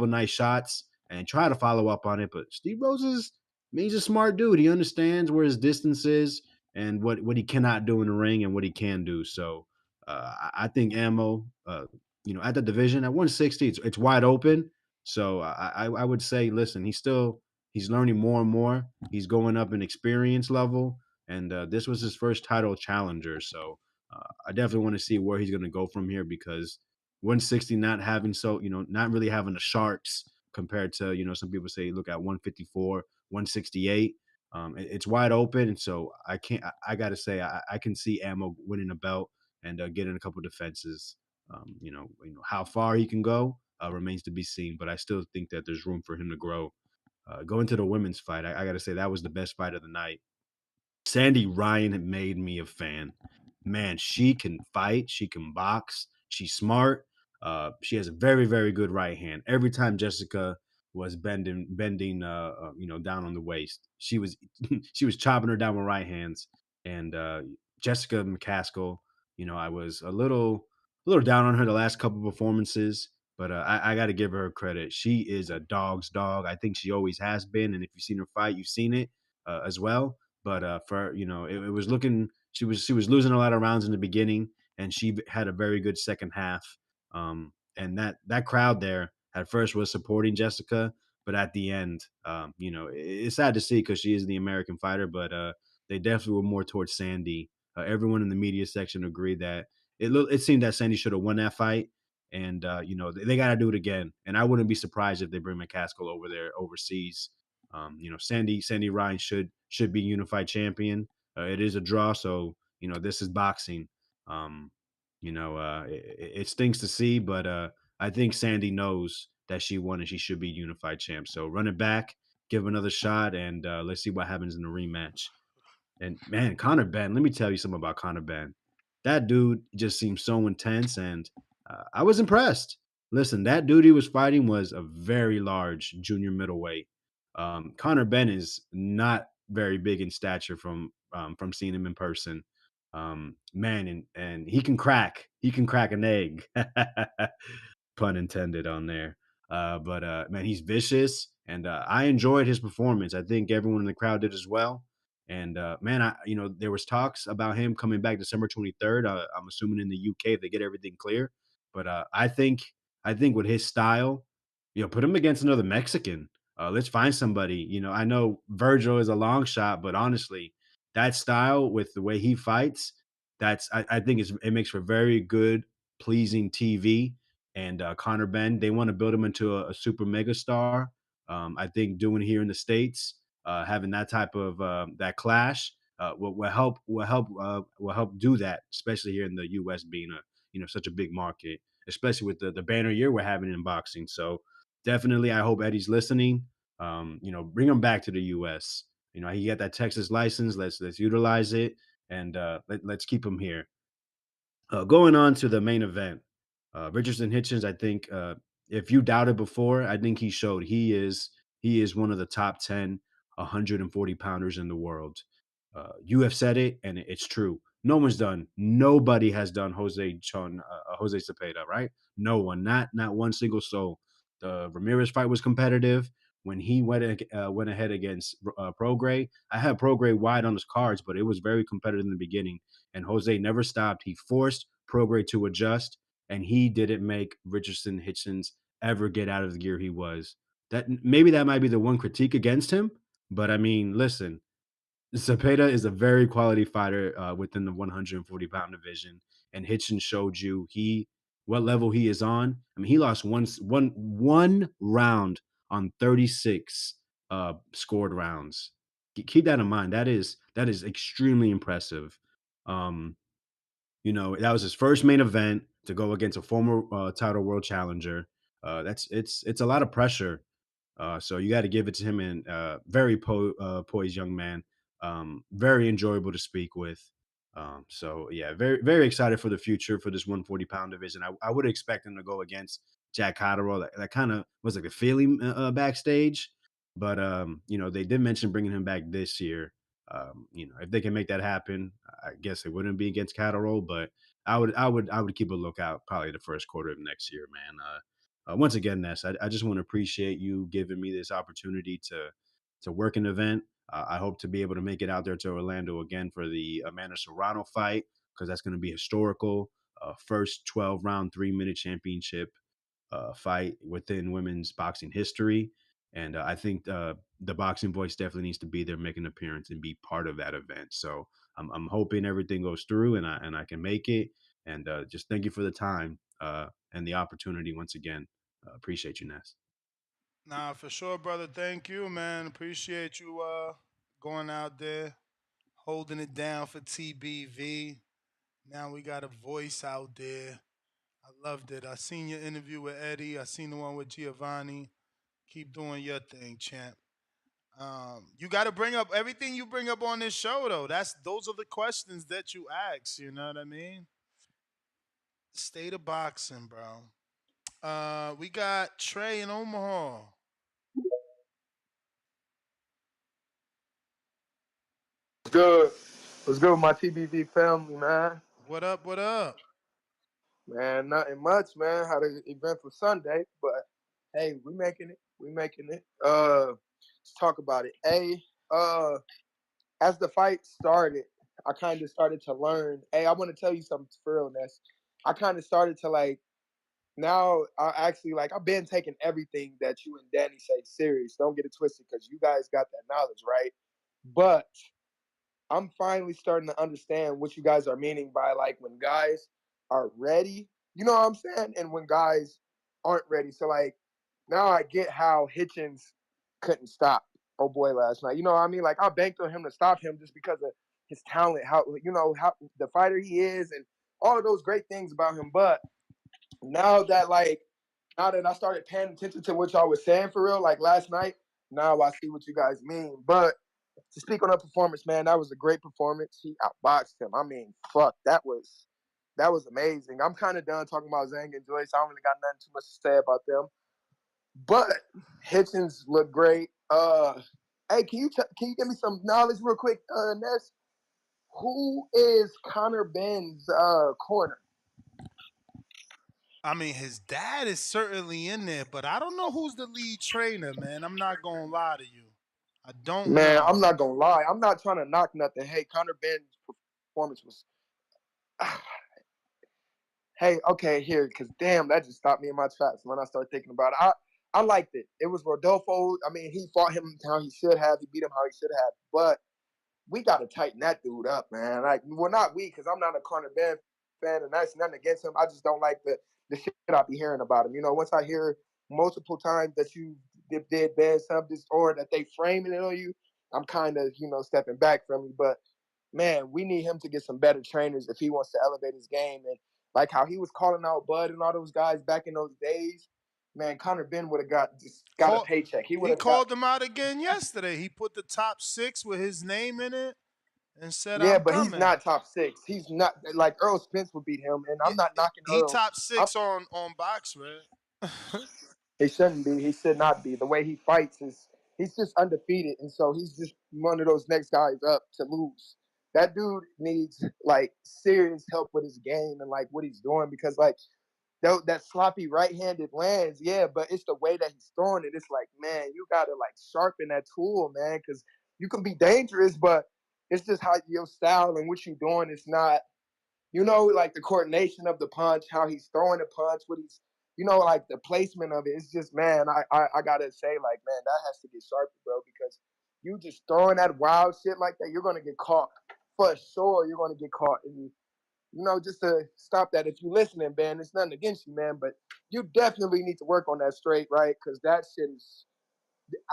nice shots and try to follow up on it, but Steve Rose he's a smart dude. He understands where his distance is and what he cannot do in the ring and what he can do. So I think Ammo, at the division at 160, it's wide open. So I would say, listen, he's learning more and more. He's going up in experience level, and this was his first title challenger. So I definitely want to see where he's going to go from here because 160 not really having the sharks compared to some people say look at 154, 168. It's wide open, and so I can't. I got to say I can see Ammo winning a belt and getting a couple defenses. How far he can go remains to be seen, but I still think that there's room for him to grow. Going to the women's fight, I got to say that was the best fight of the night. Sandy Ryan made me a fan. Man, she can fight, she can box, she's smart. She has a very, very good right hand. Every time Jessica was bending, down on the waist, she was she was chopping her down with right hands. And Jessica McCaskill, I was a little down on her the last couple performances, but I got to give her credit. She is a dog's dog. I think she always has been, and if you've seen her fight, you've seen it as well. But for it was looking she was losing a lot of rounds in the beginning, and she had a very good second half. And that crowd there at first was supporting Jessica, but at the end, it's sad to see because she is the American fighter, but they definitely were more towards Sandy. Everyone in the media section agreed that it seemed that Sandy should have won that fight, and they got to do it again. And I wouldn't be surprised if they bring McCaskill over there overseas. Sandy Ryan should be unified champion. It is a draw, so this is boxing. Um, it stinks to see, but I think Sandy knows that she won and she should be unified champ. So run it back, give another shot, and let's see what happens in the rematch. And man, Conor Ben, let me tell you something about Conor Ben. That dude just seems so intense, and I was impressed. Listen, that dude he was fighting was a very large junior middleweight. Conor Ben is not very big in stature from seeing him in person. Man, and he can crack an egg. Pun intended on there. But man, he's vicious, and I enjoyed his performance. I think everyone in the crowd did as well. And man, there was talks about him coming back December 23rd. I'm assuming in the UK if they get everything clear. But I think with his style, put him against another Mexican. Let's find somebody. I know Virgil is a long shot, but honestly, that style with the way he fights, I think it makes for very good, pleasing TV. And Conor Ben, they want to build him into a super mega star. I think doing here in the States, having that type of that clash will help do that, especially here in the U.S. being such a big market, especially with the banner year we're having in boxing. So definitely, I hope Eddie's listening. Bring him back to the U.S. He got that Texas license. Let's utilize it, and let's keep him here. Going on to the main event, Richardson Hitchins. I think if you doubted before, I think he showed he is one of the top 10 140 pounders in the world. You have said it, and it's true. Nobody has done Jose Cepeda, right? No one, not one single soul. The Ramirez fight was competitive. When he went ahead against Prograis, I had Prograis wide on his cards, but it was very competitive in the beginning. And Jose never stopped. He forced Prograis to adjust, and he didn't make Richardson Hitchins ever get out of the gear he was. That might be the one critique against him, but I mean, listen, Cepeda is a very quality fighter within the 140-pound division, and Hitchens showed you what level he is on. I mean, he lost one round on 36 scored rounds. Keep that in mind. That is extremely impressive. Um, that was his first main event to go against a former title world challenger. It's a lot of pressure, so you got to give it to him. And very poised young man, very enjoyable to speak with. So yeah, very very excited for the future for this 140-pound division. I would expect him to go against Jack Catterall. That kind of was like a feeling backstage, but they did mention bringing him back this year. If they can make that happen, I guess it wouldn't be against Catterall, but I would keep a lookout probably the first quarter of next year, man. Once again, Ness, I just want to appreciate you giving me this opportunity to work an event. I hope to be able to make it out there to Orlando again for the Amanda Serrano fight because that's going to be historical. First 12-round, 3-minute championship fight within women's boxing history. And I think the Boxing Voice definitely needs to be there, make an appearance, and be part of that event. So I'm hoping everything goes through and I can make it. And just thank you for the time and the opportunity once again. Appreciate you, Ness. Nah, for sure, brother. Thank you, man. Appreciate you going out there, holding it down for TBV. Now we got a voice out there. I loved it. I seen your interview with Eddie. I seen the one with Giovanni. Keep doing your thing, champ. You got to bring up everything you bring up on this show, though. Those are the questions that you ask. You know what I mean? State of boxing, bro. We got Trey in Omaha. What's good? What's good with my TBV family, man? What up? What up? Man, nothing much, man. Had an eventful Sunday, but hey, we making it. We making it. Let's talk about it. As the fight started, I kind of started to learn. Hey, I want to tell you something for real, Ness. I kind of started to like now. I actually like. I've been taking everything that you and Danny say serious. Don't get it twisted, because you guys got that knowledge, right? But I'm finally starting to understand what you guys are meaning by like when guys are ready, you know what I'm saying? And when guys aren't ready. So like now I get how Hitchins couldn't stop oh boy last night. You know what I mean? Like I banked on him to stop him just because of his talent, how how the fighter he is and all of those great things about him. But now that now that I started paying attention to what y'all was saying for real, like last night, now I see what you guys mean. But to speak on her performance, man, that was a great performance. He outboxed him. I mean, fuck, that was amazing. I'm kind of done talking about Zhang and Joyce. I don't really got nothing too much to say about them. But Hitchens looked great. Hey, can you give me some knowledge real quick, Ness? Who is Connor Ben's corner? I mean, his dad is certainly in there, but I don't know who's the lead trainer, man. I'm not gonna lie to you. I don't Man, know. I'm not gonna lie. I'm not trying to knock nothing. Hey, Connor Ben's performance was. Hey, okay, here, because damn, that just stopped me in my tracks when I started thinking about it. I liked it. It was Rodolfo. I mean, he fought him how he should have. He beat him how he should have. But we got to tighten that dude up, man. Like, well, not we, because I'm not a Conor Ben fan, and that's nothing against him. I just don't like the shit I be hearing about him. You know, once I hear multiple times that you did bad something or that they framing it on you, I'm kind of, stepping back from you. But man, we need him to get some better trainers if he wants to elevate his game. And like how he was calling out Bud and all those guys back in those days, man, Conor Ben would have got a paycheck. He would He have got. called them out again yesterday. He put the top 6 with his name in it and said, Yeah, "I'm but he's coming." not top 6. He's not like Earl Spence would beat him, and I'm not knocking He Earl. top 6 on Box Red. He shouldn't be. He should not be. The way he fights is he's just undefeated, and so he's just one of those next guys up to lose. That dude needs like serious help with his game and like what he's doing because like that sloppy right-handed lands, yeah, but it's the way that he's throwing it. It's like, man, you gotta like sharpen that tool, man, because you can be dangerous, but it's just how your style and what you're doing is not, like the coordination of the punch, how he's throwing the punch, what he's, like the placement of it. It's just, man, I gotta say, like, man, that has to get sharper, bro, because you just throwing that wild shit like that, you're gonna get caught for sure. You're gonna get caught, and just to stop that, if you're listening, man, it's nothing against you, man, but you definitely need to work on that straight, right? Because that shit is,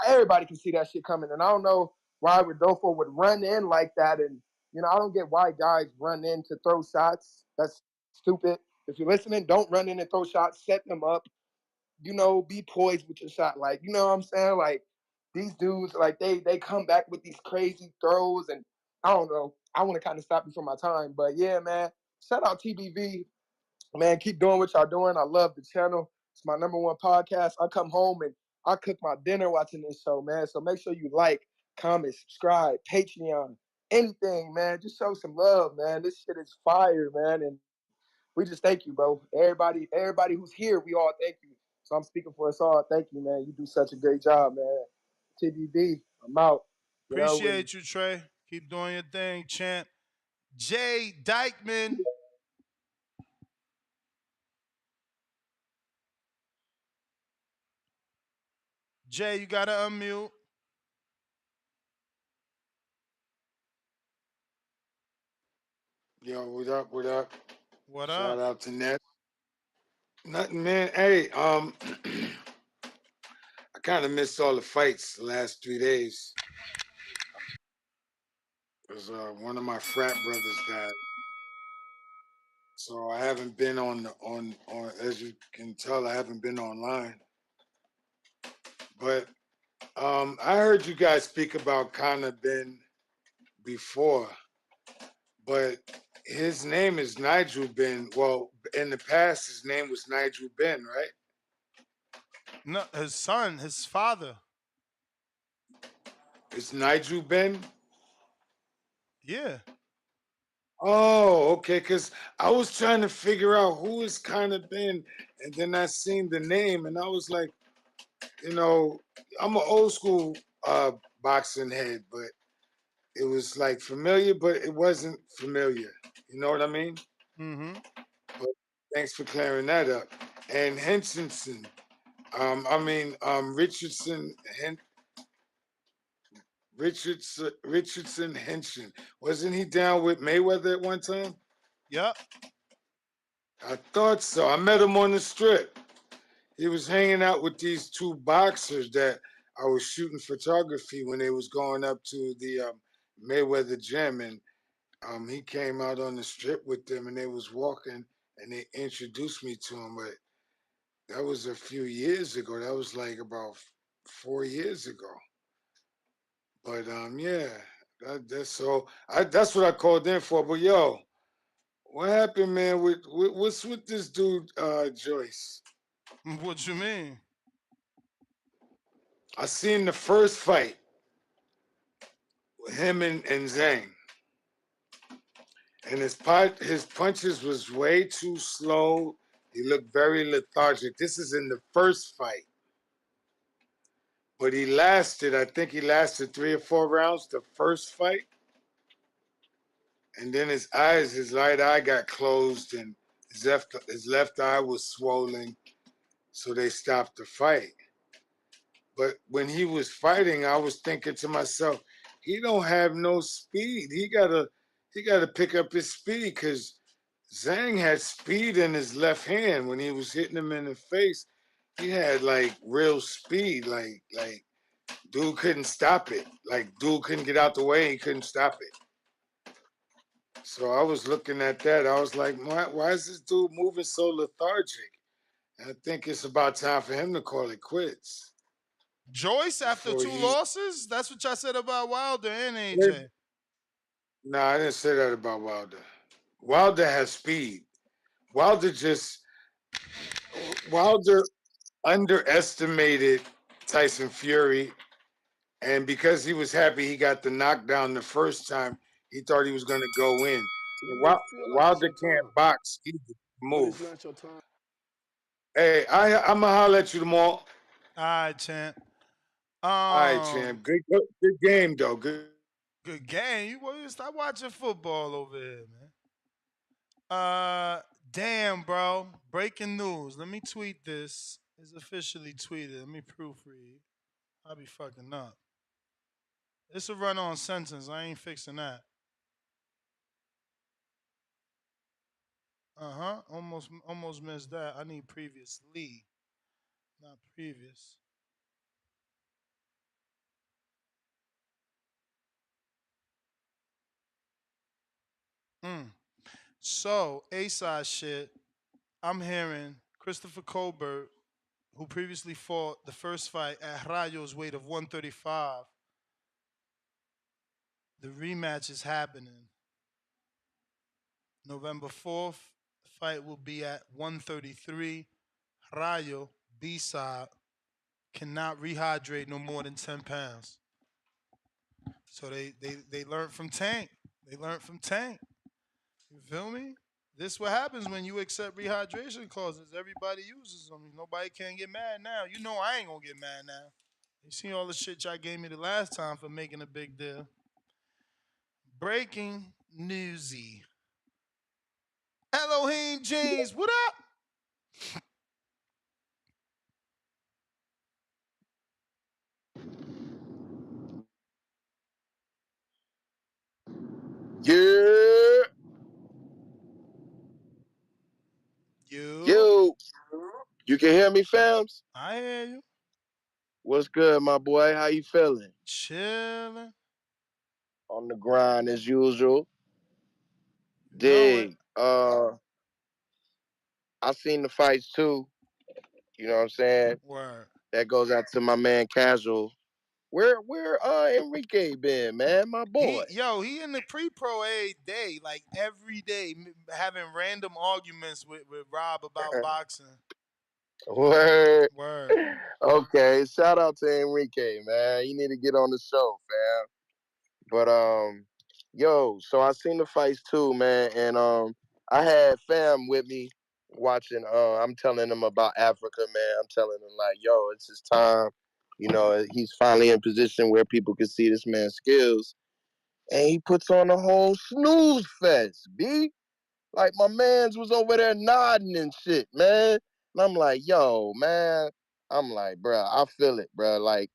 everybody can see that shit coming. And I don't know why Rodolfo would run in like that. And, I don't get why guys run in to throw shots. That's stupid. If you're listening, don't run in and throw shots. Set them up. Be poised with your shot. Like, you know what I'm saying? Like, these dudes, like, they come back with these crazy throws. And I don't know. I want to kind of stop before my time. But, yeah, man, shout out TBV. Man, keep doing what y'all doing. I love the channel. It's my number one podcast. I come home and I cook my dinner watching this show, man. So make sure you like, comment, subscribe, Patreon, anything, man. Just show some love, man. This shit is fire, man. And we just thank you, bro. Everybody who's here, we all thank you. So I'm speaking for us all. Thank you, man. You do such a great job, man. TBB, I'm out. Appreciate you, Trey. Keep doing your thing, champ. Jay Dykeman. Jay, you gotta unmute. Yo, what up? What up? What Shout up? out to Net. Nothing, man. Hey, I kind of missed all the fights the last 3 days. Cause one of my frat brothers died, so I haven't been on. As you can tell, I haven't been online. But I heard you guys speak about Conor Ben before, but his name is Nigel Ben. Well, in the past, his name was Nigel Ben, right? No, his son, his father. It's Nigel Ben. Yeah. Oh, okay. Because I was trying to figure out who it's kind of been, and then I seen the name, and I was like, I'm an old school boxing head, but it was like familiar, but it wasn't familiar. You know what I mean? Mm-hmm. But thanks for clearing that up. And Hensonson, Richardson, Richardson Henshin. Wasn't he down with Mayweather at one time? Yep. I thought so. I met him on the strip. He was hanging out with these two boxers that I was shooting photography when they was going up to the Mayweather gym, and he came out on the strip with them, and they was walking, and they introduced me to him. But that was a few years ago. That was like about 4 years ago. But yeah, that's what I called in for. But yo, what happened, man? What's with this dude, Joyce? What you mean? I seen the first fight with him and Zhang, and his punches was way too slow. He looked very lethargic. This is in the first fight, but he lasted. I think he lasted 3 or 4 rounds. The first fight. And then his right eye got closed, and his left eye was swollen, so they stopped the fight. But when he was fighting, I was thinking to myself, he don't have no speed. He gotta pick up his speed, because Zhang had speed in his left hand when he was hitting him in the face. He had like real speed, like dude couldn't stop it. Like dude couldn't get out the way, he couldn't stop it. So I was looking at that. I was like, why is this dude moving so lethargic? And I think it's about time for him to call it quits. Joyce after Before 2 he. losses? That's what y'all said about Wilder and AJ. No, I didn't say that about Wilder. Wilder has speed. Wilder just. Wilder underestimated Tyson Fury. And because he was happy he got the knockdown the first time, he thought he was going to go in. You may feel like it's Wilder your time, can't box either. but it's Move. not your time. Hey, I'm gonna holler at you tomorrow. All right, champ. All right, champ. Good game though. Good game. You boys stop watching football over here, man. Damn, bro. Breaking news. Let me tweet this. It's officially tweeted. Let me proofread. I'll be fucking up. It's a run-on sentence. I ain't fixing that. Almost missed that. I need previously, not previous. So, A-side shit. I'm hearing Christopher Colbert, who previously fought the first fight at Rayo's weight of 135. The rematch is happening. November 4th, the fight will be at 133. Rayo, B-side, cannot rehydrate no more than 10 pounds. So they learned from Tank. They learned from Tank. You feel me? This what happens when you accept rehydration clauses. Everybody uses them. Nobody can get mad now. You know I ain't gonna get mad now. You see all the shit y'all gave me the last time for making a big deal. Breaking newsy. Elohim Jeans, what up? Yeah. You. You can hear me, fams? I hear you. What's good, my boy? How you feeling? Chilling. On the grind as usual. You know it. Dig. I seen the fights too. You know what I'm saying? Word. That goes out to my man Casual. Where Enrique been, man? My boy. He in the pre-pro a day, like every day, having random arguments with Rob about boxing. Word. Word. Okay. Shout out to Enrique, man. You need to get on the show, fam. But Yo, so I seen the fights too, man, and I had fam with me watching. I'm telling them about Africa, man. I'm telling them like, yo, it's his time. You know, he's finally in position where people can see this man's skills, and he puts on a whole snooze fest, b. Like my man's was over there nodding and shit, man. And I'm like, yo, man. I'm like, bruh, I feel it, bruh. Like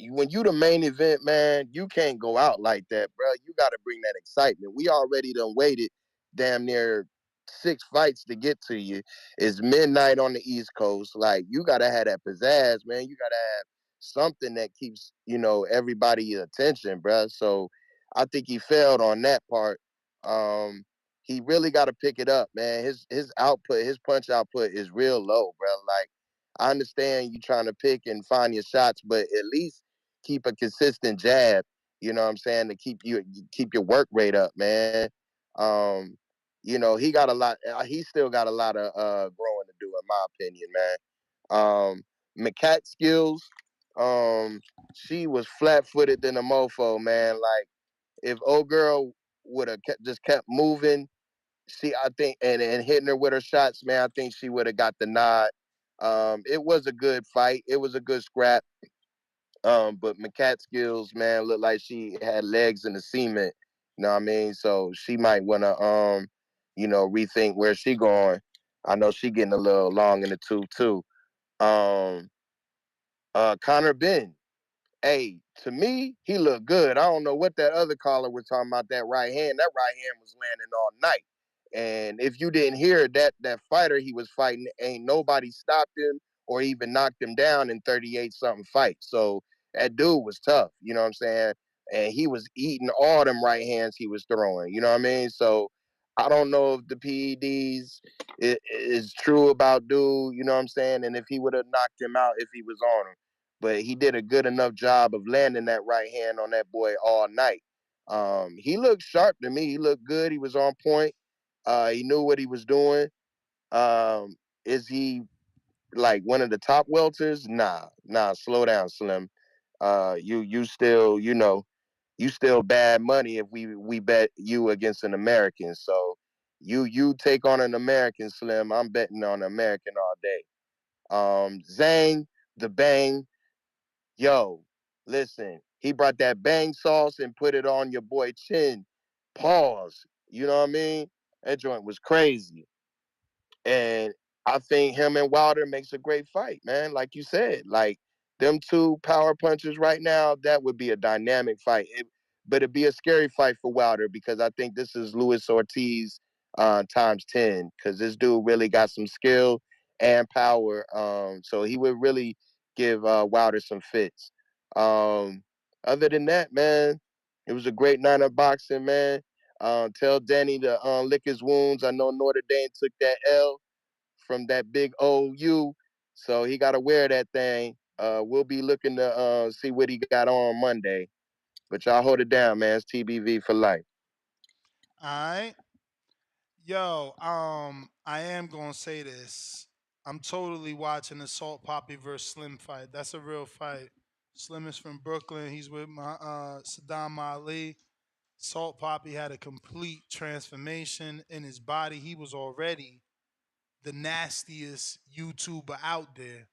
when you the main event, man, you can't go out like that, bro. You got to bring that excitement. We already done waited damn near 6 fights to get to you. It's midnight on the East Coast. Like you got to have that pizzazz, man. You got to have something that keeps everybody attention, bro. So I think he failed on that part. Um, he really got to pick it up, man. His output, his punch output is real low, bro. Like I understand you trying to pick and find your shots, but at least keep a consistent jab. You know what I'm saying, to keep your work rate up, man. Um, he got a lot. He still got a lot of growing to do, in my opinion, man. McCat skills. She was flat footed than a mofo, man. Like if old girl would have just kept moving, I think, and hitting her with her shots, man, I think she would have got the nod. It was a good fight. It was a good scrap. But McCat skills, man, looked like she had legs in the cement. You know what I mean? So she might want to, rethink where she going. I know she getting a little long in the tooth too. Um, Connor Ben. Hey, to me, he looked good. I don't know what that other caller was talking about. That right hand. That right hand was landing all night. And if you didn't hear that fighter he was fighting, ain't nobody stopped him or even knocked him down in 38 something fights. So that dude was tough. You know what I'm saying? And he was eating all them right hands he was throwing. You know what I mean? So I don't know if the PEDs is true about dude. You know what I'm saying? And if he would have knocked him out if he was on him, but he did a good enough job of landing that right hand on that boy all night. He looked sharp to me. He looked good. He was on point. He knew what he was doing. Um, is he like one of the top welters? Nah. Slow down, Slim. You still, you still bad money if we bet you against an American. So you take on an American, Slim. I'm betting on an American all day. Zhang, the bang. Yo, listen, he brought that bang sauce and put it on your boy chin. Pause. You know what I mean? That joint was crazy. And I think him and Wilder makes a great fight, man. Like you said, like them two power punchers right now, that would be a dynamic fight. But it'd be a scary fight for Wilder because I think this is Luis Ortiz times 10 because this dude really got some skill and power. So he would really give Wilder some fits. Um, Other than that, man, it was a great night of boxing, man. Tell Danny to lick his wounds. I know Notre Dame took that L from that big OU, so he got to wear that thing. We'll be looking to see what he got on Monday. But y'all hold it down, man. It's TBV for life. All right. Yo, I am gonna say this. I'm totally watching the Salt Poppy versus Slim fight. That's a real fight. Slim is from Brooklyn. He's with my Saddam Ali. Salt Poppy had a complete transformation in his body. He was already the nastiest YouTuber out there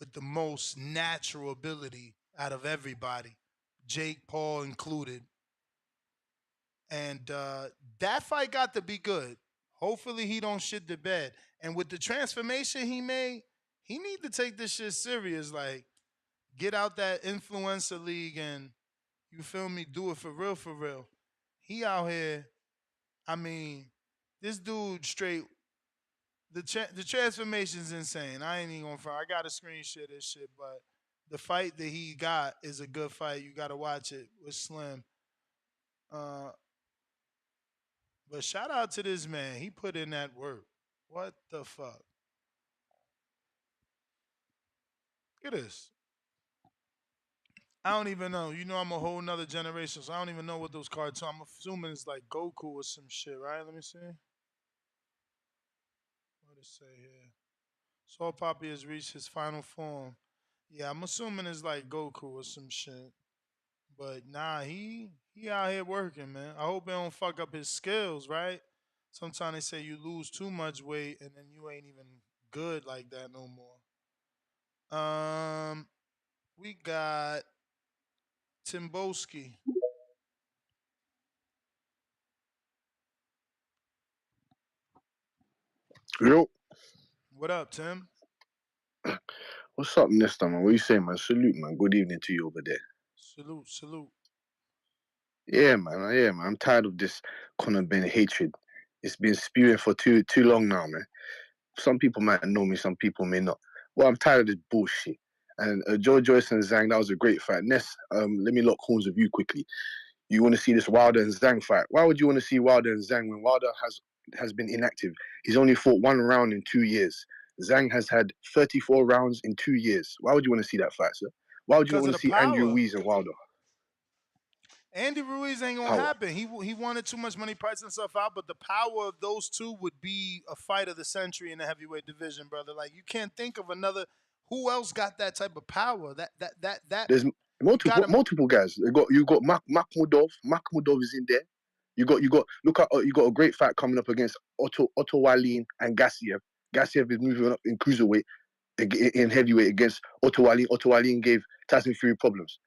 with the most natural ability out of everybody, Jake Paul included. And that fight got to be good. Hopefully he don't shit the bed. And with the transformation he made, he need to take this shit serious. Like get out that influencer league and you feel me, do it for real, for real. He out here. I mean, this dude straight. The transformation's insane. I ain't even gonna front. I got to screenshot this shit, but the fight that he got is a good fight. You got to watch it with Slim. Uh, but shout out to this man. He put in that work. What the fuck? Look at this. I don't even know. You know, I'm a whole nother generation, so I don't even know what those cartoons. I'm assuming it's like Goku or some shit, right? Let me see. What does it say here? Soul Poppy has reached his final form. Yeah, I'm assuming it's like Goku or some shit. But nah, he out here working, man. I hope they don't fuck up his skills, right? Sometimes they say you lose too much weight and then you ain't even good like that no more. We got Timboski. Yo, What up, Tim? what's up, Nesta, man? What you saying, man? Salute, man. Good evening to you over there. Salute, salute. Yeah, man. Yeah, man. I'm tired of this Conor Ben hatred. It's been spewing for too long now, man. Some people might know me, some people may not. Well, I'm tired of this bullshit. And Joyce and Zhang, that was a great fight. Ness, let me lock horns with you quickly. You want to see this Wilder and Zhang fight? Why would you want to see Wilder and Zhang when Wilder has been inactive? He's only fought 1 round in 2 years. Zhang has had 34 rounds in 2 years. Why would you want to see that fight, sir? Why would you not Because of want the to see Andrew power. Ruiz and Wilder? Andy Ruiz ain't gonna Power. happen. He wanted too much money pricing himself out, but the power of those two would be a fight of the century in the heavyweight division, brother. Like you can't think of another. Who else got that type of power? That There's you got him. multiple guys. You got Makhmudov. Makhmudov is in there. You got look at you got a great fight coming up against Otto Wallin and Gassiev. Gassiev is moving up in cruiserweight in heavyweight against Otto Wallin. Otto Wallin gave Tyson Fury problems.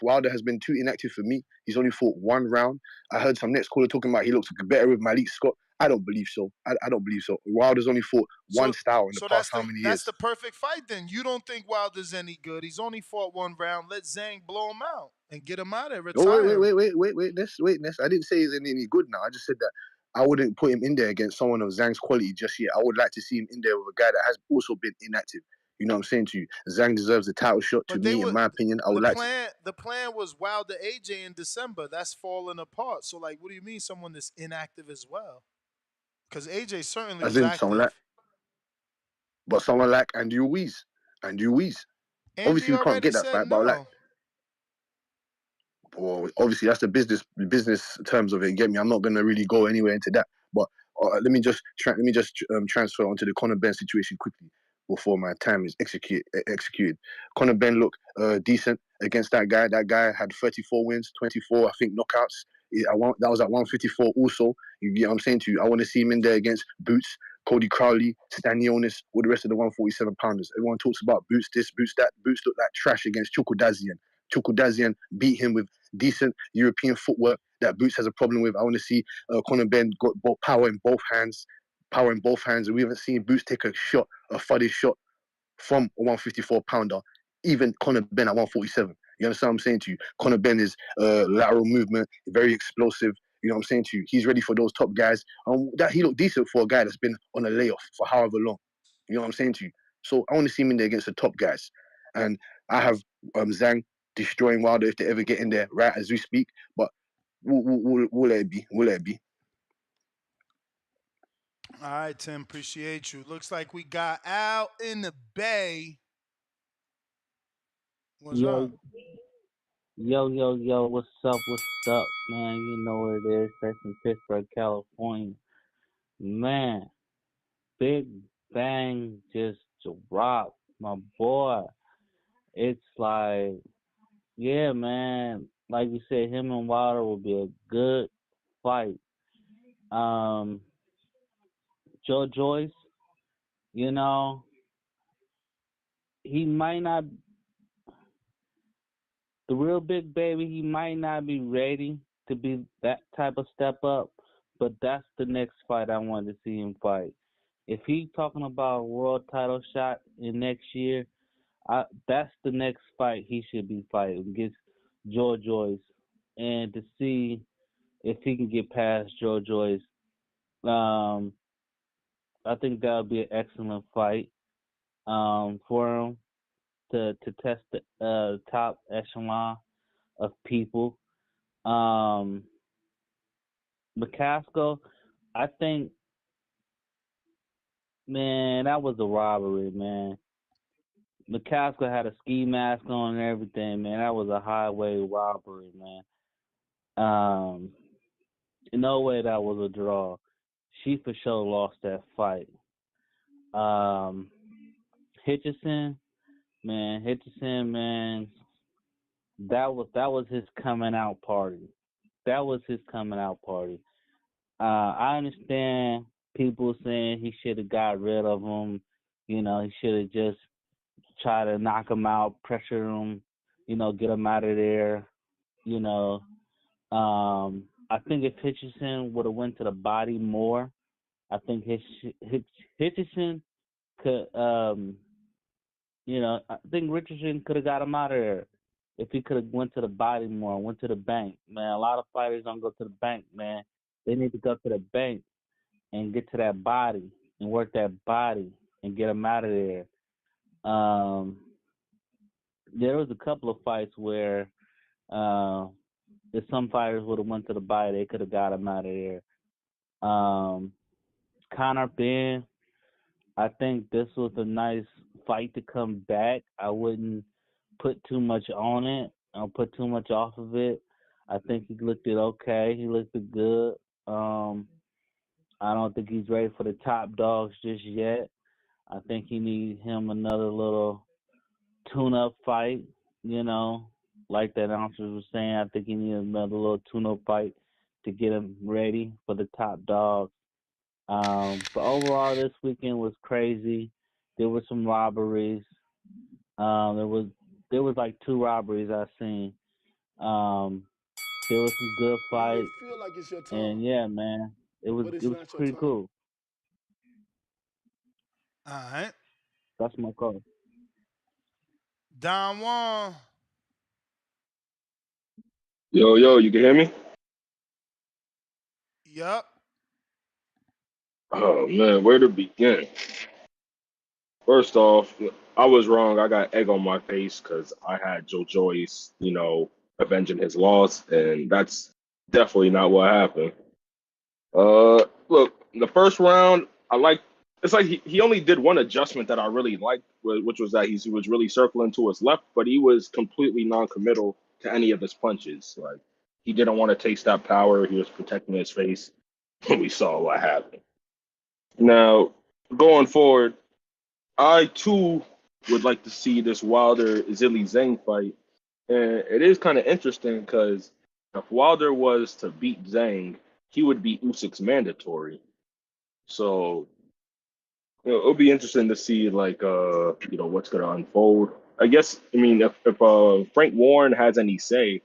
Wilder has been too inactive for me. He's only fought 1 round. I heard some next caller talking about he looks better with Malik Scott. I don't believe so. I don't believe so. Wilder's only fought one style in the past how many that's years? the perfect fight. Then you don't think Wilder's any good? He's only fought 1 round. Let Zhang blow him out and get him out of there. Oh Retire him. wait, Ness. I didn't say he's any good now. I just said that I wouldn't put him in there against someone of Zhang's quality just yet. I would like to see him in there with a guy that has also been inactive. You know what I'm saying to you? Zhang deserves a title shot. To But they me, in would. my opinion, I would like to. The plan was Wilder AJ in December. That's falling apart. So like, what do you mean someone that's inactive as well? Because AJ certainly As was in active. someone like Andrew Ruiz. Andrew Ruiz. Andy Obviously, we can't already get that said fight, but I would like. no. Well, obviously that's the business terms of it. Get me? I'm not gonna really go anywhere into that. But let me just transfer onto the Conor Ben situation quickly before my time is executed. Conor Ben looked decent against that guy. That guy had 34 wins, 24 I think knockouts. That was at 154 also. You get what I'm saying to you? I want to see him in there against Boots, Cody Crowley, Stanionis, all the rest of the 147 pounders. Everyone talks about Boots this, Boots that. Boots looked like trash against Chukwudazian. Chukwudazian beat him with decent European footwork that Boots has a problem with. I want to see Conor Ben got power in both hands. Power in both hands. And we haven't seen Boots take a fuddy shot from a 154 pounder, even Conor Ben at 147. You understand what I'm saying to you? Conor Ben is lateral movement, very explosive. You know what I'm saying to you? He's ready for those top guys. That he looked decent for a guy that's been on a layoff for however long. You know what I'm saying to you? So I want to see him in there against the top guys. And I have Zhang destroying Wilder if they ever get in there right as we speak. But we'll let it be. We'll let it be. All right, Tim. Appreciate you. Looks like we got Al in the Bay. What's up? Yo, what's up, man? You know what it is, that's in Pittsburgh, California. Man, Big Bang just dropped, my boy. It's like, yeah, man, like you said, him and Wilder will be a good fight. Joyce, you know, he might not, the real big baby, he might not be ready to be that type of step up, but that's the next fight I want to see him fight. If he's talking about a world title shot in next year, that's the next fight he should be fighting against Joyce, and to see if he can get past Joyce. I think that would be an excellent fight for him to test the top echelon of people. McCaskill, I think, man, that was a robbery, man. McCaskill had a ski mask on and everything, man. That was a highway robbery, man. No way that was a draw. She for sure lost that fight. Hitchison, man, That was his coming out party. That was his coming out party. I understand people saying he should have got rid of him. You know, he should have just tried to knock him out, pressure him, get him out of there. You know, I think if Hitchison would have went to the body more, I think Hitchison could, I think Richardson could have got him out of there if he could have went to the body more, went to the bank. Man, a lot of fighters don't go to the bank, man. They need to go to the bank and get to that body and work that body and get him out of there. There was a couple of fights where if some fighters would have went to the body, they could have got him out of there. Conor Ben, I think this was a nice fight to come back. I wouldn't put too much on it. I'll put too much off of it. I think he looked it okay. He looked it good. I don't think he's ready for the top dogs just yet. I think he needs him another little tune-up fight, like that announcer was saying. I think he needs another little tune-up fight to get him ready for the top dogs. But overall, this weekend was crazy. There were some robberies. There was like 2 robberies I seen. There was some good fights, You feel like it's your time, and yeah, man, it was but it's not your pretty time. cool. All right. That's my call. Don Juan. Yo, you can hear me? Yup. Oh man, where to begin? First off, I was wrong. I got egg on my face because I had Joe Joyce, avenging his loss, and that's definitely not what happened. Look, the first round, I like. It's like he only did one adjustment that I really liked, which was that he was really circling to his left, but he was completely non-committal to any of his punches. Like he didn't want to taste that power. He was protecting his face. We saw what happened. Now, going forward, I too would like to see this Wilder Zilly Zhang fight, and it is kind of interesting because if Wilder was to beat Zhang, he would be Usyk's mandatory. So it'll be interesting to see like what's gonna unfold. I guess I mean if Frank Warren has any say,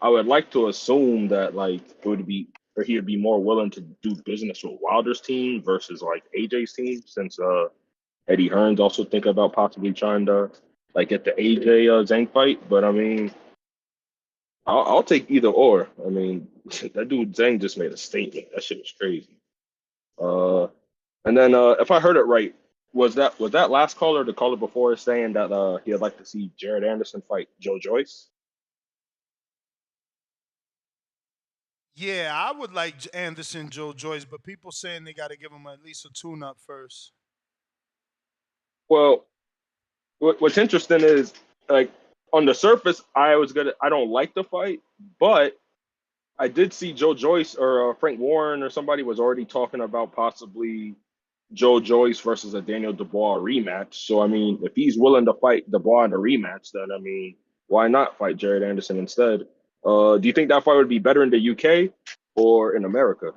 I would like to assume that like it would be or he would be more willing to do business with Wilder's team versus like AJ's team since Eddie Hearn's also thinking about possibly trying to like get the AJ Zhang fight. But I mean, I'll take either or. I mean, that dude Zhang just made a statement. That shit was crazy. Uh, and then if I heard it right, was that last caller the caller before saying that he'd like to see Jared Anderson fight Joe Joyce? Yeah, I would like Anderson, Joe Joyce, but people saying they got to give him at least a tune-up first. Well, what's interesting is like on the surface, I don't like the fight, but I did see Joe Joyce or Frank Warren or somebody was already talking about possibly Joe Joyce versus a Daniel Dubois rematch. So I mean, if he's willing to fight Dubois in a rematch, then I mean, why not fight Jared Anderson instead? Do you think that fight would be better in the UK or in America?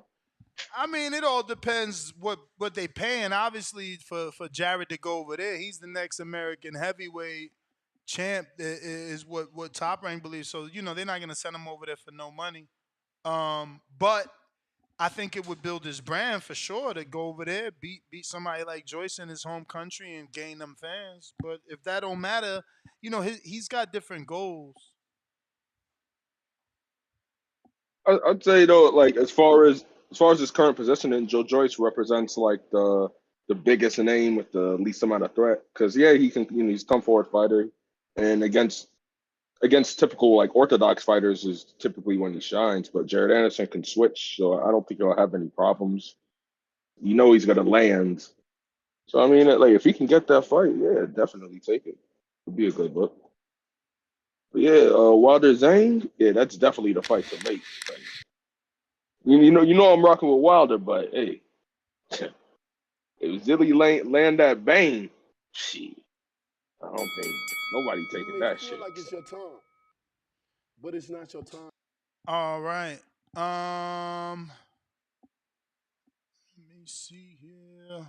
I mean, it all depends what they paying. Obviously, for Jared to go over there, he's the next American heavyweight champ. Is what Top Rank believes. So they're not gonna send him over there for no money. But I think it would build his brand for sure to go over there, beat somebody like Joyce in his home country and gain them fans. But if that don't matter, he's got different goals. I'd say though, like as far as his current positioning, Joe Joyce represents like the biggest name with the least amount of threat. Because yeah, he can he's a come forward fighter, and against typical like orthodox fighters is typically when he shines. But Jared Anderson can switch, so I don't think he'll have any problems. He's gonna land. So I mean, like if he can get that fight, yeah, definitely take it. It'd be a good look. But yeah, Wilder Zhang, yeah, that's definitely the fight to make. Like, you know, I'm rocking with Wilder, but hey, if Zilly land that bang, shit, I don't think nobody You taking may that feel shit. like it's So, your time, But it's not your time. All right. Let me see here.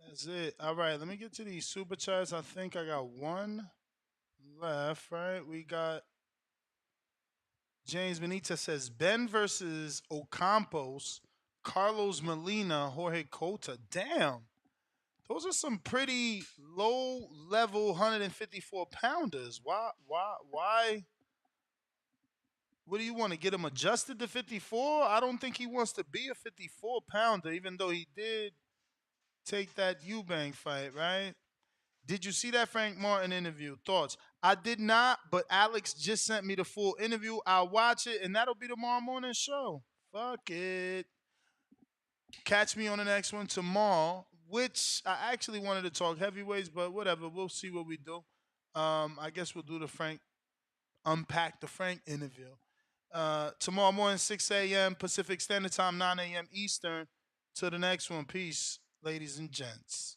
That's it. All right. Let me get to these super chats. I think I got one left. Right. We got James Benitez says Ben versus Ocampos, Carlos Molina, Jorge Cota. Damn. Those are some pretty low level 154 pounders. Why? What do you want to get him adjusted to 54? I don't think he wants to be a 54 pounder, even though he did take that Eubank fight, right? Did you see that Frank Martin interview? Thoughts? I did not, but Alex just sent me the full interview. I'll watch it, and that'll be tomorrow morning show. Fuck it. Catch me on the next one tomorrow, which I actually wanted to talk heavyweights, but whatever. We'll see what we do. I guess we'll do the Frank, unpack the Frank interview. Tomorrow morning, 6 a.m. Pacific Standard Time, 9 a.m. Eastern. Till the next one. Peace, ladies and gents.